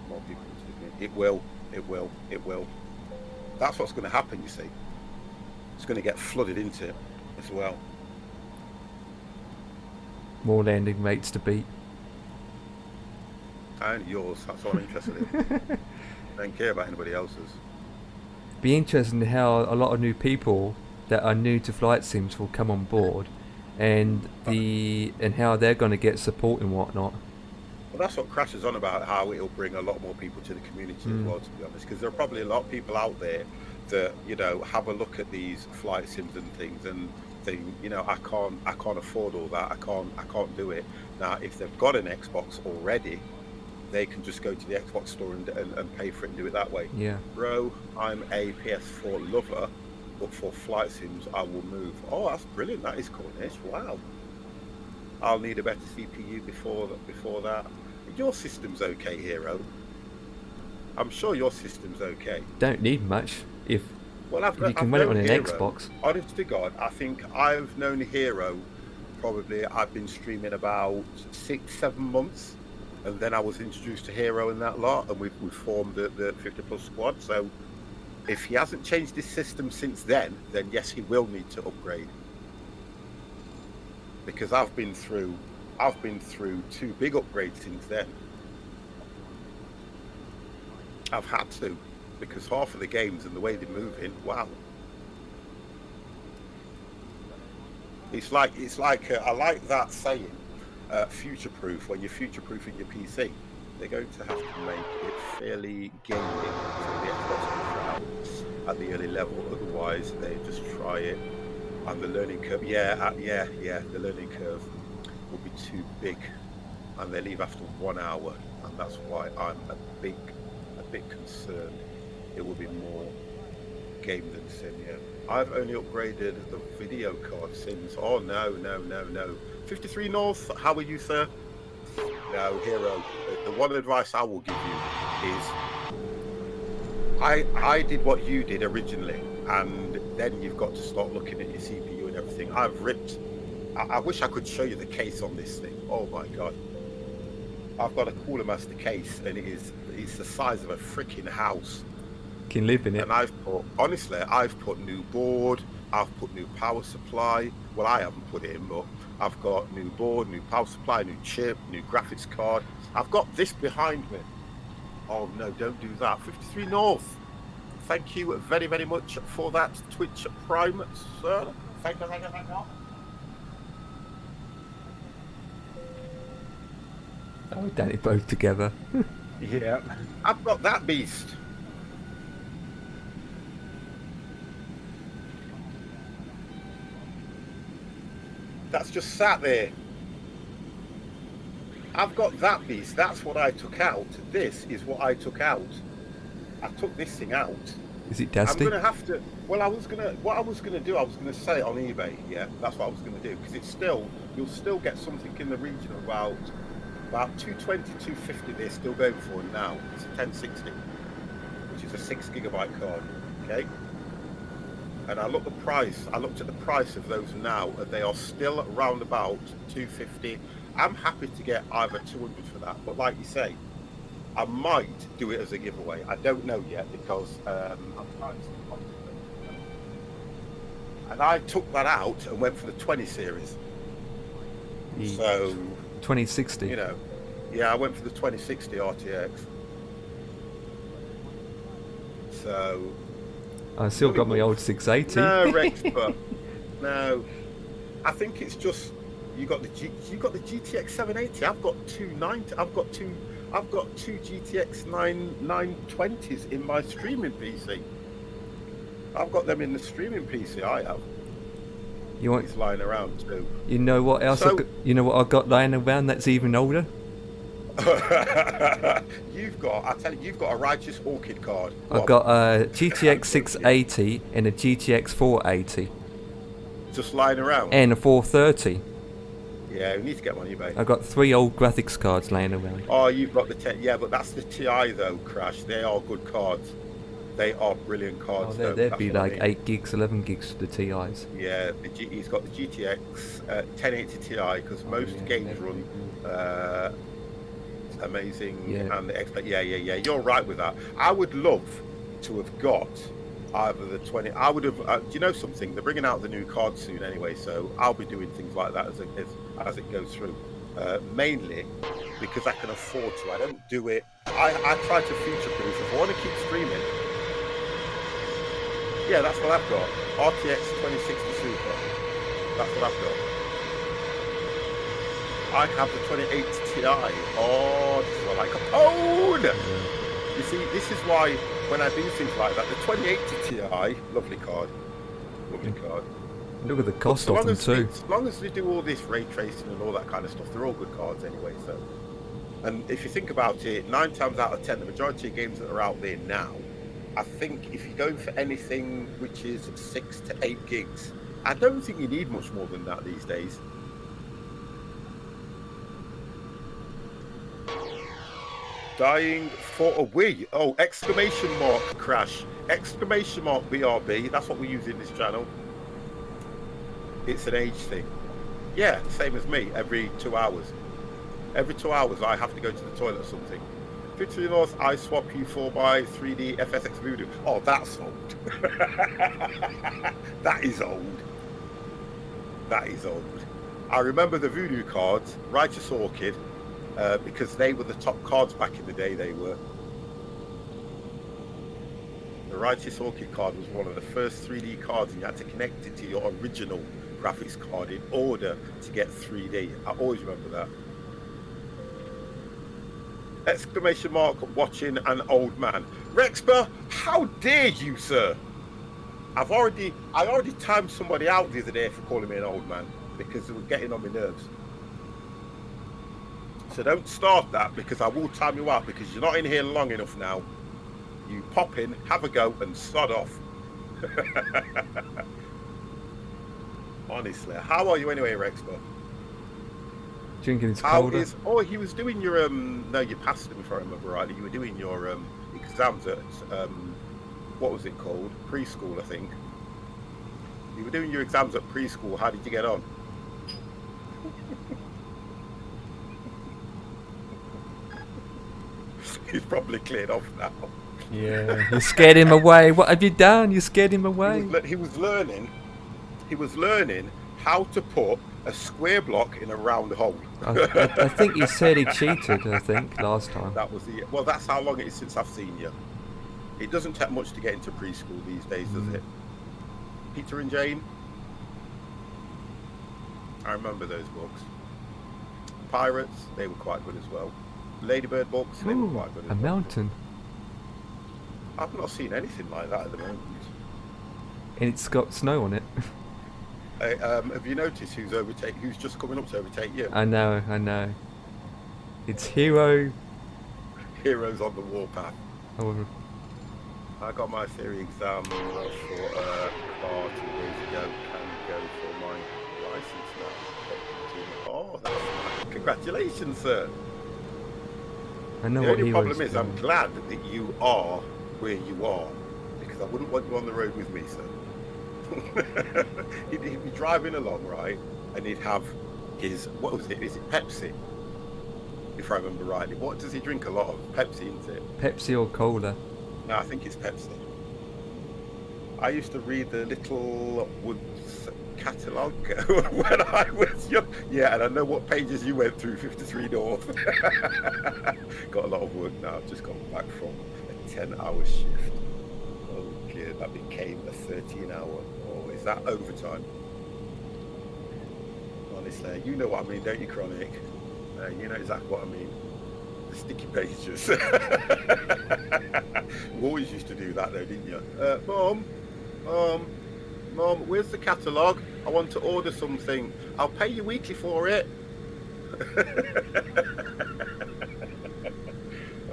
more people into the game. It will. That's what's going to happen, you see. It's going to get flooded into it as well. More landing rates to beat. And yours, that's what I'm interested in. I don't care about anybody else's. Be interesting how a lot of new people, that are new to flight sims will come on board, and how they're going to get support and whatnot. Well, that's what Crash is on about, how it'll bring a lot more people to the community as well, to be honest, because there are probably a lot of people out there that, you know, have a look at these flight sims and things and think, you know, I can't afford all that, I can't do it. Now, if they've got an Xbox already, they can just go to the Xbox store and pay for it and do it that way. Yeah. Bro, I'm a PS4 lover, but for flight sims, I will move. Oh, that's brilliant. That is Cornish. Wow. I'll need a better CPU before that. Your system's okay, Hero. I'm sure your system's okay. Don't need much if you can run it on an Xbox. Honest to God, I think I've known Hero probably, I've been streaming about 6-7 months, and then I was introduced to Hero in that lot, and we formed the 50 plus squad. So if he hasn't changed his system since then yes, he will need to upgrade, because I've been through 2 big upgrades since then. I've had to, because half of the games and the way they're moving, wow. It's like I like that saying, future-proof. When you're future-proofing your PC, they're going to have to make it fairly gaming for the Xbox at the early level. Otherwise, they just try it, and the learning curve. The learning curve will be too big, and they leave after 1 hour, and that's why I'm a bit concerned. It will be more game than sim. Yeah, I've only upgraded the video card sims. Oh no. 53 North, how are you, sir? No, Hero, the one advice I will give you is I did what you did originally, and then you've got to start looking at your CPU and everything. I've ripped. I wish I could show you the case on this thing. Oh my god. I've got a Cooler Master case, and it's the size of a freaking house. You can live in it. And I've put new board, I've put new power supply. Well, I haven't put it in, but I've got new board, new power supply, new chip, new graphics card. I've got this behind me. Oh no, don't do that. 53 North. Thank you very, very much for that Twitch Prime, sir. Thank you. Oh, we've done it both together. Yeah. I've got that beast. That's just sat there. I've got that beast. That's what I took out. This is what I took out. I took this thing out. Is it dusty? I'm gonna have to. Well, what I was gonna do. I was gonna sell it on eBay. Yeah, that's what I was gonna do, because it's still, you'll still get something in the region of about 220, 250. They're still going for now. It's a 1060, which is a 6 gigabyte card. Okay. And I looked at the price of those now, and they are still around about 250. I'm happy to get either 200 for that, but like you say, I might do it as a giveaway. I don't know yet, because I'm trying to contemplate. And I took that out and went for the 20 series. So 2060. You know, yeah, I went for the 2060 RTX. So I still got my old 680. No, Rexper. No, I think it's just you got the GTX 780. I've got two GTX 920s in my streaming PC. I've got them in the streaming PC. I have. You want? It's lying around too. You know what else? You know what I got lying around that's even older? You've got a Righteous Orchid card. I've got a GTX 680 and a GTX 480. Just lying around. And a 430. Yeah, we need to get one on eBay. I've got 3 old graphics cards laying around. Oh, you've got the 10. Yeah, but that's the TI though, Crash. They are good cards. They are brilliant cards. Oh, they'd be like 8 gigs, 11 gigs for the TIs. Yeah, he's got the GTX 1080 Ti, because most games run amazing. Yeah. And the XP. Yeah. You're right with that. I would love to have got either the 20. I would have. Do you know something? They're bringing out the new cards soon anyway, so I'll be doing things like that as it goes through. Mainly because I can afford to. I don't do it. I try to future-proof. If I want to keep streaming, Yeah, that's what I've got. RTX 2060 Super. That's what I've got. I have the 2080 Ti. Oh, this is what I like. Oh! You see, this is why when I do things like that, the 2080 Ti, lovely card. Lovely card. Look at the cost of them too. As long as we do all this ray tracing and all that kind of stuff, they're all good cards anyway. So, and if you think about it, 9 times out of 10, the majority of games that are out there now, I think if you're going for anything which is 6 to 8 gigs, I don't think you need much more than that these days. Dying for a Wii. Oh, exclamation mark crash. Exclamation mark BRB. That's what we use in this channel. It's an age thing. Yeah, same as me. Every 2 hours. Every 2 hours I have to go to the toilet or something. P3Dᴴᴰ, I swap you 4x3D FSX Voodoo. Oh, that's old. That is old. That is old. I remember the Voodoo cards, Righteous Orchid, because they were the top cards back in the day. They were. The Righteous Orchid card was one of the first 3D cards, and you had to connect it to your original graphics card in order to get 3D. I always remember that. Exclamation mark watching an old man. Rexper, how dare you, sir? I already timed somebody out the other day for calling me an old man because they were getting on my nerves. So don't start that, because I will time you out, because you're not in here long enough now. You pop in, have a go, and sod off. Honestly, how are you anyway, Rexper? Drinking his colder. Oh, he was doing your no, you passed him if I remember rightly. You were doing your exams at what was it called? Preschool, I think. You were doing your exams at preschool. How did you get on? He's probably cleared off now. Yeah, you scared him away. What have you done? You scared him away. He was learning how to put a square block in a round hole. I think you said he cheated, I think, last time. That was the... Well, that's how long it is since I've seen you. It doesn't take much to get into preschool these days, does it? Peter and Jane? I remember those books. Pirates, they were quite good as well. Ladybird books, they were quite good as well. A mountain. I've not seen anything like that at the moment. And it's got snow on it. Have you noticed who's just coming up to overtake you? I know. It's Heroes on the warpath. Oh. I got my theory exam for a car 2 days ago. Can go for my license now. Oh, that's nice. Congratulations, sir. I know the what only Heroes problem is doing. I'm glad that you are where you are, because I wouldn't want you on the road with me, sir. he'd be driving along, right, and he'd have his, what was it? Is it Pepsi? If I remember rightly. What does he drink a lot of? Pepsi, isn't it? Pepsi or cola? No, I think it's Pepsi. I used to read the Little Woods catalogue when I was young. Yeah, and I know what pages you went through, 53 North. Got a lot of work now. I've just got back from a 10-hour shift. Oh, dear, that became a 13-hour. Oh, is that overtime? Honestly, you know what I mean, don't you, Chronic? You know exactly what I mean. The sticky pages. You always used to do that though, didn't you? Mom, where's the catalogue? I want to order something. I'll pay you weekly for it.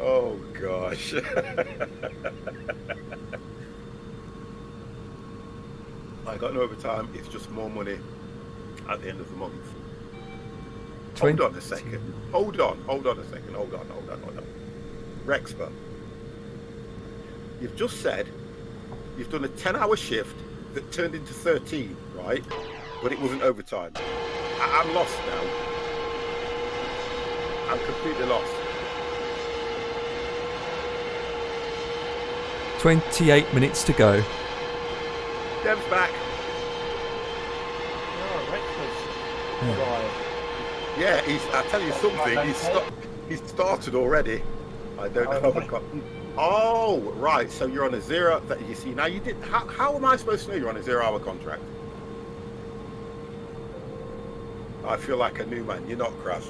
Oh gosh. I got no overtime. It's just more money at the end of the month. Hold on a second. Hold on a second. Hold on. Rexper, you've just said you've done a 10-hour shift that turned into 13, right? But it wasn't overtime. I'm lost now. I'm completely lost. 28 minutes to go. Dev's back. Oh, Rexper's arrived. Yeah, I tell you something, he's started already. I don't know. Oh, right. So you're on a zero. That you see now. You did. How am I supposed to know you're on a 0-hour contract? I feel like a new man. You're not, Crash.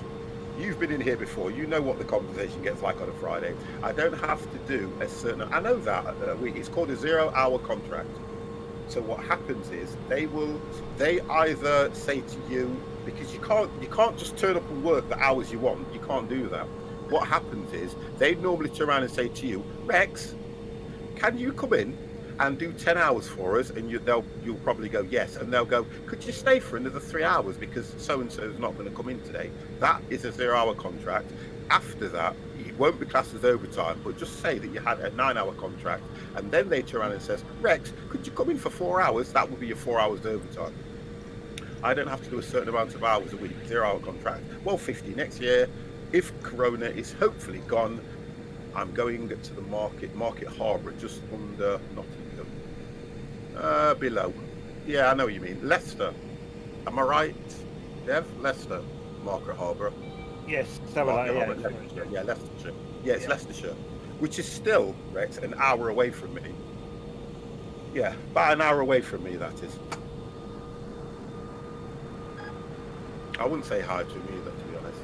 You've been in here before. You know what the conversation gets like on a Friday. I don't have to do a certain. I know that it's called a 0-hour contract. So what happens is they either say to you, because you can't just turn up and work the hours you want. You can't do that. What happens is they normally turn around and say to you, Rex, can you come in and do 10 hours for us? And you'll probably go yes, and they'll go, could you stay for another 3 hours because so and so is not going to come in today? That is a 0-hour contract. After that, it won't be classed as overtime, but just say that you had a 9-hour contract, and then they turn around and says, Rex, could you come in for 4 hours? That would be your 4 hours overtime. I don't have to do a certain amount of hours a week. 0-hour contract. Well, 50 next year. If Corona is hopefully gone, I'm going to the Market Harbour, just under Nottingham. Below. Yeah, I know what you mean. Leicester. Am I right, Dev? Leicester, Market Harbour. Yes, something like that. Leicestershire. Yeah, Leicestershire. Yeah, it's Leicestershire, which is still, Rex, an hour away from me. Yeah, about an hour away from me, that is. I wouldn't say hi to him either, to be honest.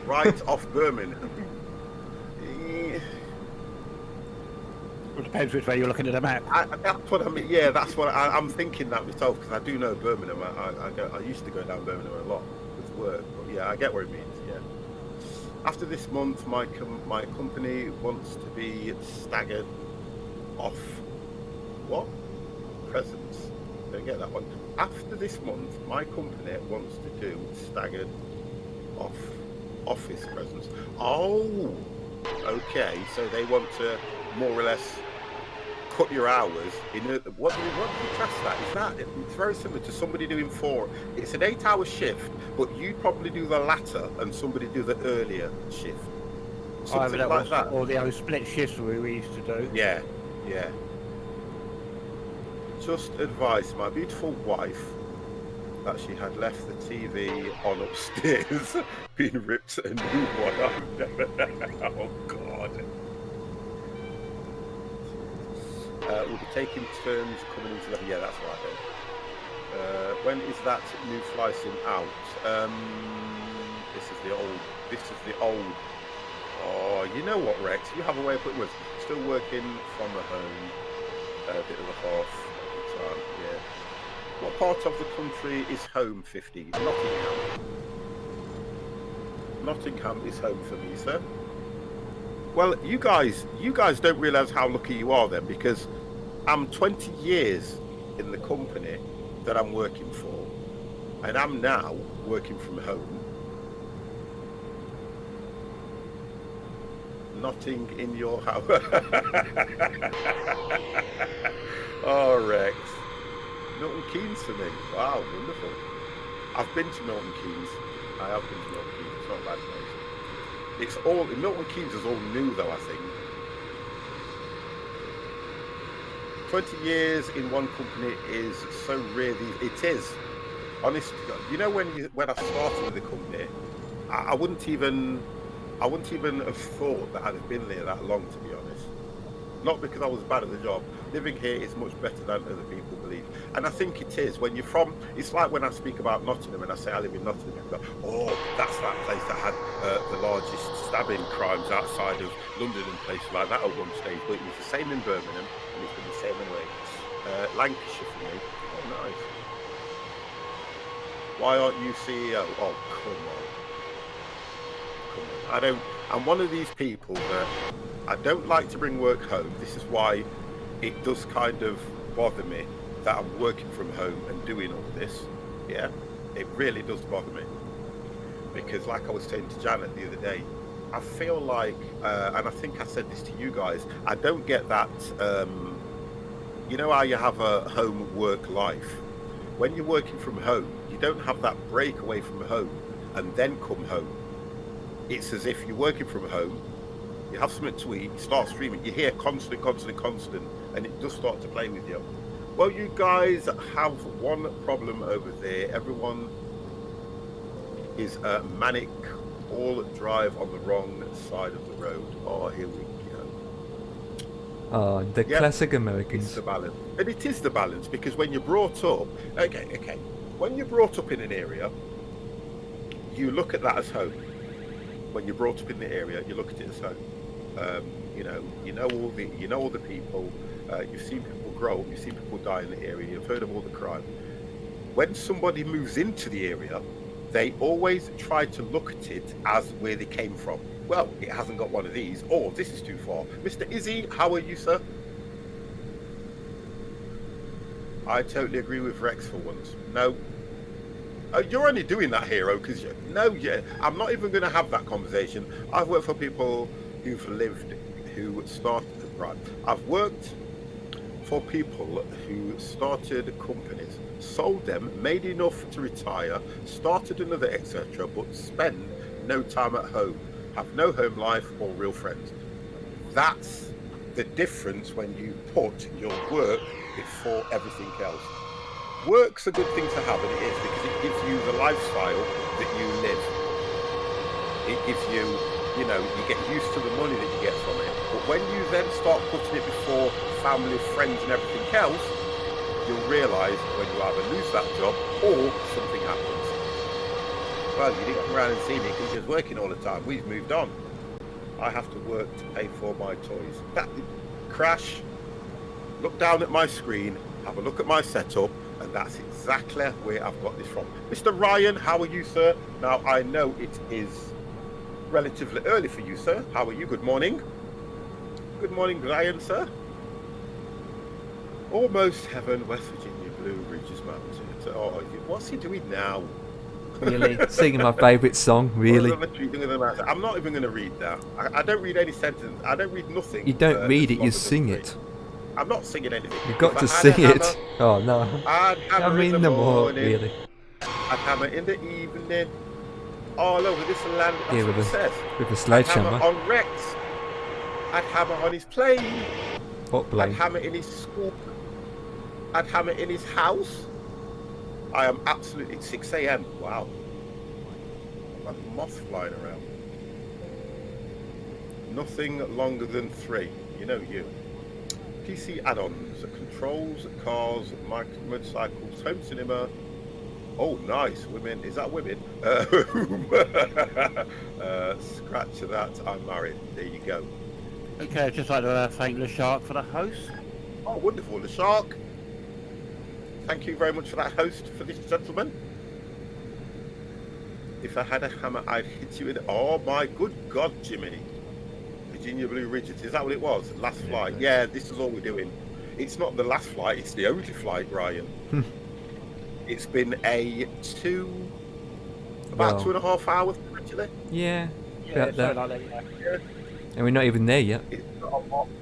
Right off Birmingham. It depends which way you're looking at the map. That's what I mean. Yeah, that's what I'm thinking that myself, because I do know Birmingham. I used to go down Birmingham a lot with work. But yeah, I get what it means. Yeah. After this month, my company wants to be staggered off. What? Presents. Don't get that one. After this month, my company wants to do staggered off office presence. Oh, okay. So they want to more or less cut your hours in a, what do you class that? Is that it's very similar to somebody doing 4. It's an 8-hour shift, but you'd probably do the latter and somebody do the earlier shift. Something like that. Or the old split shifts we used to do. Yeah, yeah. Just advice, my beautiful wife, that she had left the TV on upstairs, being ripped a new one. Oh God. We'll be taking turns coming into the. Yeah, that's right. Then. When is that new fly sim out? This is the old. Oh, you know what, Rex? You have a way of putting words. Still working from the home. A bit of a half of the time. Yeah. What part of the country is home? 50. Nottingham. Nottingham is home for me, sir. Well, you guys don't realise how lucky you are then, because I'm 20 years in the company that I'm working for, and I'm now working from home. Nothing in your house. Oh, Rex. Milton Keynes for me. Wow, wonderful. I've been to Milton Keynes. I have been to Milton Keynes. It's not a bad place. It's all, Milton Keynes is all new though, I think. 20 years in one company is so rare. It is. Honest, you know, when I started with the company, I wouldn't even have thought that I'd have been there that long, to be honest. Not because I was bad at the job. Living here is much better than other people believe. And I think it is. When you're from, it's like when I speak about Nottingham and I say I live in Nottingham, people go, oh, that's that place that had the largest stabbing crimes outside of London and places like that at one stage. But it was the same in Birmingham, and it's been the same anyway. Lancashire for me. Oh, nice. Why aren't you CEO? Oh, come on. I'm one of these people that I don't like to bring work home. This is why it does kind of bother me that I'm working from home and doing all this. Yeah, it really does bother me. Because like I was saying to Janet the other day, I feel like, and I think I said this to you guys, I don't get that, you know how you have a home work life? When you're working from home, you don't have that break away from home and then come home. It's as if you're working from home, you have something to eat, you start streaming, you hear constant, and it does start to play with you. Well, you guys have one problem over there. Everyone is manic all drive on the wrong side of the road. Oh, here we go. Oh, the Yep. classic It's Americans. the balance. And it is the balance, because when you're brought up, okay. When you're brought up in an area, you look at that as home. When you're brought up in the area, you look at it as home. You know all the people. You've seen people grow up. You've seen people die in the area. You've heard of all the crime. When somebody moves into the area, they always try to look at it as where they came from. Well, it hasn't got one of these, or this is too far. Mr. Izzy, how are you, sir? I totally agree with Rex for once. No. Oh, you're only doing that, Hero, because I'm not even going to have that conversation. I've worked for people who've lived, who started the crime. I've worked for people who started companies, sold them, made enough to retire, started another, etc., but spend no time at home, have no home life or real friends. That's the difference when you put your work before everything else. Work's a good thing to have, and it is, because it gives you the lifestyle that you live. It gives you, you get used to the money that you get from it. But when you then start putting it before family, friends, and everything else, you'll realise when you either lose that job or something happens. Well, you didn't come around and see me because you're working all the time. We've moved on. I have to work to pay for my toys. Crash, look down at my screen, have a look at my setup, and that's exactly where I've got this from. Mr. Ryan, how are you, sir? Now, I know it is relatively early for you, sir. How are you? Good morning. Good morning, Ryan, sir. Almost heaven, West Virginia, Blue Ridges Mountains. Oh, what's he doing now? Really? Singing my favourite song, really? I'm not even going to read that. I don't read any sentence. I don't read nothing. You don't read it, you sing it. I'm not singing anything. You've got to sing it. Oh, no. I'd hammer I mean, in the morning, morning. really. I'd hammer in the evening. All over this land. That's what it says. With a I'd sledgehammer. hammer on Rex. I'd hammer on his plane. What I'd plane? hammer in his school. I'd hammer in his house. I am absolutely 6 a.m. Wow. Like a moth flying around. Nothing longer than 3. You know you. PC add-ons, controls, cars, motorcycles, home cinema. Oh, nice. Women. Is that women? Scratch that. I'm married. There you go. Okay, I'd just like to thank the Shark for the host. Oh, wonderful. The Shark. Thank you very much for that host for this gentleman. If I had a hammer, I'd hit you in. Oh, my good God, Jiminy. Virginia Blue Ridges. Is that what it was? Last flight. Yeah, this is all we're doing. It's not the last flight. It's the only flight, Ryan. It's been about 2.5 hours, actually. Yeah. Yeah, About that. like that, yeah. And we're not even there yet.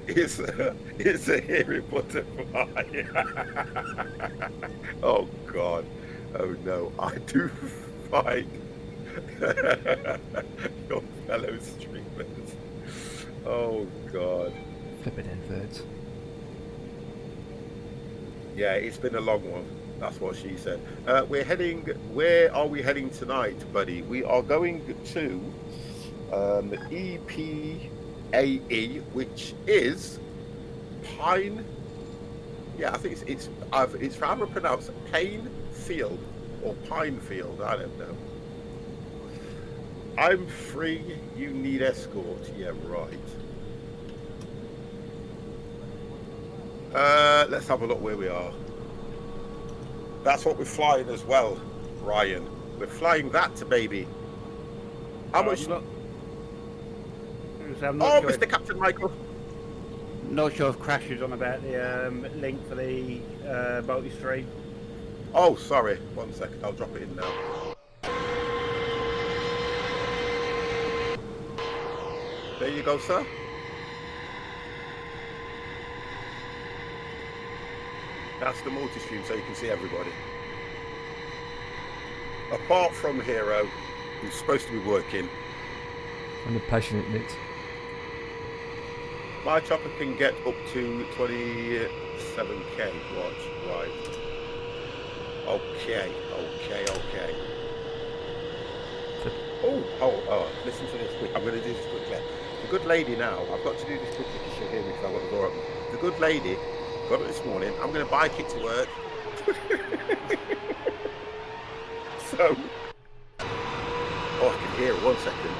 It's a hairy butterfly. Oh, God. Oh, no. I do find your fellow streamers. Oh, God. Flippin' inverts. Yeah, it's been a long one. That's what she said. Where are we heading tonight, buddy? We are going to EPAE, which is Pine. Yeah, I think it's rather pronounced Payne Field or Pine Field. I don't know. I'm free. You need escort. Yeah, right. Let's have a look where we are. That's what we're flying as well, Ryan. We're flying that to baby. How much? I'm Oh, not sure Mr. Captain Michael. Not sure if Crash is on about the link for the multi-stream. Oh, sorry. 1 second. I'll drop it in now. There you go, sir. That's the multi-stream, so you can see everybody. Apart from Hero, who's supposed to be working. And the passionate knit. My chopper can get up to 27k watch. Right. Okay. Oh, listen to this quick. I'm going to do this quickly. The good lady now, I've got to do this quickly because she'll hear me because I've got the door open. The good lady got it this morning. I'm going to bike it to work. So, I can hear her, 1 second.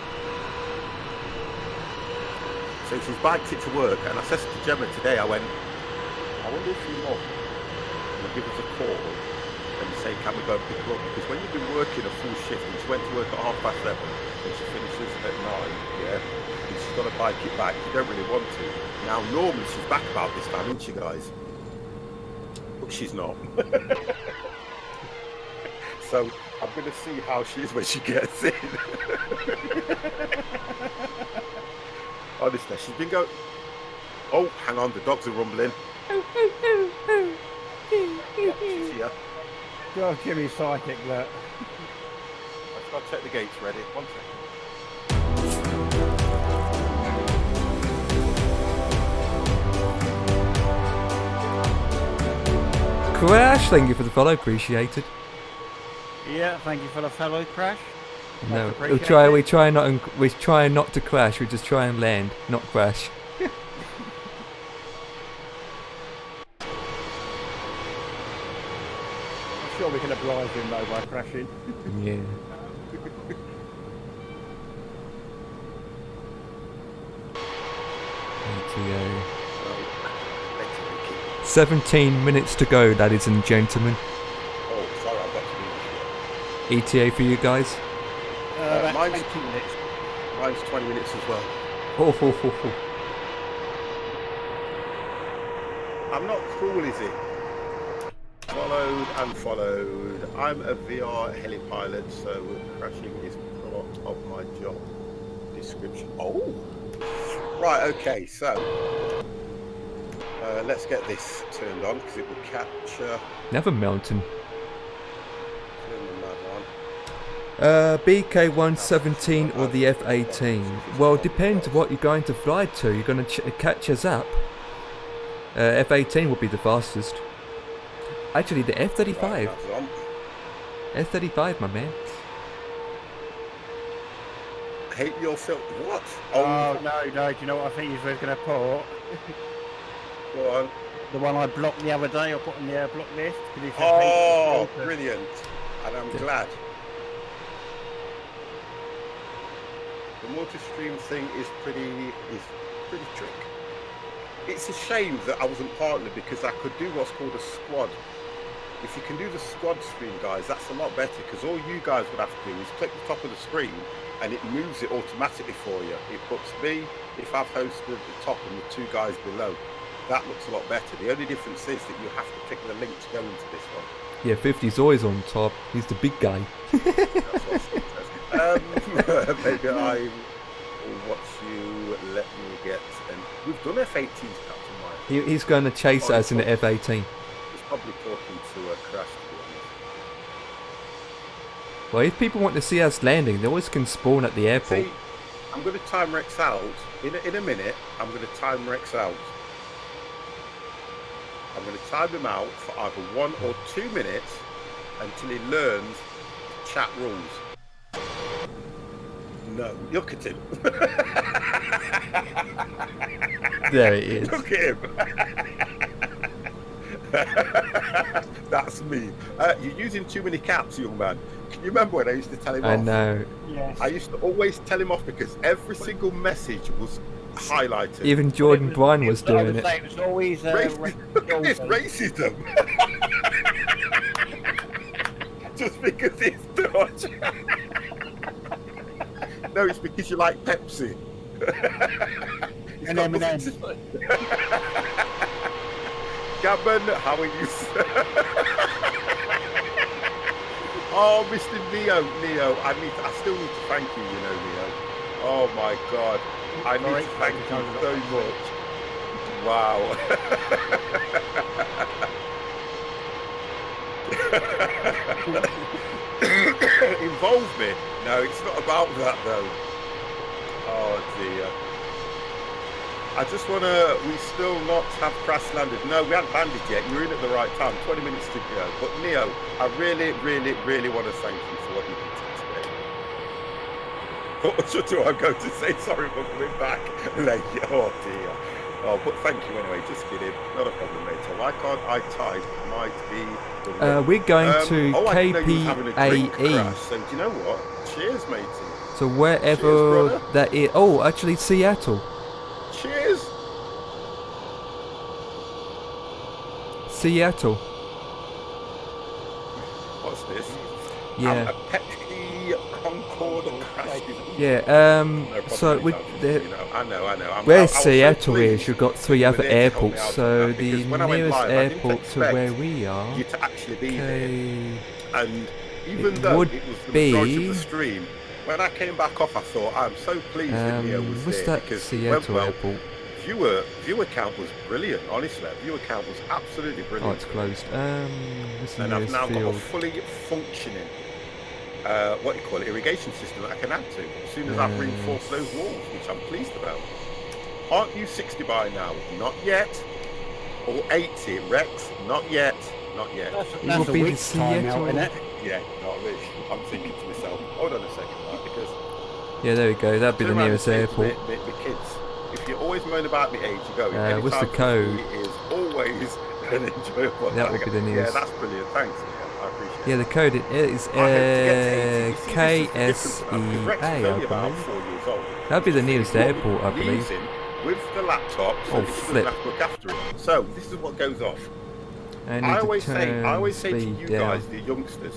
So she's biked it to work, and I said to Gemma today, I went, I wonder if you lot will give us a call and say, can we go and pick her up? Because when you've been working a full shift, and she went to work at 7:30, and she finishes at 9, yeah, and she's got to bike it back, you don't really want to. Now, normally she's back about this time, isn't she, guys? But she's not. So I'm going to see how she is when she gets in. Honestly, she's been going... Oh, hang on, the dogs are rumbling. Yeah, she's here. God, Jimmy's psychic, look. Let's go check the gates ready. 1 second. Crash, thank you for the follow, appreciated. Yeah, thank you for the fellow crash. No, Much we try not to crash. We just try and land, not crash. I'm sure we can oblige him though by crashing. Yeah. ETA. 17 minutes to go, ladies and gentlemen. Oh, sorry, I've got to do this shit. ETA for you guys? About Mine's 20 minutes. Mine's 20 minutes as well. Oh. I'm not cruel, is it? Followed and followed. I'm a VR heli pilot, so crashing is part of my job description. Oh! Right, okay, so let's get this turned on because it will capture. Never mountain. Turn the nav on. BK117 or the F18? Well, depends what you're going to fly to. You're going to catch us up. F18 will be the fastest. Actually, the F35. Right, nav's on. F35, my man. Hate your film. What? Oh, no, do you know what I think he's going to put? Go on. The one I blocked the other day, I put on the block list. Oh, brilliant. And I'm glad. The multi-stream thing is pretty trick. It's a shame that I wasn't partnered because I could do what's called a squad. If you can do the squad stream, guys, that's a lot better because all you guys would have to do is click the top of the screen and it moves it automatically for you. It puts me, if I've hosted at the top and the two guys below. That looks a lot better. The only difference is that you have to click the link to go into this one. Yeah, 50's always on top. He's the big guy. That's what maybe I will watch you. Let me get. And we've done F18s, Captain Mike. He's going to chase us in the F18. He's probably talking to a Crash, to be honest. Well, if people want to see us landing, they always can spawn at the airport. See, I'm going to time Rex out. In a minute, I'm going to time Rex out. I'm going to time him out for either 1 or 2 minutes until he learns chat rules. No, look at him. There he is. Look at him. That's me. You're using too many caps, young man. Can you remember when I used to tell him off? I know. Yes. I used to always tell him off because every single message was highlighted. Even Jordan Bryan was doing it. It was always Look at this racism. Just because it's Dutch. No, it's because you like Pepsi. And M&M's. Gabon, how are you, sir? Oh, Mr. Neo, I still need to thank you, you know, Neo. Oh my God, I need to thank you so much. Wow. Involve me? No, it's not about that though. Oh dear. I just want to, we still not have crash landed. No, we haven't landed yet. You're in at the right time, 20 minutes to go. But Neo, I really, really, really want to thank you for what you did today. What do I go to say sorry for coming back late? Oh dear. Oh, but thank you anyway. Just kidding. Not a problem, mate. So why can't I type? Might be. We're going to I didn't know you was having a drink KPAE. crash. So do you know what? Cheers, matey. So wherever Cheers, brother. that is. Oh, actually, Seattle. Cheers. Seattle. What's this? Yeah. A Pepsi Concorde crash. Yeah. No problem, So mate, we. you know, I know. Where I was so Seattle is, pleased you've got 3 you were other there to help me airports. out on So that, the because when I went nearest live, I didn't airport to expect where we are. you to actually be there. Okay. And even It though would it was the majority of be- the stream, when I came back off, I thought I'm so pleased that Neo was What's there that because Seattle airport? viewer count was brilliant. Honestly, viewer count was absolutely Oh, brilliant. it's closed. This is the And I've nearest now got a field. fully functioning, irrigation system that I can add to as soon as I've reinforced those walls, which I'm pleased about. Aren't you 60 by now? Not yet. Or 80, Rex? Not yet. Not yet. It That's will a be the week's time out, Seattle. isn't it? Yeah, not really. I'm thinking to myself, hold on a second, right? Because Yeah, there we go. That'd be the turn around and nearest say to airport. the kids, if you always moan about the age you go, any what's the time for code? free is always an enjoyable. That would be the nearest. Yeah, that's brilliant. Thanks. Yeah, I appreciate Yeah, it. the code is I hope to get to 80. You see, this is the difference KSEA, about it, 'cause Rex I is only about believe. 4 years old. That'd be the So nearest what airport, I we're believe. using with the laptop, so Oh, that she flip. doesn't have to look after it. So this is what goes off. I need I to always turn say to speed you down. guys, the youngsters,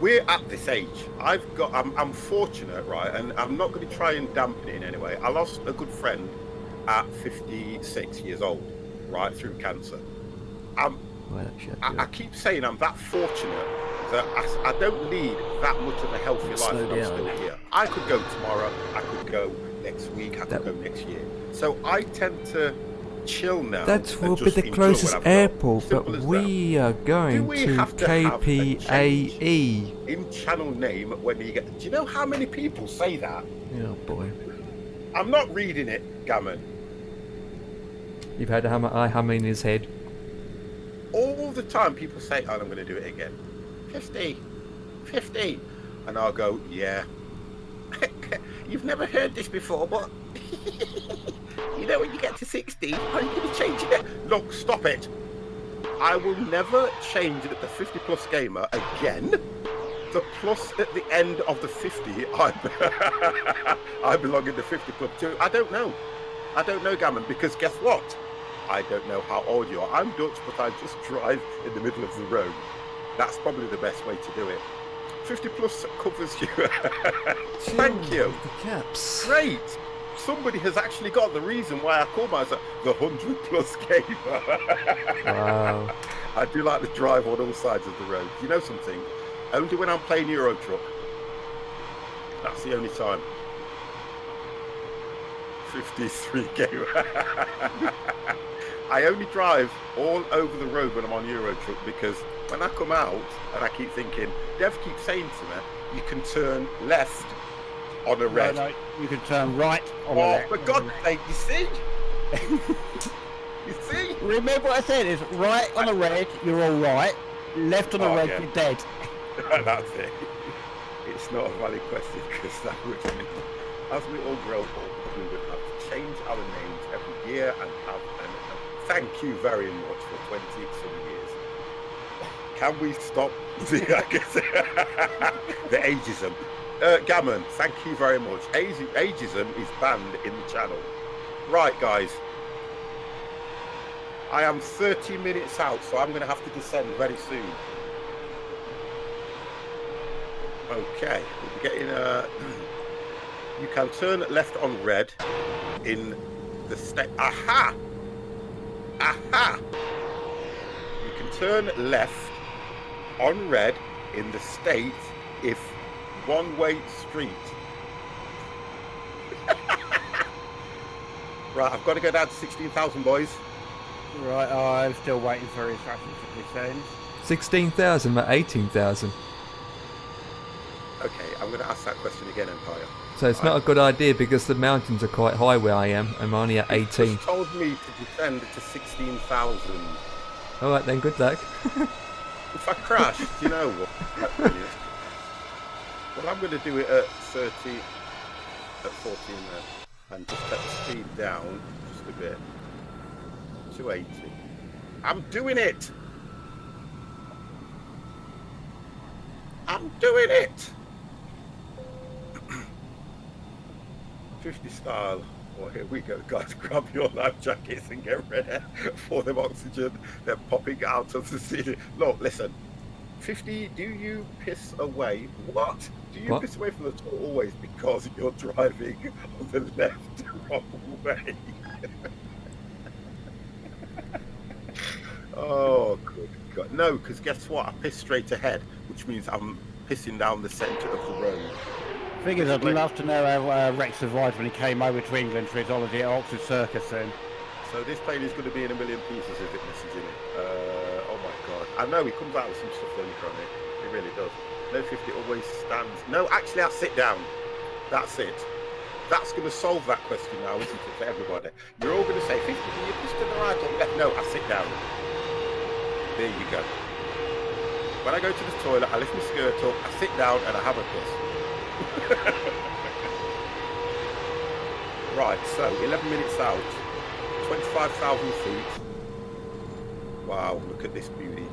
we're at this age. I'm fortunate, right? And I'm not going to try and dampen it in any way. I lost a good friend at 56 years old, right, through cancer. Well, that should do I it. keep saying I'm that fortunate that I don't lead that much of a healthy life Slow when I'm down. still here. I could go tomorrow, I could go next week, I could go next year. So I tend to chill now. That and will be just the enjoy closest what I've got. airport, but Simple as that. we are Do going we to have to have a change KPAE. in channel name when you get? Do you know how many people say that? Oh boy. I'm not reading it, Gammon. You've had a hum in his head. All the time people say, oh, I'm going to do it again. 50. And I'll go, yeah. You've never heard this before, but you know when you get to 60, are you going to change it? Look, stop it. I will never change it at the 50 plus gamer again. The plus at the end of the 50, I belong in the 50 club too. I don't know, Gammon, because guess what? I don't know how old you are. I'm Dutch, but I just drive in the middle of the road. That's probably the best way to do it. 50 plus covers you. Thank you. The caps. Great. Somebody has actually got the reason why I call myself the 100 plus gamer. Wow. I do like to drive on all sides of the road. You know something? Only when I'm playing Euro Truck. That's the only time. 53 gamer. I only drive all over the road when I'm on Euro Truck because when I come out and I keep thinking, Dev keeps saying to me, you can turn left on a red. No, you can turn right on the Oh, left. for God's sake, you see? You see? Remember what I said, is right on the red, you're all right. Left on the Oh, red, yeah. you're dead. That's it. It's not a valid question because that would mean, as we all grow old, we would have to change our names every year and have an thank you very much for 20 some years. Can we stop the ageism? Gammon, thank you very much. Ageism is banned in the channel. Right, guys. I am 30 minutes out, so I'm going to have to descend very soon. Okay, we're getting you can turn left on red in the state. Aha! Aha! You can turn left on red in the state if one-way street. Right, I've got to go down to 16,000, boys. Right, I'm still waiting for instructions to be sent. 16,000, but 18,000. Okay, I'm going to ask that question again, Empire. So it's not a good idea because the mountains are quite high where I am. I'm only at 18. Just told me to descend to 16,000. Alright then, good luck. If I crash, do you know what? Well, I'm going to do it at 14 then. And just take the speed down just a bit. 280. I'm doing it! I'm doing it! 50 style. Oh, here we go, guys. Grab your life jackets and get ready for them oxygen. They're popping out of the ceiling. Look, listen. 50, do you piss away? What? Do you piss away from the toilet always because you're driving on the left wrong way? Oh, good God. No, because guess what? I piss straight ahead, which means I'm pissing down the centre of the road. Thing is, I'd love to know how Rex survived when he came over to England for his holiday at Oxford Circus then. So this plane is going to be in a million pieces if it misses in it. Oh my God. I know he comes out with some stuff later on it. He really does. No 50 always stands. No, actually I'll sit down. That's it. That's going to solve that question now, isn't it, for everybody? You're all going to say, 50, do you piss to the right or left? No, I sit down. There you go. When I go to the toilet, I lift my skirt up, I sit down and I have a piss. Right, so 11 minutes out, 25,000 feet. Wow, look at this beauty.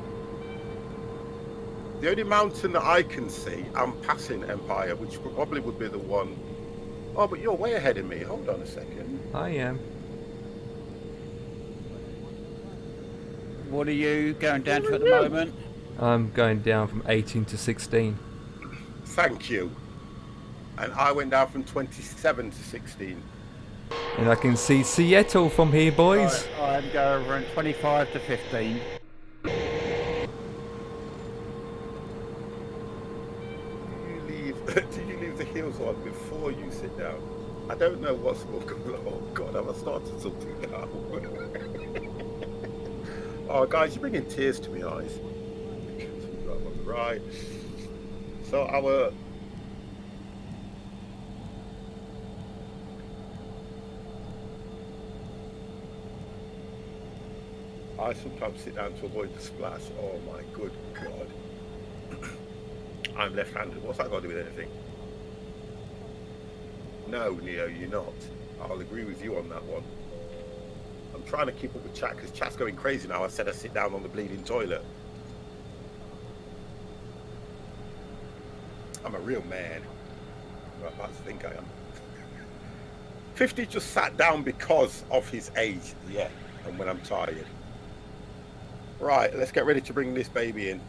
The only mountain that I can see, I'm passing Empire, which probably would be the one. Oh, but you're way ahead of me. Hold on a second. I am. What are you going down to at the moment? I'm going down from 18 to 16. Thank you. And I went down from 27 to 16. And I can see Seattle from here, boys. Right, I'm going from 25 to 15. Do you leave the heels on before you sit down? I don't know what's going on. Oh God, have I started something now? Oh guys, you're bringing tears to my eyes. Right. So I sometimes sit down to avoid the splash. Oh my good God. I'm left-handed. What's that got to do with anything? No, Neo, you're not. I'll agree with you on that one. I'm trying to keep up with chat because chat's going crazy now. I said I sit down on the bleeding toilet. I'm a real man. Well, I think I am. 50 just sat down because of his age. Yeah, and when I'm tired. Right, let's get ready to bring this baby in.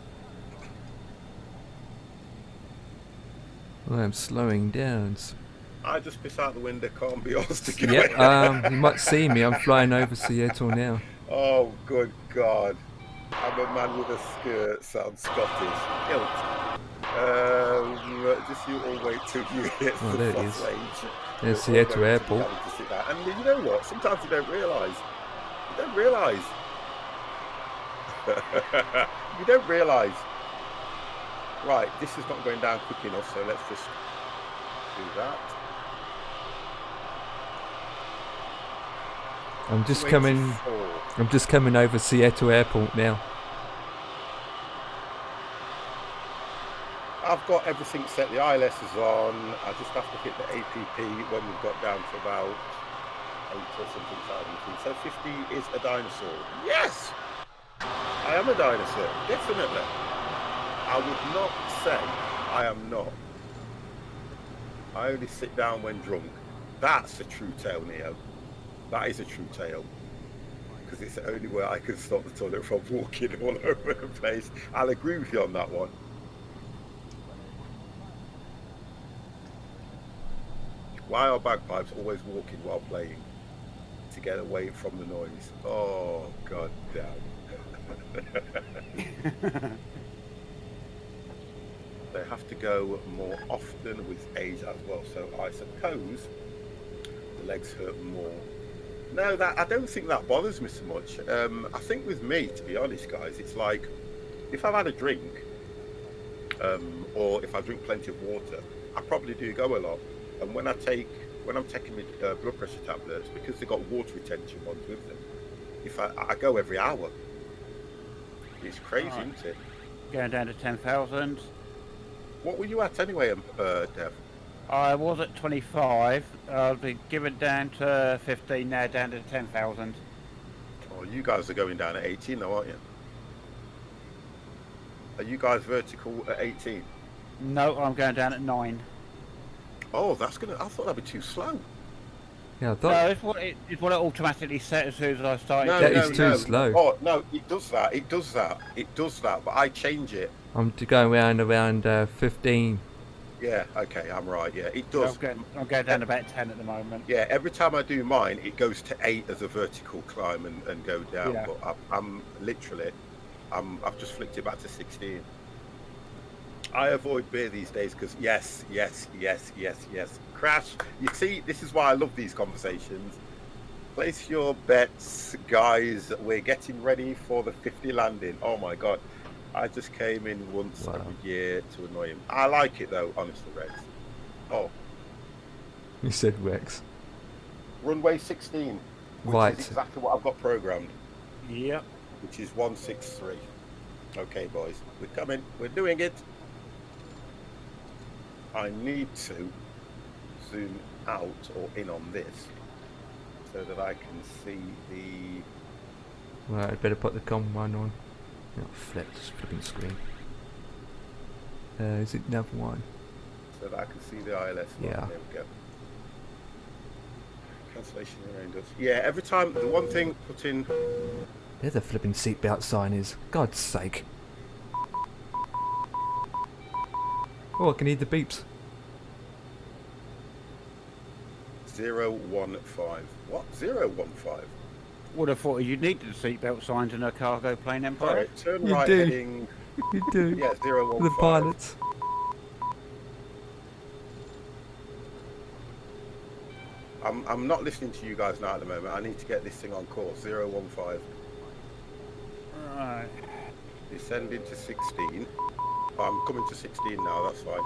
Well, I'm slowing down. I just piss out the window, can't be asked to go. Yeah, you might see me. I'm flying over Seattle now. Oh, good God. I'm a man with a skirt, sounds Scottish. Kilt. Just you all wait till you hit Oh, the there it bus is. range. There's Seattle Airport. And you know what? Sometimes you don't realise. You don't realise. You don't realise. Right, this is not going down quick enough, so let's just do that. I'm just 24. coming over Seattle Airport now. I've got everything set. The ILS is on. I just have to hit the APP when we've got down to about 8 or something thousand feet. So 50 is a dinosaur. Yes! I am a dinosaur, definitely. I would not say I am not. I only sit down when drunk. That's a true tale, Neo. That is a true tale. Because it's the only way I can stop the toilet from walking all over the place. I'll agree with you on that one. Why are bagpipes always walking while playing? To get away from the noise. Oh, God damn. They have to go more often with age as well. So I suppose the legs hurt more. No, I don't think that bothers me so much. I think with me, to be honest, guys, it's like if I've had a drink, or if I drink plenty of water, I probably do go a lot. And when I'm taking my blood pressure tablets, because they've got water retention ones with them, if I go every hour. It's crazy, isn't it? Going down to 10,000. What were you at anyway, Dev? I was at 25. I've been given down to 15 now, down to 10,000. Oh, you guys are going down at 18 though, aren't you? Are you guys vertical at 18? No, I'm going down at 9. Oh, that's gonna. I thought that'd be too slow. Yeah, I thought No, it's what it automatically set as soon as I started. That is too slow. Oh no, it does that. It does that. It does that. But I change it. I'm going around 15. Yeah. Okay, I'm right. Yeah, it does. I'm going down about 10 at the moment. Yeah. Every time I do mine, it goes to 8 as a vertical climb and go down. Yeah. But I'm literally, I've just flicked it back to 16. I avoid beer these days because yes. Crash. You see, this is why I love these conversations. Place your bets, guys. We're getting ready for the 50 landing. Oh my god. I just came in once every year to annoy him. I like it though, honestly, Rex. Oh. You said Rex. Runway 16. Which Right. is exactly what I've got programmed. Yep. Which is 163. Okay, boys. We're coming. We're doing it. I need to zoom out or in on this so that I can see the... Right, I'd better put the common one on. Oh, flip this flipping screen. Is it nav 1? so that I can see the ILS. Yeah. There we go. Cancellation around us. Yeah, every time, the one thing put in... There the flipping seatbelt sign is. God's sake. Oh, I can hear the beeps. 015. What? 015? Would have thought you needed seatbelt signs in a cargo plane, Empire. Alright, turn You right do. heading... You do. Yeah, 015. The pilots. I'm not listening to you guys now at the moment. I need to get this thing on course. 015. Right. Descending to 16. Oh, I'm coming to 16 now, that's fine.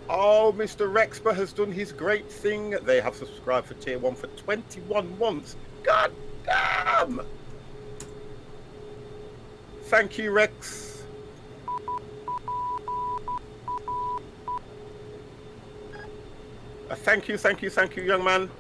Oh, Mr. Rexper has done his great thing. They have subscribed for tier 1 for 21 months. God damn! Thank you, Rex. Thank you, young man.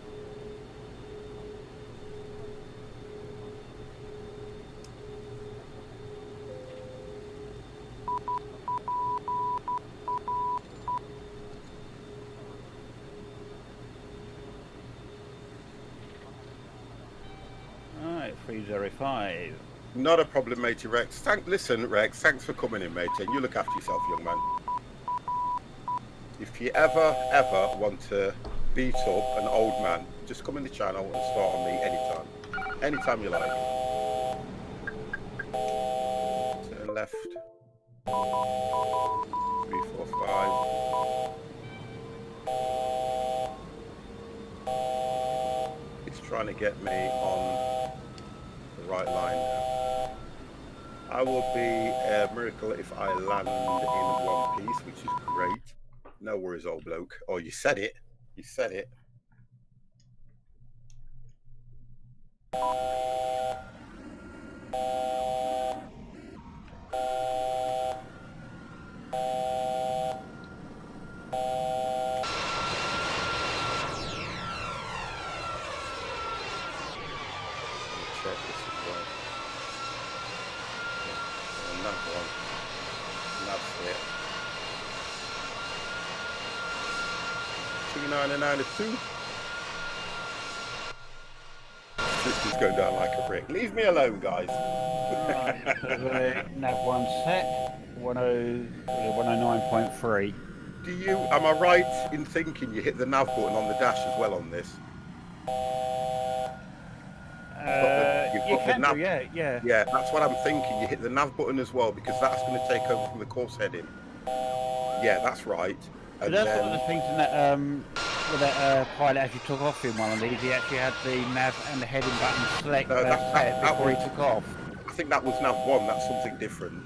Alright, 305. Not a problem, matey Rex. Listen, Rex, thanks for coming in, matey, and you look after yourself, young man. If you ever want to beat up an old man, just come in the channel and start on me anytime. Anytime you like. Turn left. 345. It's trying to get me on the right line. I will be a miracle if I land in one piece, which is great. No worries, old bloke. Oh, you said it. You said it. Check this as well. Another one. That's it. 299 This is going down like a brick. Leave me alone, guys. Right, so the nav 1 set. 109.3. Am I right in thinking you hit the nav button on the dash as well on this? You can do, yeah. Yeah, that's what I'm thinking. You hit the nav button as well because that's going to take over from the course heading. Yeah, that's right. But that's one of the things in that with that pilot actually took off in one of these. He actually had the nav and the heading button select set before he took off. I think that was nav 1. That's something different.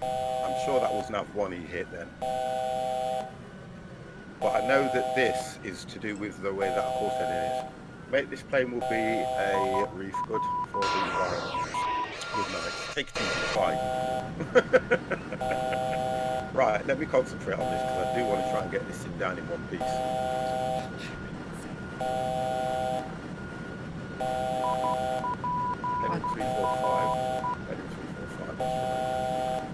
I'm sure that was nav 1 he hit then. But I know that this is to do with the way that course heading is. Mate, this plane will be a reef good for the environment. Good night. Take it easy, bye. Right, let me concentrate on this because I do want to try and get this thing down in one piece. Heading 345. Heading 345. That's right.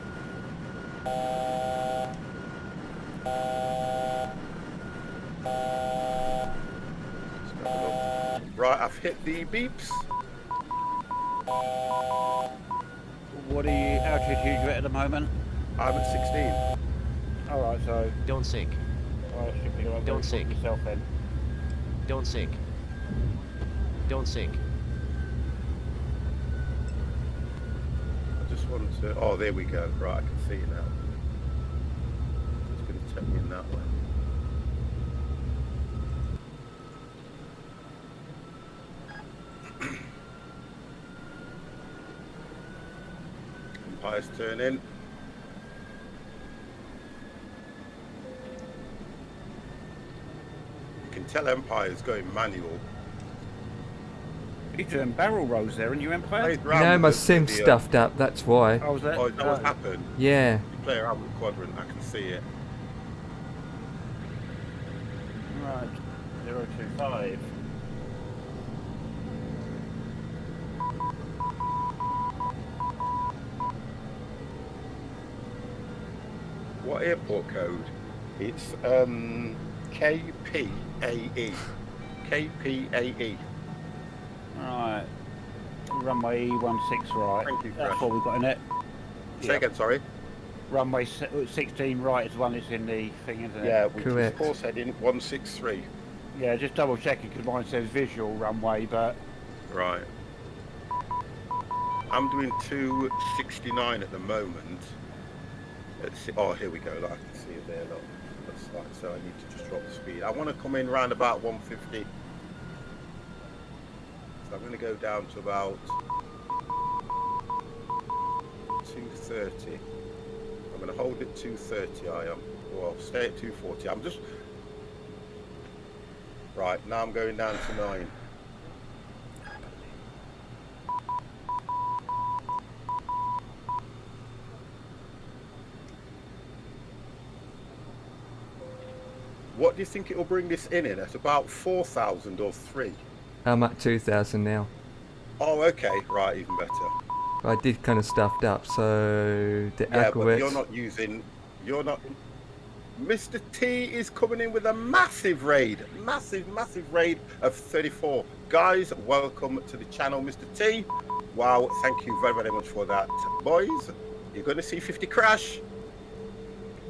Just have a look. Right, I've hit the beeps. What are you altitude you at the moment? I'm at 16. All right, so Don't sink. I should be like Don't sink. yourself then. Don't sink. Don't sink. I just want to. Oh, there we go. Right, I can see it now. It's going to take me in that way. Empire's turning. You can tell Empire's going manual. You're doing barrel rolls there, and you Empire? No, my sim's stuffed up, that's why. Oh, was that? Oh, is that what happened? Yeah. You play around with the quadrant, I can see it. Right. 025. What airport code? It's KPAE. KPAE. Right. Runway 16 right. Thank you, That's Crash. what we've got in it. Say again, sorry. Runway 16 right is the one that's in the thing, isn't it? Yeah, which Correct. is course heading 163. Yeah, just double checking because mine says visual runway, but Right. I'm doing 269 at the moment. Oh, here we go. Look, I can see it there. Look. That's right. So I need to just drop the speed. I want to come in round about 150. So I'm going to go down to about 230. I'm going to hold it 230. I am. Well, stay at 240. I'm just right now. I'm going down to 9. What do you think it will bring this in at? About 4,000 or 3? I'm at 2,000 now. Oh, okay. Right, even better. I did kind of stuffed up, so the Yeah, but accurate. you're not using... You're not... Mr. T is coming in with a massive raid. Massive raid of 34. Guys, welcome to the channel, Mr. T. Wow, thank you very, very much for that. Boys, you're going to see 50 crash.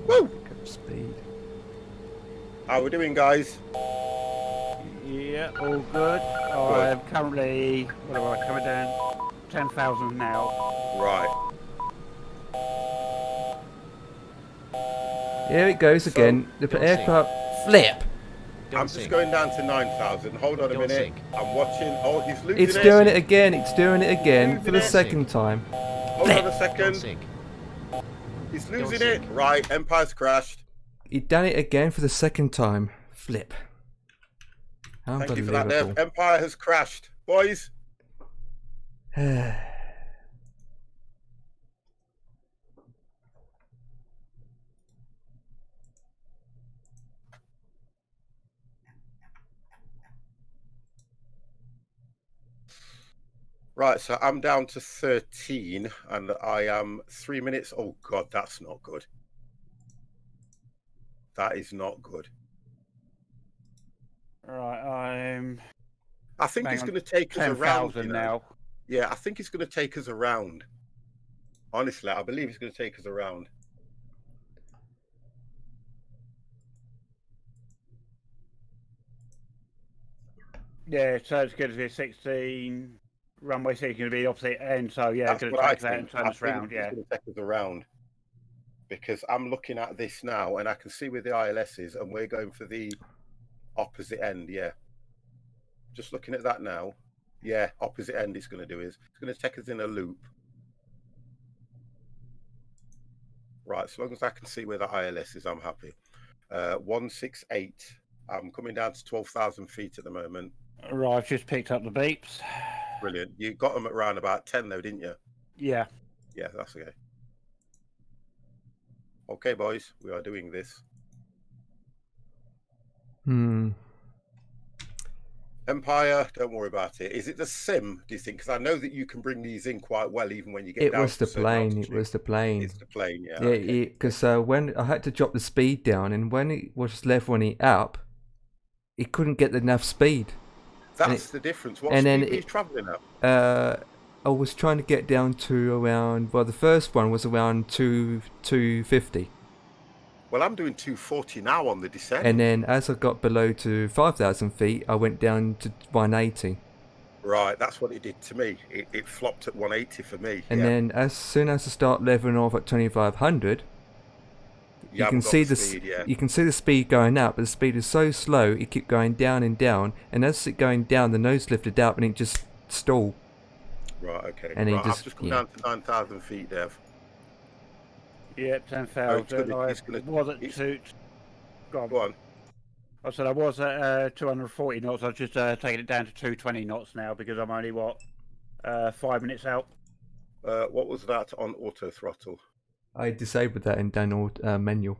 Woo! Pick up speed. How we doing, guys? yeah, all good. I'm currently, what am I coming down? 10,000 now. Right. Here it goes again. The don't aircraft flip. Don't I'm just sink. going down to 9,000. Hold on a Don't minute. sink. I'm watching. Oh, he's losing It's it. doing it again. It's doing it again for the Don't second time. Hold on a Don't second. sink. He's Don't losing it. sink. Right, Empire's crashed. He done it again for the second time. Flip. Thank you for that, Dev. Unbelievable. Empire has crashed. Boys, right, so I'm down to 13 and I am 3 minutes. Oh, God, that's not good. That is not good. Right, I'm I think Hang it's on, going to take us around. 10,000 You know? now. Yeah, I think it's going to take us around. Honestly, I believe it's going to take us around. Yeah, so it's going to be 16. Runway 6 is going to be opposite end, so yeah, That's going to what I take that and think. turn I us think round, it's yeah. going to take us around. Because I'm looking at this now and I can see where the ILS is and we're going for the opposite end, yeah. Just looking at that now. Yeah, opposite end it's going to do is it's going to take us in a loop. Right, as long as I can see where the ILS is, I'm happy. 168. I'm coming down to 12,000 feet at the moment. Right, I've just picked up the beeps. Brilliant. You got them at around about 10 though, didn't you? Yeah. Yeah, that's okay. Okay, boys, we are doing this. Empire, don't worry about it. Is it the sim, do you think? Because I know that you can bring these in quite well even when you get It down was to the a certain plane. altitude. It was the plane. It's the plane, yeah. Yeah, Okay. because when I had to drop the speed down, and when it was leveling it up, it couldn't get enough speed. That's the difference. What and speed then were you travelling at? I was trying to get down to around. Well, the first one was around 250. Well, I'm doing 240 now on the descent. And then as I got below to 5,000 feet, I went down to 180. Right, that's what it did to me. It flopped at 180 for me. And then as soon as I start leveling off at 2,500, you can see the speed, yeah. you can see the speed going up, but the speed is so slow it kept going down and down. And as it going down, the nose lifted up and it just stalled. Right, okay. And right, I've just come down to 9,000 feet, Dev. Yep, 10,000. I was at two. Go on. I said I was at 240 knots. I've just taken it down to 220 knots now because I'm only 5 minutes out. What was that on auto throttle? I disabled that and done manual.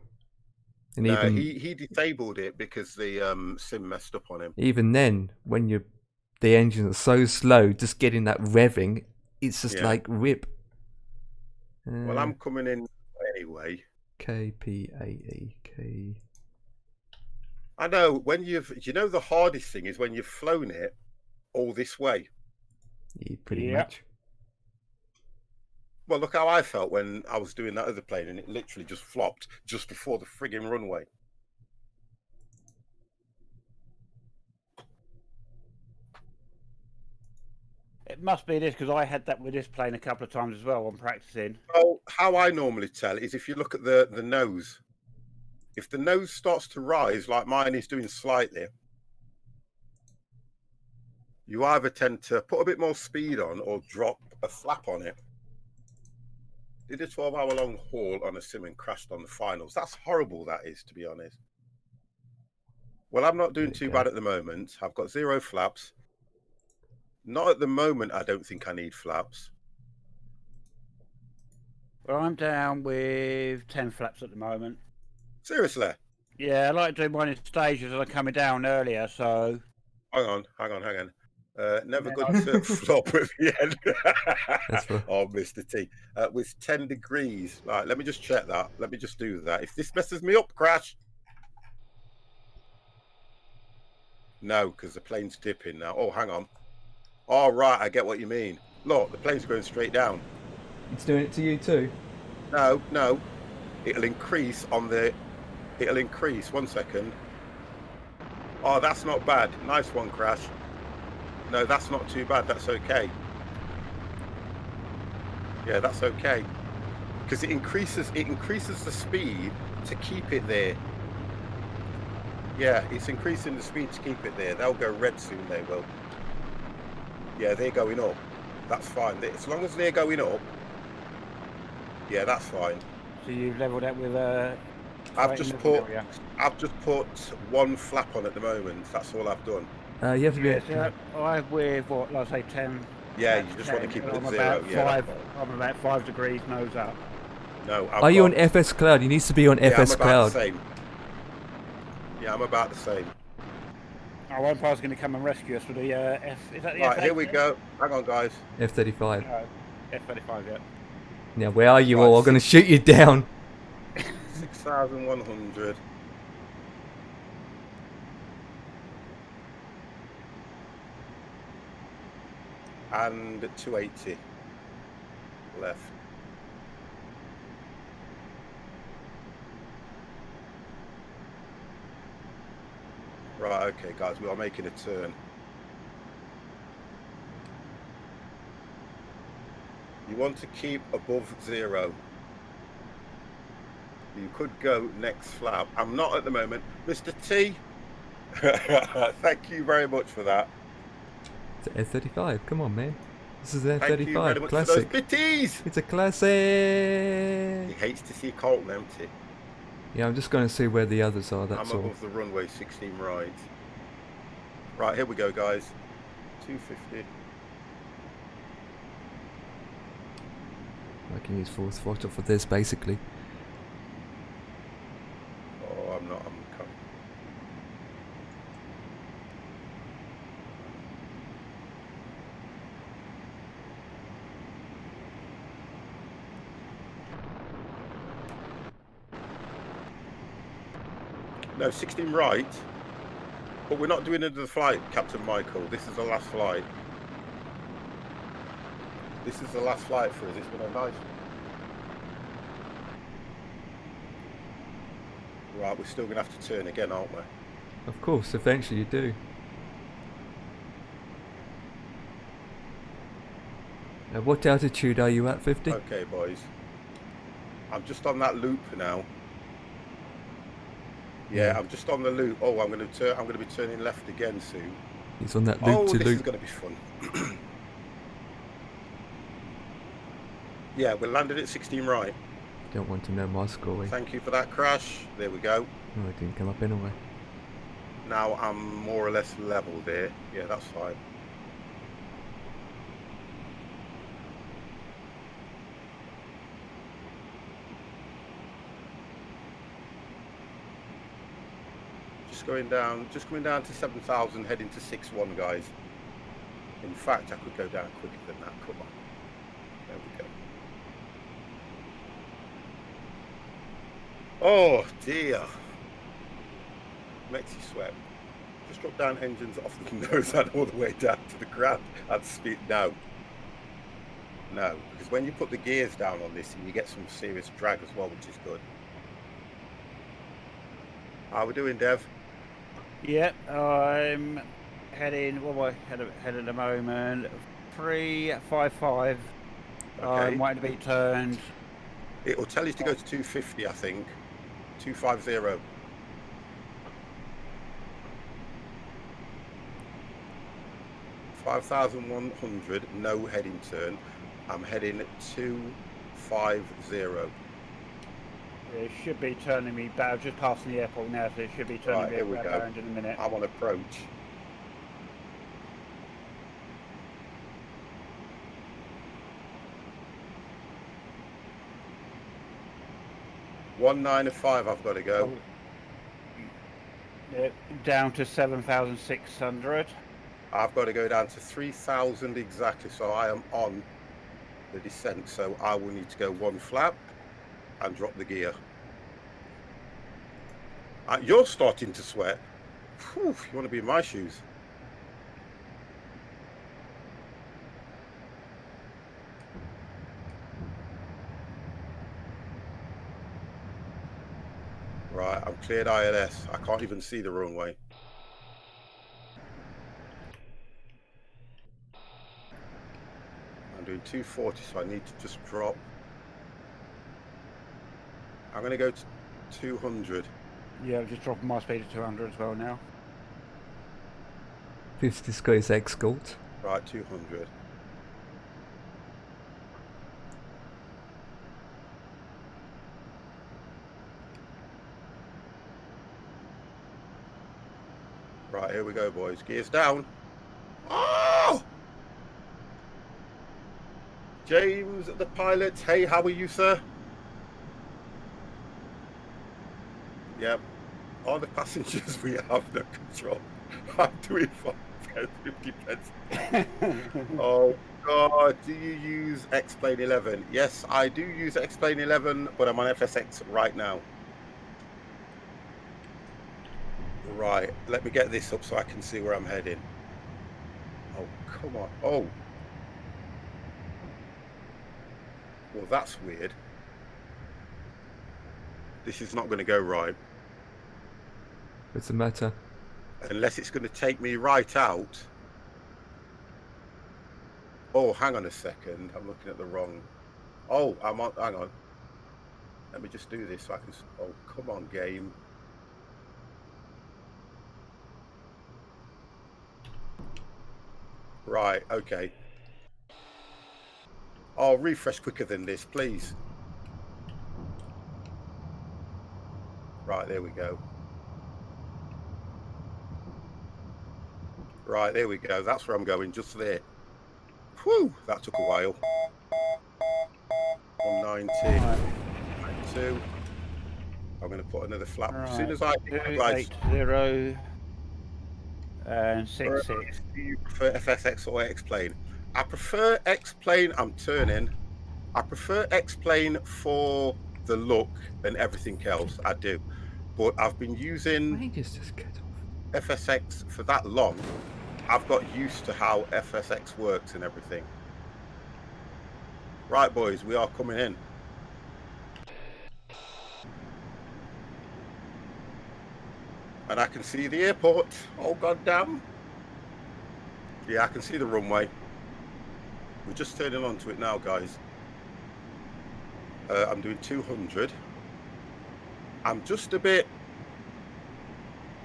And no, even he disabled it because the sim messed up on him. Even then, when the engines are so slow, just getting that revving, it's just like rip. Well, I'm coming in anyway. KPAE. I know when the hardest thing is when you've flown it all this way. Yeah, pretty much. Well, look how I felt when I was doing that other plane and it literally just flopped just before the frigging runway. It must be this because I had that with this plane a couple of times as well on practicing. Well, how I normally tell is if you look at the nose. If the nose starts to rise like mine is doing slightly, you either tend to put a bit more speed on or drop a flap on it. Did a 12-hour-long haul on a sim and crashed on the finals. That's horrible, that is, to be honest. Well, I'm not doing too bad at the moment. I've got 0 flaps. Not at the moment, I don't think I need flaps. Well, I'm down with 10 flaps at the moment. Seriously? Yeah, I like doing mine in stages as I'm coming down earlier, so... Hang on. Never good to flop at the end. Oh, Mr. T. With 10 degrees. Right, let me just check that. Let me just do that. If this messes me up, crash. No, because the plane's dipping now. Oh, hang on. All right, I get what you mean. Look, the plane's going straight down. It's doing it to you too? No. It'll increase on the... It'll increase. 1 second. Oh, that's not bad. Nice one, Crash. No, that's not too bad. That's okay. Yeah, that's okay. Because it increases the speed to keep it there. Yeah, it's increasing the speed to keep it there. They'll go red soon, they will. Yeah, they're going up. That's fine. As long as they're going up, yeah, that's fine. So you've leveled that with I've just put 1 flap on at the moment. That's all I've done. You have to be. I'm with what? Let's say 10. Yeah, you just want to keep it at 0. Yeah. I'm about 5 degrees nose up. No. Are you on FS Cloud? You need to be on FS Cloud. The same. Yeah, I'm about the same. Oh, one part's going to come and rescue us with the F. Is that the right, F8? Here we go. Hang on, guys. F-35. F-35, yeah. Now, where are you all? I'm going to shoot you down. 6,100. And 280 left. Right, okay, guys, we are making a turn. You want to keep above 0. You could go next flap. I'm not at the moment. Mr. T, thank you very much for that. It's an F-35. Come on, man. This is an Thank you very F-35. much Classic. for those bitties. It's a classic. He hates to see Colton empty. Yeah, I'm just going to see where the others are. That's I'm all. above the runway, 16 right. Right, here we go, guys. 250. I can use full throttle for this, basically. I'm not. I'm coming. No, 16 right. But we're not doing another flight, Captain Michael. This is the last flight. This is the last flight for us. It's been a nice. Right, we're still going to have to turn again, aren't we? Of course, eventually you do. Now, what altitude are you at, 50? Okay, boys. I'm just on that loop now. Yeah, I'm just on the loop. Oh, I'm going to be turning left again soon. He's on that loop Oh, to this is loop. going to be fun. Yeah, we're landed at 16 right. Don't want to know my score. Thank you for that crash. There we go. Oh, it didn't come up anyway. Now I'm more or less level there. Yeah, that's fine. Just coming down to 7,000, heading to 6-1, guys. In fact, I could go down quicker than that. Come on. There we go. Oh dear. Makes you sweat. Just drop down engines off the nose and all the way down to the ground at speed. No, because when you put the gears down on this, you get some serious drag as well, which is good. How are we doing, Dev? Yep, I'm heading, what am I head at the moment? 355. Okay. I'm waiting to be turned. It will tell you to go to 250, I think. 250. $5,100, no heading turn. I'm heading 250. It should be turning me back. I'm just passing the airport now, so it should be turning Right, me here we go. around in a minute. I'm on approach. $195, I've got to go. Yeah, down to 7,600. I've got to go down to 3,000 exactly, so I am on the descent, so I will need to go one flap and drop the gear. You're starting to sweat. Whew, you want to be in my shoes. Right, I'm cleared ILS. I can't even see the runway. I'm doing 240, so I need to just drop. I'm going to go to 200. Yeah, I'm just dropping my speed to 200 as well now. 50's got his escort. Right, 200. Right, here we go, boys. Gears down. Oh! James, the pilot. Hey, how are you, sir? Yep. All the passengers, we have no control. I'm doing fine. 50 pence. Oh, God. Do you use X-Plane 11? Yes, I do use X-Plane 11, but I'm on FSX right now. Right, let me get this up so I can see where I'm heading. Oh, come on. Oh. Well, that's weird. This is not going to go right. What's the matter? Unless it's going to take me right out. Oh, hang on a second. I'm looking at the wrong. Oh, I'm on. Hang on. Let me just do this so I can. Oh, come on, game. Right, okay. Oh, refresh quicker than this, please. Right, there we go. Right, there we go. That's where I'm going, just there. Whew, that took a while. 190, 92. I'm going to put another flap. Right. As soon as I hit the glide 280 and 66. Do you prefer FSX or X-Plane? I prefer X-Plane. I'm turning. I prefer X-Plane for the look and everything else. I do. But I've been using Rangers just cut off. FSX for that long. I've got used to how FSX works and everything. Right, boys, we are coming in. And I can see the airport. Oh, goddamn. Yeah, I can see the runway. We're just turning onto it now, guys. I'm doing 200. I'm just a bit...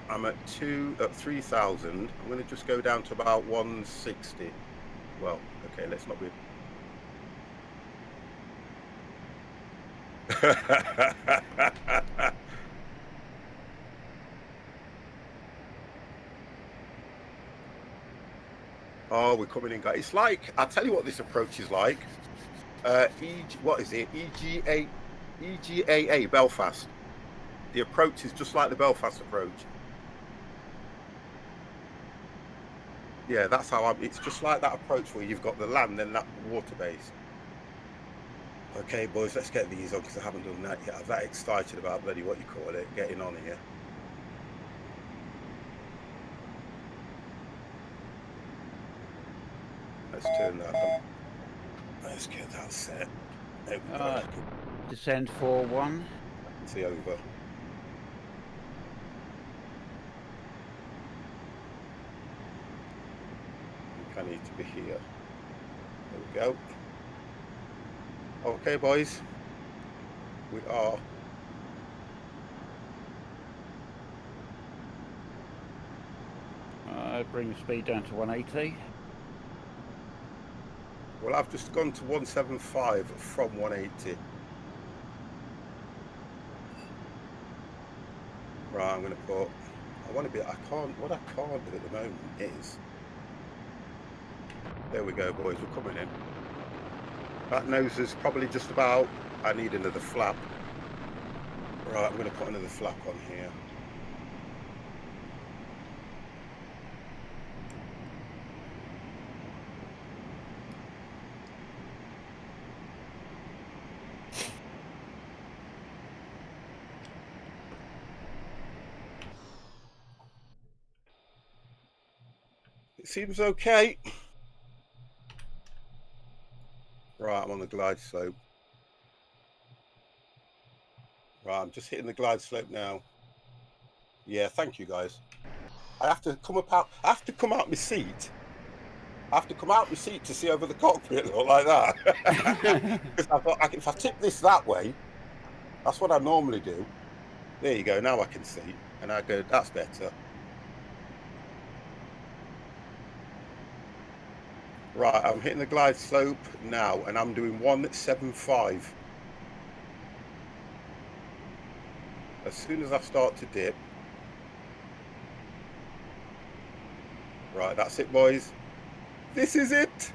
I'm at 3,000. I'm going to just go down to about 160. Well, okay, let's not be... Oh, we're coming in, guys. It's like, I'll tell you what this approach is like. What is it? EGAA Belfast. The approach is just like the Belfast approach. Yeah, that's how it's just like that approach where you've got the land and that water base. Okay, boys, let's get these on because I haven't done that yet. I'm that excited about bloody what you call it, getting on here. Let's turn that on. Let's get that set. There we go. Descend 4-1. See over. I need to be here. There we go. Okay, boys. We are. Bring the speed down to 180. Well, I've just gone to 175 from 180. Right, I'm going to put. I want to be. I can't. What I can't do at the moment is. There we go, boys. We're coming in. That nose is probably just about. I need another flap. Right, I'm going to put another flap on here. It seems okay. Right, I'm on the glide slope. Right, I'm just hitting the glide slope now. Yeah, thank you, guys. I have to come out. I have to come out my seat. I have to come out my seat to see over the cockpit, look like that. Because I thought, if I tip this that way, that's what I normally do. There you go. Now I can see, and I go, that's better. Right, I'm hitting the glide slope now, and I'm doing 175. As soon as I start to dip. Right, that's it, boys. This is it.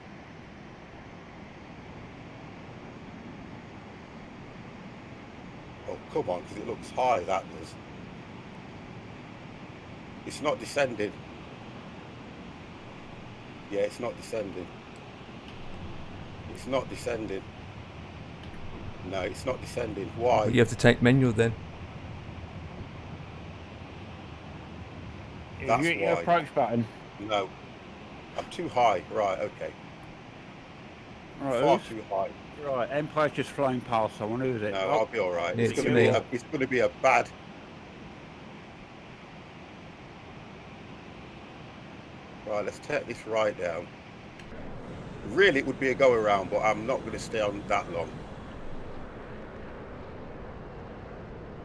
Oh, come on, because it looks high, that does. It's not descending. Yeah, it's not descending. It's not descending. No, it's not descending. Why? You have to take manual then. That's You hit your why. approach button. No. I'm too high. Right, okay. Right, Far too high. Right, Empire's just flying past someone. Who is it? No, Oh, I'll be all right. It's It's me. going to be a bad... Right, let's take this right down. Really, it would be a go around, but I'm not going to stay on that long.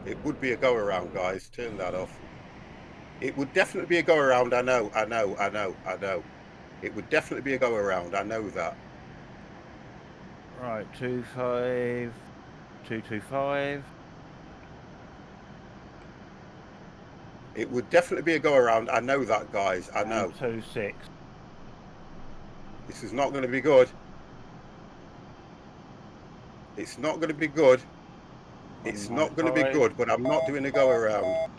It would be a go around, guys. Turn that off. It would definitely be a go around. I know. It would definitely be a go around. I know that. right, 25, 225. It would definitely be a go around. I know that, guys. I know. 26. This is not going to be good. It's not going to be good. It's not going to be good, but I'm not doing a go around.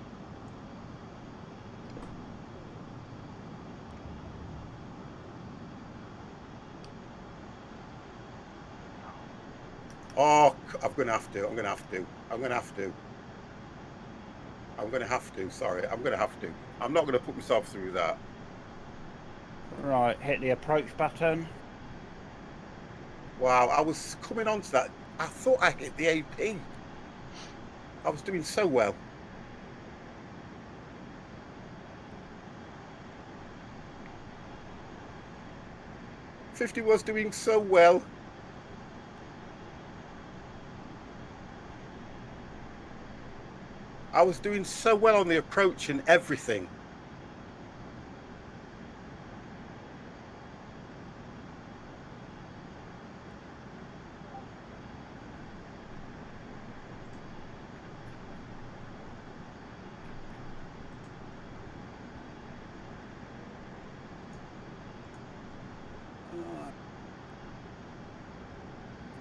Oh, I'm going to have to. Sorry, I'm going to have to. I'm not going to put myself through that. Right, hit the approach button. Wow, I was coming on to that. I thought I hit the AP. I was doing so well. '50 was doing so well. I was doing so well on the approach and everything.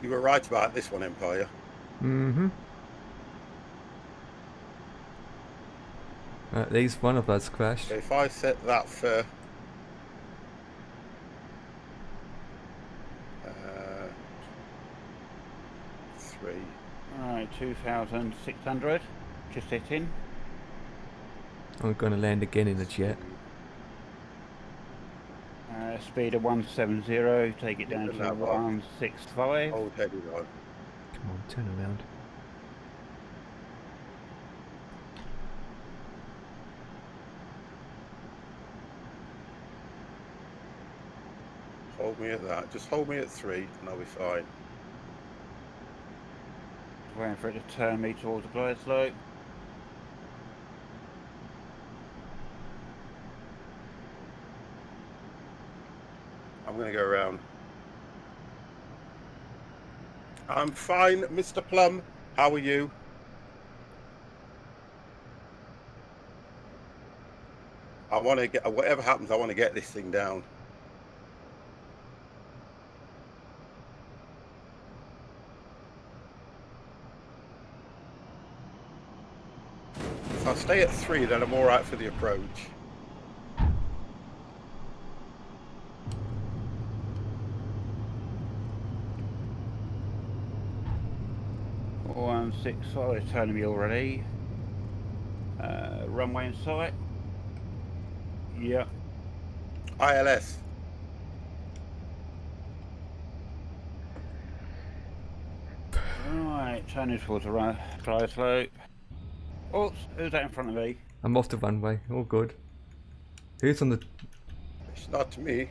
You were right about this one, Empire. Mm-hmm. At least one of us crashed. So if I set that for 3. Alright, 2,600. Just hitting. I'm going to land again in the jet. Speed of 170. Take it down to that one. 165. Hold headed on. Come on, turn around. Hold me at that. Just hold me at 3 and I'll be fine. Waiting for it to turn me towards the glide slope. I'm going to go around. I'm fine, Mr. Plum. How are you? I want to get, whatever happens, I want to get this thing down. If I stay at 3, then I'm all right for the approach. Oh, it's turning me already. Runway in sight. Yeah. ILS. Right, turning towards the glide slope. Oh, who's that in front of me? I'm off the runway. All good. Who's on the... It's not me.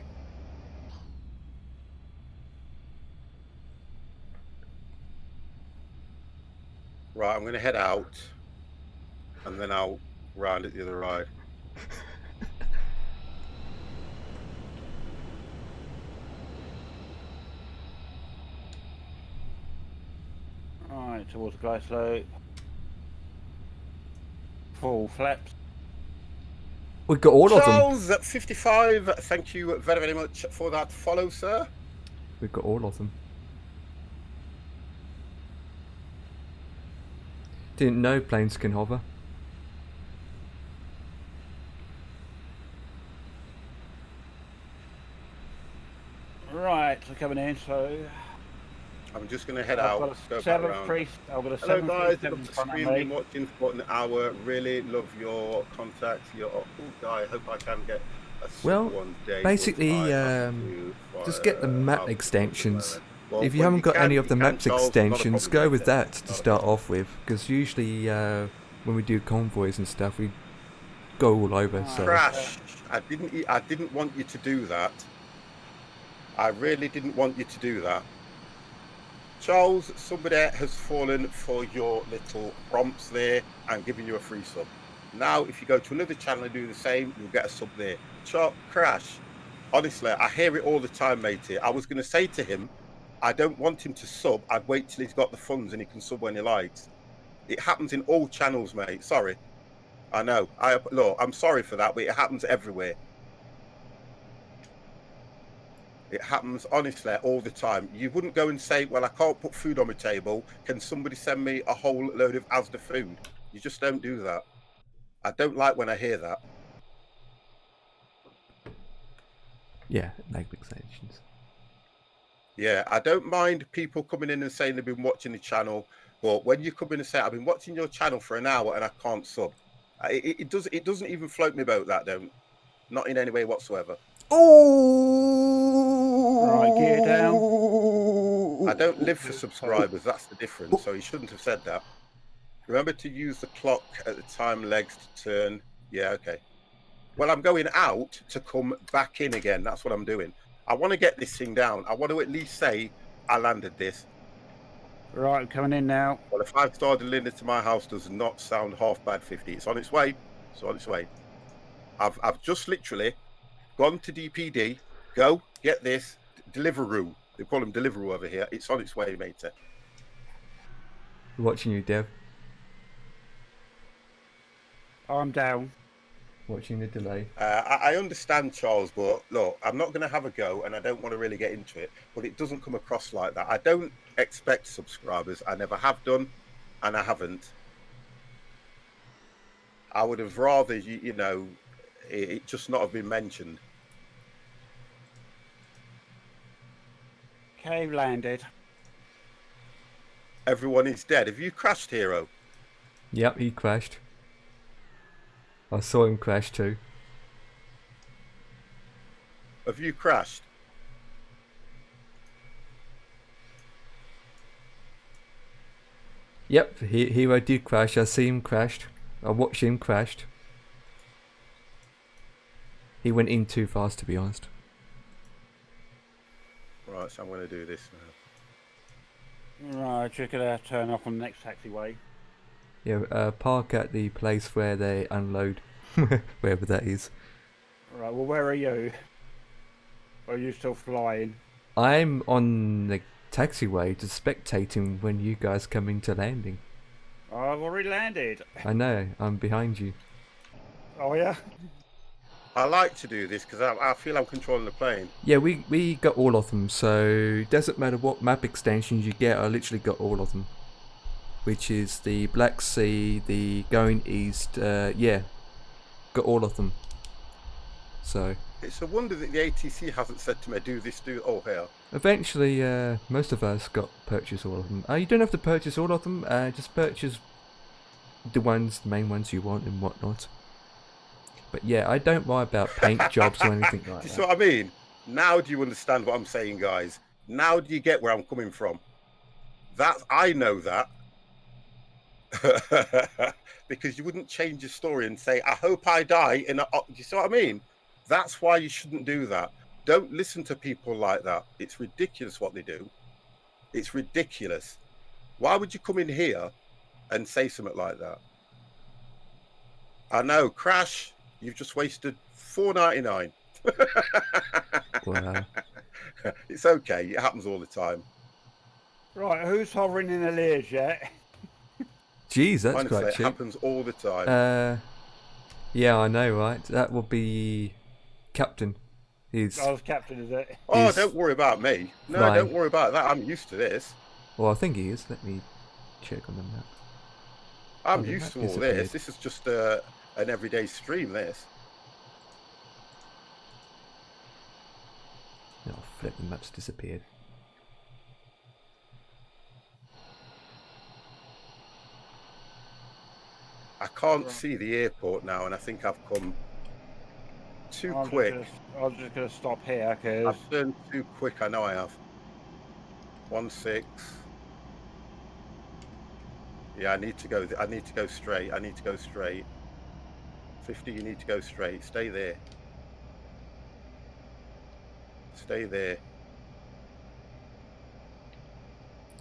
Right, I'm going to head out and then I'll round it the other way. Right, towards the glide slope. Full flaps. We got all of them. Charles at 55, thank you very, very much for that follow, sir. We got all of them. Didn't know planes can hover. Right, so coming in, so I'm just going to head I've out. got a 737 Hello guys, in love the front of stream, been me. watching for an hour. Really love your contact. Your guy. I hope I can get a sub Well, one day. basically, just get the map extensions. If you haven't got any of the maps extensions, go with that to start off with, because usually when we do convoys and stuff, we go all over. So Crash! I didn't want you to do that. I really didn't want you to do that. Charles, somebody has fallen for your little prompts there and given you a free sub. Now, if you go to another channel and do the same, you'll get a sub there. Crash, honestly, I hear it all the time, matey. I was going to say to him, I don't want him to sub. I'd wait till he's got the funds and he can sub when he likes. It happens in all channels, mate. Sorry. I know. Look, I'm sorry for that, but it happens everywhere. It happens, honestly, all the time. You wouldn't go and say, well, I can't put food on my table. Can somebody send me a whole load of Asda food? You just don't do that. I don't like when I hear that. Yeah, leg extensions. Yeah, I don't mind people coming in and saying they've been watching the channel, but when you come in and say, I've been watching your channel for an hour and I can't sub, it doesn't even float me about that, don't. Not in any way whatsoever. Oh! Right, gear down. I don't live for subscribers, that's the difference. So he shouldn't have said that. Remember to use the clock at the time legs to turn. Yeah, okay. Well, I'm going out to come back in again. That's what I'm doing. I want to get this thing down. I want to at least say I landed this. Right, I'm coming in now. Well, a 5-star delivered to my house does not sound half bad, 50. It's on its way. It's on its way. I've just literally gone to DPD. Go get this Deliveroo. They call them Deliveroo over here. It's on its way, mate. Watching you, Dev. I'm down. Watching the delay. I understand, Charles, but look, I'm not going to have a go, and I don't want to really get into it, but it doesn't come across like that. I don't expect subscribers. I never have done, and I haven't. I would have rather, you know, it just not have been mentioned. Okay, landed. Everyone is dead. Have you crashed, Hero? Yep, he crashed. I saw him crash too. Have you crashed? Yep, Hero did crash. I see him crashed. I watched him crashed. He went in too fast, to be honest. Right, so I'm going to do this now. Right, just gonna turn off on the next taxiway. Yeah, park at the place where they unload, wherever that is. Right, well, where are you? Or are you still flying? I'm on the taxiway just spectating when you guys come into landing. Oh, I've already landed. I know, I'm behind you. Oh, yeah? I like to do this because I feel I'm controlling the plane. Yeah, we got all of them, so it doesn't matter what map extensions you get, I literally got all of them. Which is the Black Sea, the Going East, yeah, got all of them. So It's a wonder that the ATC hasn't said to me, do this, do... Oh, here. eventually, most of us got purchase all of them. You don't have to purchase all of them, just purchase the main ones you want and whatnot. But yeah, I don't worry about paint jobs or anything like Do you that. see what I mean? Now do you understand what I'm saying, guys? Now do you get where I'm coming from? I know that. Because you wouldn't change your story and say, I hope I die in a... Do you see what I mean? That's why you shouldn't do that. Don't listen to people like that. It's ridiculous what they do. It's ridiculous. Why would you come in here and say something like that? I know, Crash, you've just wasted $4.99. Wow. It's okay. It happens all the time. Right, who's hovering in the Lears yet? Jeez, that's Honestly, quite it cheap. happens all the time. Yeah, I know, right? That will be Captain. He's Oh, it's Captain, is it? Oh, he's don't worry about me. No, flying. don't worry about that. I'm used to this. well, I think he is. Let me check on the map. I'm Oh, the used map to all disappeared. this. This is just an everyday stream, this. Oh, flip, the map's disappeared. I can't see the airport now, and I think I've come too quick. I'm just gonna stop here because I've turned too quick. I know I have. 16. Yeah, I need to go. I need to go straight. I need to go straight. 50. You need to go straight. Stay there. Stay there.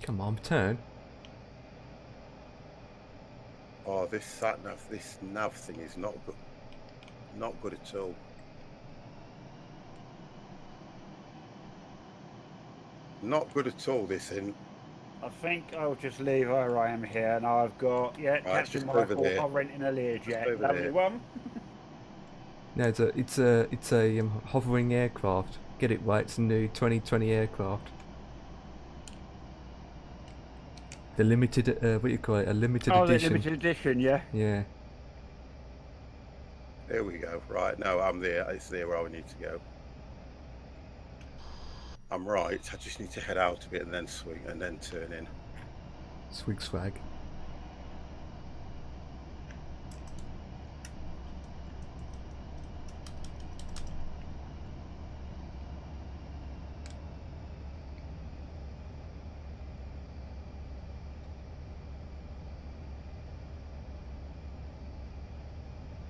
Come on, turn. Oh, this sat nav, this nav thing is not good. Not good at all. Not good at all, this in. I think I'll just leave where I am here, and I've got Captain just over Michael there. hovering in a Lears Just yet. over Lovely there. one. No, it's a hovering aircraft. Get it right, it's a new 2020 aircraft. The limited, what do you call it? A limited Oh, edition. the limited edition, yeah. Yeah. There we go. Right, no, I'm there. It's there where I need to go. I'm right. I just need to head out a bit and then swing and then turn in. Swig swag.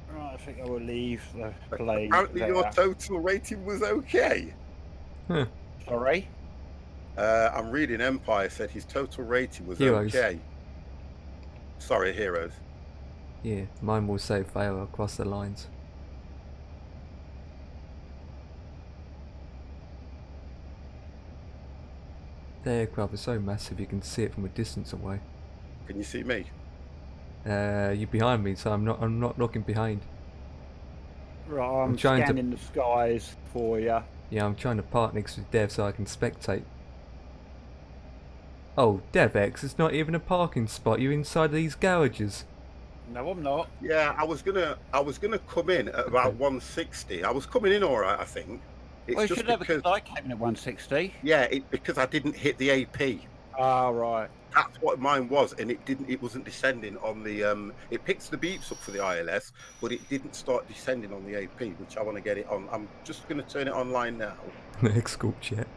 Right, I think I will leave the plane Apparently there. your total rating was okay. Huh. Sorry? I'm reading Empire said his total rating was Heroes. okay. Sorry, Heroes. Yeah, mine will say fail across the lines. The aircraft is so massive you can see it from a distance away. Can you see me? You're behind me, so I'm not looking behind. Right, I'm trying to- scanning the skies for you. Yeah, I'm trying to park next to Dev so I can spectate. Oh, DevX, it's not even a parking spot. You're inside these garages. No, I'm not. Yeah, I was gonna come in at about 160. I was coming in all right, I think. It's Well, you just should have, because because I came in at 160. yeah, because I didn't hit the AP. Ah, right. That's what mine was, and it wasn't descending on the it picks the beeps up for the ILS, but it didn't start descending on the AP, which I want to get it on. I'm just going to turn it online now. Escort jet.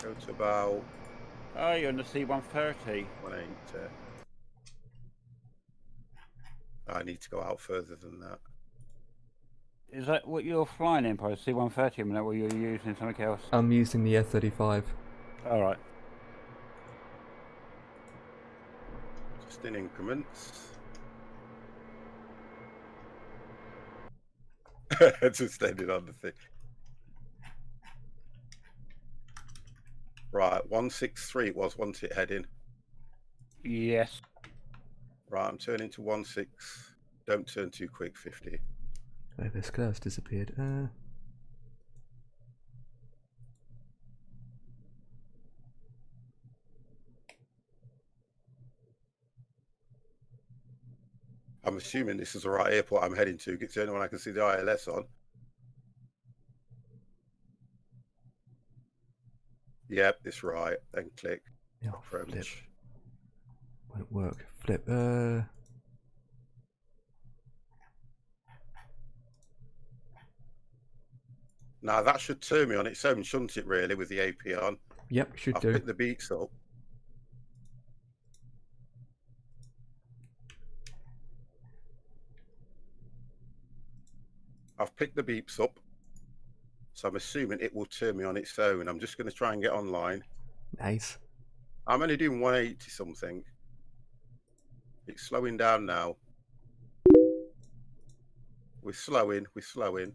Go to about Oh, you're on the C-130. 180. I need to go out further than that. Is that what you're flying in, Pro? C-130, I mean, that what you're using something else? I'm using the F-35. Alright. Just in increments. Just ended on the thing. Right, 163 it was, wasn't it, heading? Yes. Right, I'm turning to 16. Don't turn too quick, 50. Oh, this cloud's disappeared. I'm assuming this is the right airport I'm heading to. It's the only one I can see the ILS on. Yep, it's right. Then click. Oh, Approach. flip. Won't work. Flip. Now that should turn me on its own, shouldn't it? Really, with the AP on. Yep, should I've do. picked the beats up. I've picked the beeps up, so I'm assuming it will turn me on its own. I'm just going to try and get online. Nice. I'm only doing 180 something. It's slowing down now. We're slowing. We're slowing.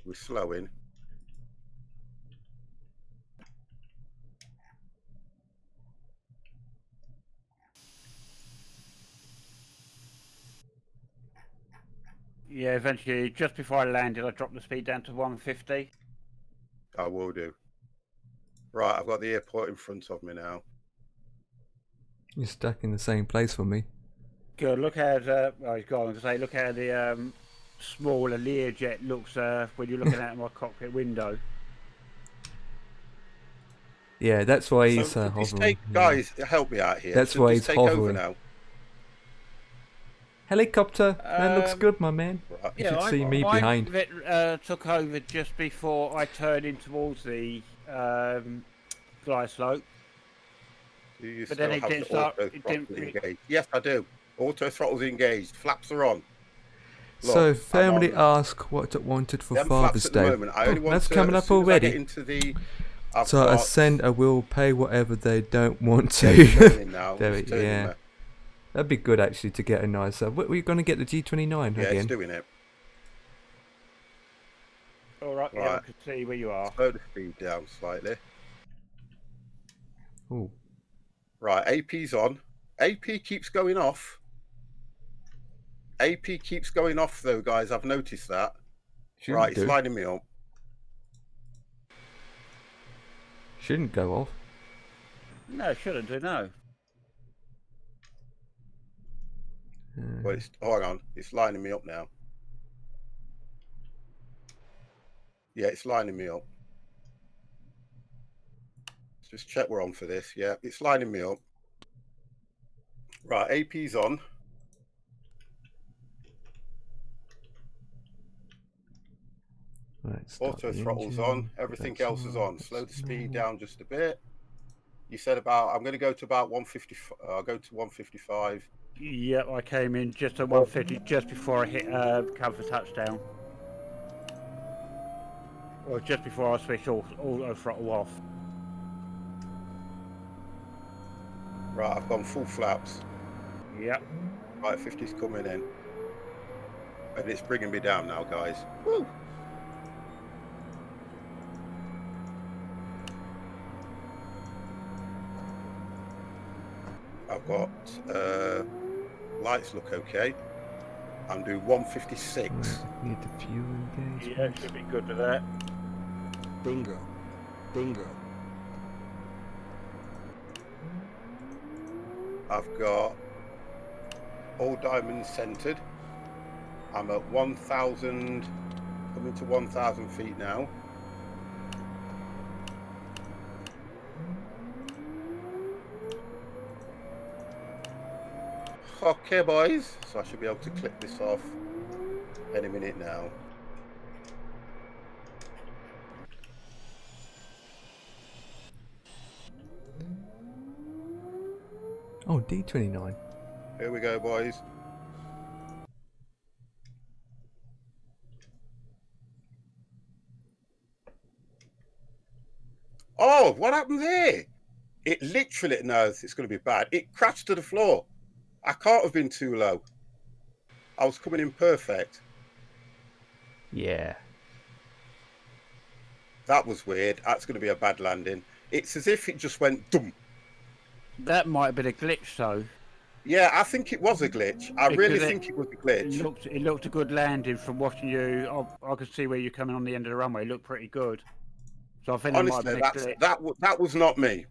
We're slowing. Yeah, eventually, just before I landed, I dropped the speed down to 150. I will do. Right, I've got the airport in front of me now. You're stuck in the same place for me. Good. Look how I was going to say, look how the smaller Learjet looks when you're looking out my cockpit window. Yeah, that's why he's So could this hovering. take, guys, help me out here. That's Should why this he's take over hovering. now? Helicopter. That looks good, my man. Right. You should see me mine behind. took over just before I turned in towards the glide slope. Do you But still then it have didn't the start- auto it throttle didn't- engaged? Yes, I do. Auto throttle's engaged. Flaps are on. So, Look, family I'm on. ask what it wanted for Them Father's flaps at the Day. moment. I only Oh, want that's to, coming as up soon as I get already. into the, I've So got, Ascender will pay whatever they don't want Yeah, it's to. turning now. There It's it- turning yeah. there. That'd be good actually to get a nicer. We're going to get the G29 Yeah, again. it's doing it. All right, yeah, I Right. can see where you are. Slow the speed down slightly. Ooh. Right, AP's on. AP keeps going off. AP keeps going off though, guys. I've noticed that. Shouldn't Right, it's do. lining me up. Shouldn't go off. No, it shouldn't do, no. Well, it's, hold on, it's lining me up now. Yeah, it's lining me up. Let's just check we're on for this. Yeah, it's lining me up. Right, AP's on. Right, start Auto the throttle's engine, on. put Everything that else is on. put Slow the this speed normal. down just a bit. You said about, I'm going to go to about 150. I'll go to 155. Yep, I came in just at 150 just before I hit cover touchdown. Or just before I switched auto throttle off. Right, I've gone full flaps. Yep. Right, 50's coming in. And it's bringing me down now, guys. Woo! I've got lights look okay. I'm doing 156. Right, need the fuel engagement. Yeah, it should be good for that. Bingo. Bingo. I've got all diamonds centered. I'm at 1,000, coming to 1,000 feet now. Okay, boys. So I should be able to clip this off any minute now. Oh, D29. Here we go, boys. Oh, what happened there? It literally, no, it's going to be bad. It crashed to the floor. I can't have been too low. I was coming in perfect. Yeah. That was weird. That's going to be a bad landing. It's as if it just went dum. That might have been a glitch, though. Yeah, I think it was a glitch. I really think it was a glitch. It looked a good landing from watching you. I could see where you're coming on the end of the runway. It looked pretty good. So I think it might have Honestly, been a glitch. that was not me.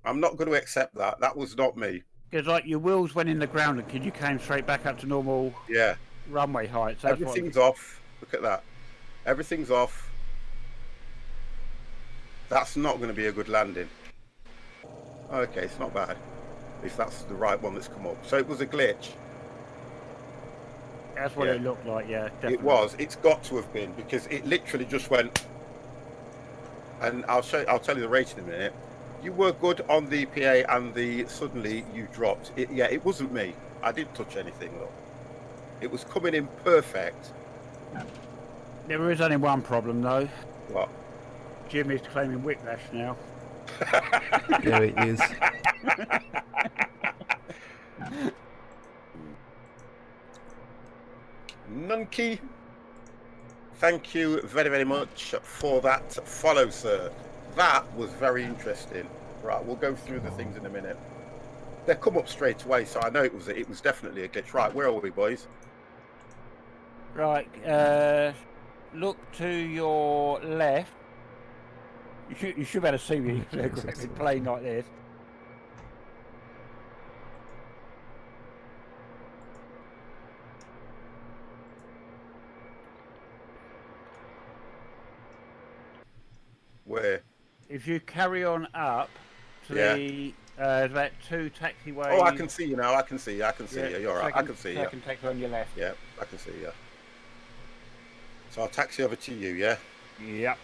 I'm not going to accept that. That was not me. Because like your wheels went in the ground and you came straight back up to normal Yeah. runway height. So Everything's off. Look at that. Everything's off. That's not going to be a good landing. Okay, it's not bad. If that's the right one that's come up. So it was a glitch. That's what it looked like, yeah. Definitely. It was. It's got to have been because it literally just went. And I'll tell you the rating in a minute. You were good on the PA and suddenly you dropped. It wasn't me. I didn't touch anything, look. It was coming in perfect. There is only one problem though. What? Jim is claiming whiplash now. There it is. Nunkey, thank you very, very much for that follow, sir. That was very interesting. Right, we'll go through the things in a minute. They come up straight away, so I know it was definitely a glitch. Right, where are we, boys? Right, look to your left. You should be able to see me playing like this. Where? If you carry on up to the there's about 2 taxiways. Oh, I can see you now. I can see you. You're all right. I can see you. Second taxi on your left. Yeah, I can see you. So I'll taxi over to you, yeah? Yep.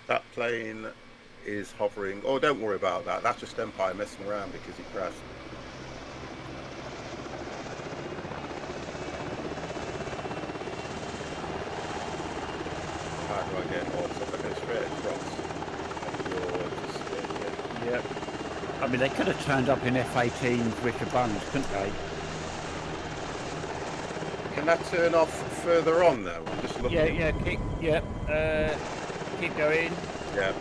That plane is hovering. Oh, don't worry about that. That's just Empire messing around because he crashed. How do I get off? So if I go straight across, you're just here. Yep. I mean, they could have turned up in F-18 with the buns, couldn't they? Can that turn off further on though? I'm just looking. Keep going. Yeah.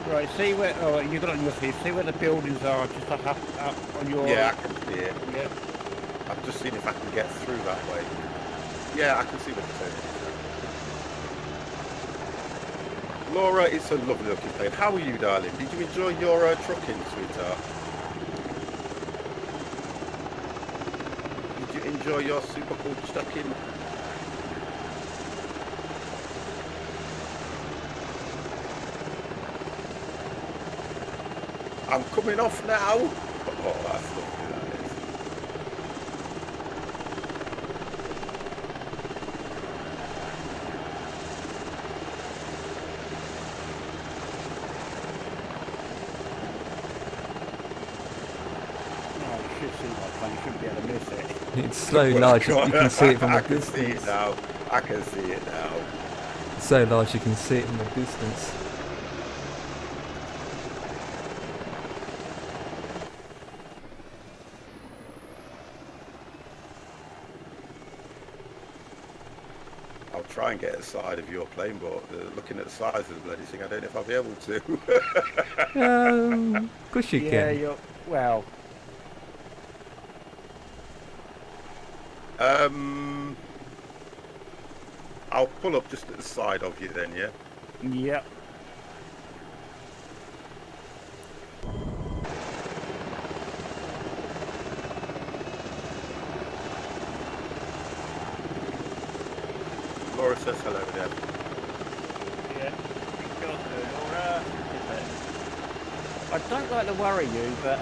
Right, see where, oh, you got it on your feet, see where the buildings are, just up on your... Yeah, I can see it. Yeah. I'm just seeing if I can get through that way. Yeah, I can see what you're saying. Laura, it's a lovely looking plane. How are you, darling? Did you enjoy your trucking, sweetheart? Did you enjoy your super cool trucking? I'm coming off now. Oh, that's lovely, that is. Oh, you should see my plane, you shouldn't be able to miss it. It's so large you can see it from I a can see it distance. now. I can see it now. It's so large you can see it from a distance. I'll try and get a side of your plane, but looking at the size of the bloody thing, I don't know if I'll be able to. Of course you Yeah, can. you're, well, I'll pull up just at the side of you then, yeah? yep. Laura says hello there. Yeah. I don't like to worry you, but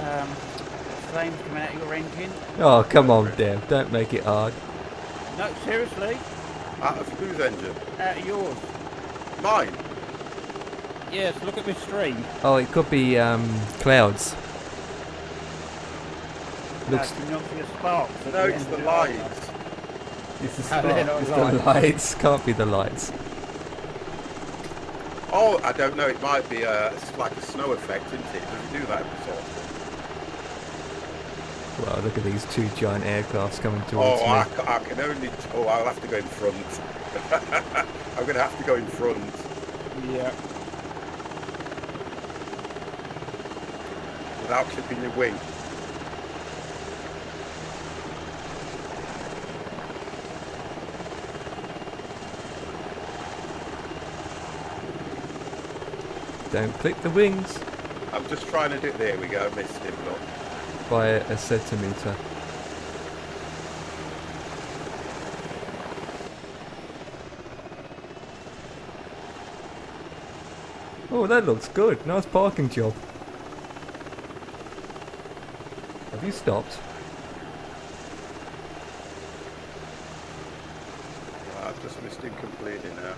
flames coming out of your engine. Oh, come on, Dev. Don't make it hard. No, seriously, Out of whose engine? out of yours. Mine? Yes, look at this stream. Oh, it could be clouds. Looks. Can you not see a sparks? at No, the it's end the of lights. It's the Oh, they're spark. not It's lights. the lights. Can't be the lights. Oh, I don't know. It might be it's like a snow effect, isn't it? Does it do that so often? Wow, look at these two giant aircrafts coming towards Oh, me. I can only... Oh, I'll have to go in front. I'm going to have to go in front. Yeah. Without clipping your wing. Don't clip the wings I'm just trying to do... There we go. I missed him, look. by a centimetre. Oh, that looks good. Nice parking job. Have you stopped? I've just missed him completely now.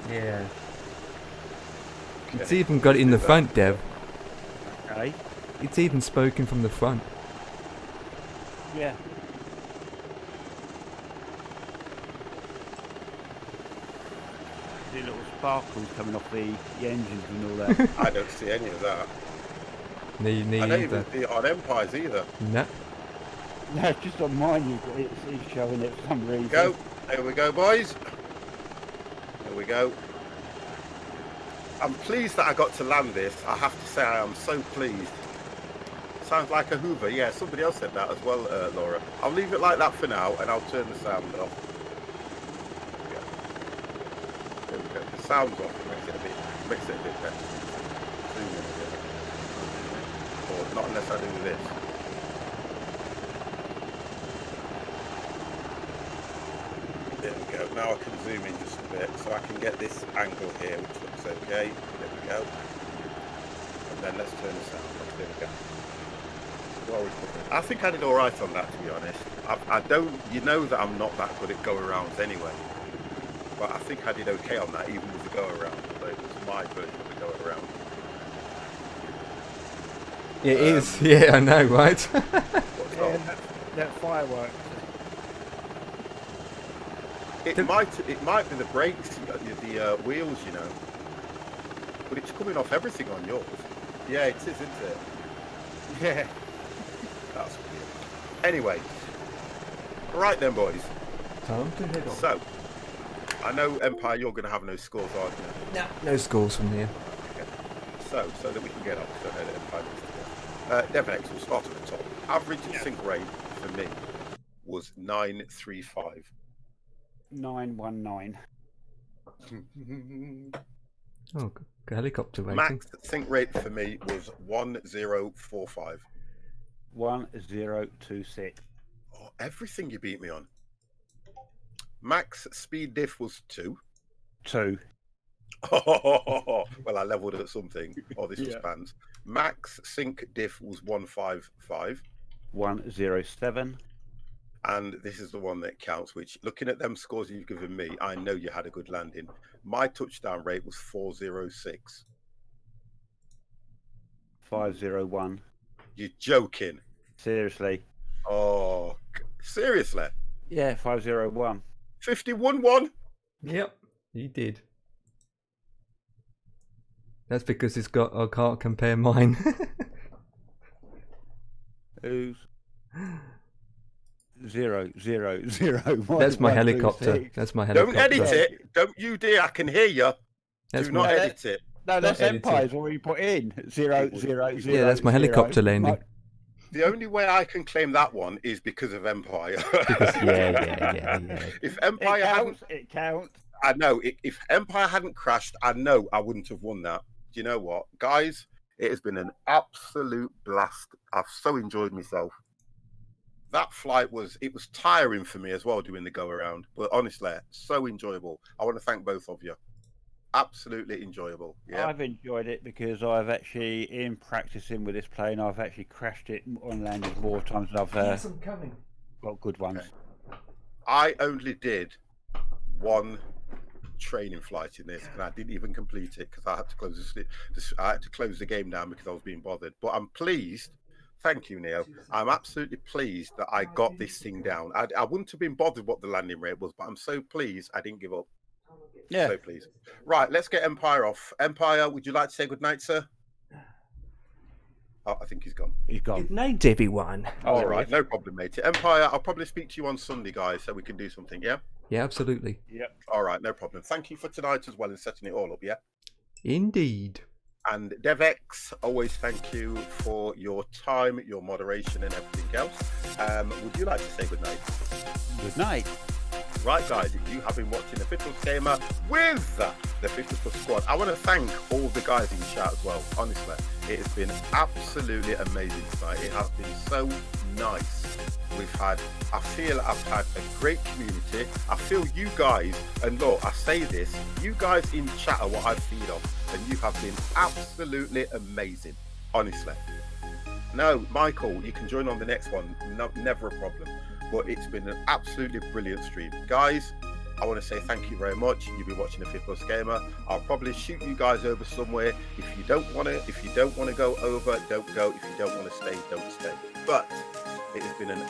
Yeah. It's Okay. even got it in the Do that. front, Dev. Okay. It's even spoken from the front. Yeah. See little sparkles coming off the engines and all that. I don't see any of that. Me I don't neither. even see it on Empires either. No. No, it's just on mine. You've got it's showing it for some reason. Go. There we go, boys. There we go. I'm pleased that I got to land this. I have to say I am so pleased. Sounds like a Hoover. Yeah, somebody else said that as well, Laura. I'll leave it like that for now, and I'll turn the sound off. Yeah. There we go. The sound's off. It makes it a bit better. Zoom in a bit. Or not unless I do this. There we go. Now I can zoom in just a bit, so I can get this angle here, which looks okay. There we go. And then let's turn the sound off. There we go. I think I did all right on that, to be honest. I don't, you know that I'm not that good at go-arounds anyway. But I think I did okay on that, even with the go-around. So it was my version of the go-around. It is. Yeah, I know, right? What's Yeah, that? that fireworks. It might be the brakes, the wheels, you know. But it's coming off everything on yours. Yeah, it is, isn't it? Yeah. That's weird. Anyway, right then, boys. Time to head on. So, I know Empire, you're going to have no scores, aren't you? No scores from here. So that we can get up, so that Empire needs to go. Devinex, we'll start at the top. Average sync rate for me was 935. 919. Oh, helicopter rating. Max sync rate for me was 1045. 1026. Oh, everything you beat me on. Max speed diff was 2. 2. Oh, well, I leveled at something. Oh, this was Yeah. spans. Max sync diff was 155. 107. And this is the one that counts, which, looking at them scores you've given me, I know you had a good landing. My touchdown rate was 406. 501. You're joking. Seriously. Oh, seriously? Yeah, 501. 51-1? Yep, you did. That's because it's got. I can't compare mine. Who's 0, 0, 0, 1, That's my 1, 2, helicopter. 6. That's my helicopter. Don't edit it. Don't you dare. I can hear you. That's Do my- not edit it. No, that's edited. Empire's what you put in. 0, 0, 0. Yeah, that's my helicopter landing. The only way I can claim that one is because of Empire. Yeah. If It Empire hadn't, counts. It counts. I know. If Empire hadn't crashed, I know I wouldn't have won that. Do you know what, guys? It has been an absolute blast. I've so enjoyed myself. That flight was tiring for me as well doing the go around, but honestly, so enjoyable. I want to thank both of you. Absolutely enjoyable. Yeah. I've enjoyed it because I've actually, in practicing with this plane, I've actually crashed it on landings more times than I've I'm coming. got good ones. Okay. I only did one training flight in this, and I didn't even complete it because I had to close the game down because I was being bothered. But I'm pleased. Thank you, Neo. I'm absolutely pleased that I got this thing down. I wouldn't have been bothered what the landing rate was, but I'm so pleased I didn't give up. Yeah. So pleased. Right, let's get Empire off. Empire, would you like to say goodnight, sir? Oh, I think he's gone. He's gone. Good night, everyone. All right, no problem, mate. Empire, I'll probably speak to you on Sunday, guys, so we can do something, yeah? Yeah, absolutely. Yep. All right, no problem. Thank you for tonight as well and setting it all up, yeah? Indeed. And DevX, always thank you for your time, your moderation, and everything else. Would you like to say goodnight? Good night. Right, guys, you have been watching the Fitness Gamer with the Fitness Plus Squad. I want to thank all the guys in chat as well. Honestly, it has been absolutely amazing tonight. It has been so nice. I feel I've had a great community. I feel you guys, and look, I say this, you guys in chat are what I feed off, and you have been absolutely amazing. Honestly. No, Michael, you can join on the next one. No, never a problem. But it's been an absolutely brilliant stream. Guys, I want to say thank you very much. You've been watching the Fit Plus Gamer. I'll probably shoot you guys over somewhere. If you don't want to go over, don't go. If you don't want to stay, don't stay. But it has been an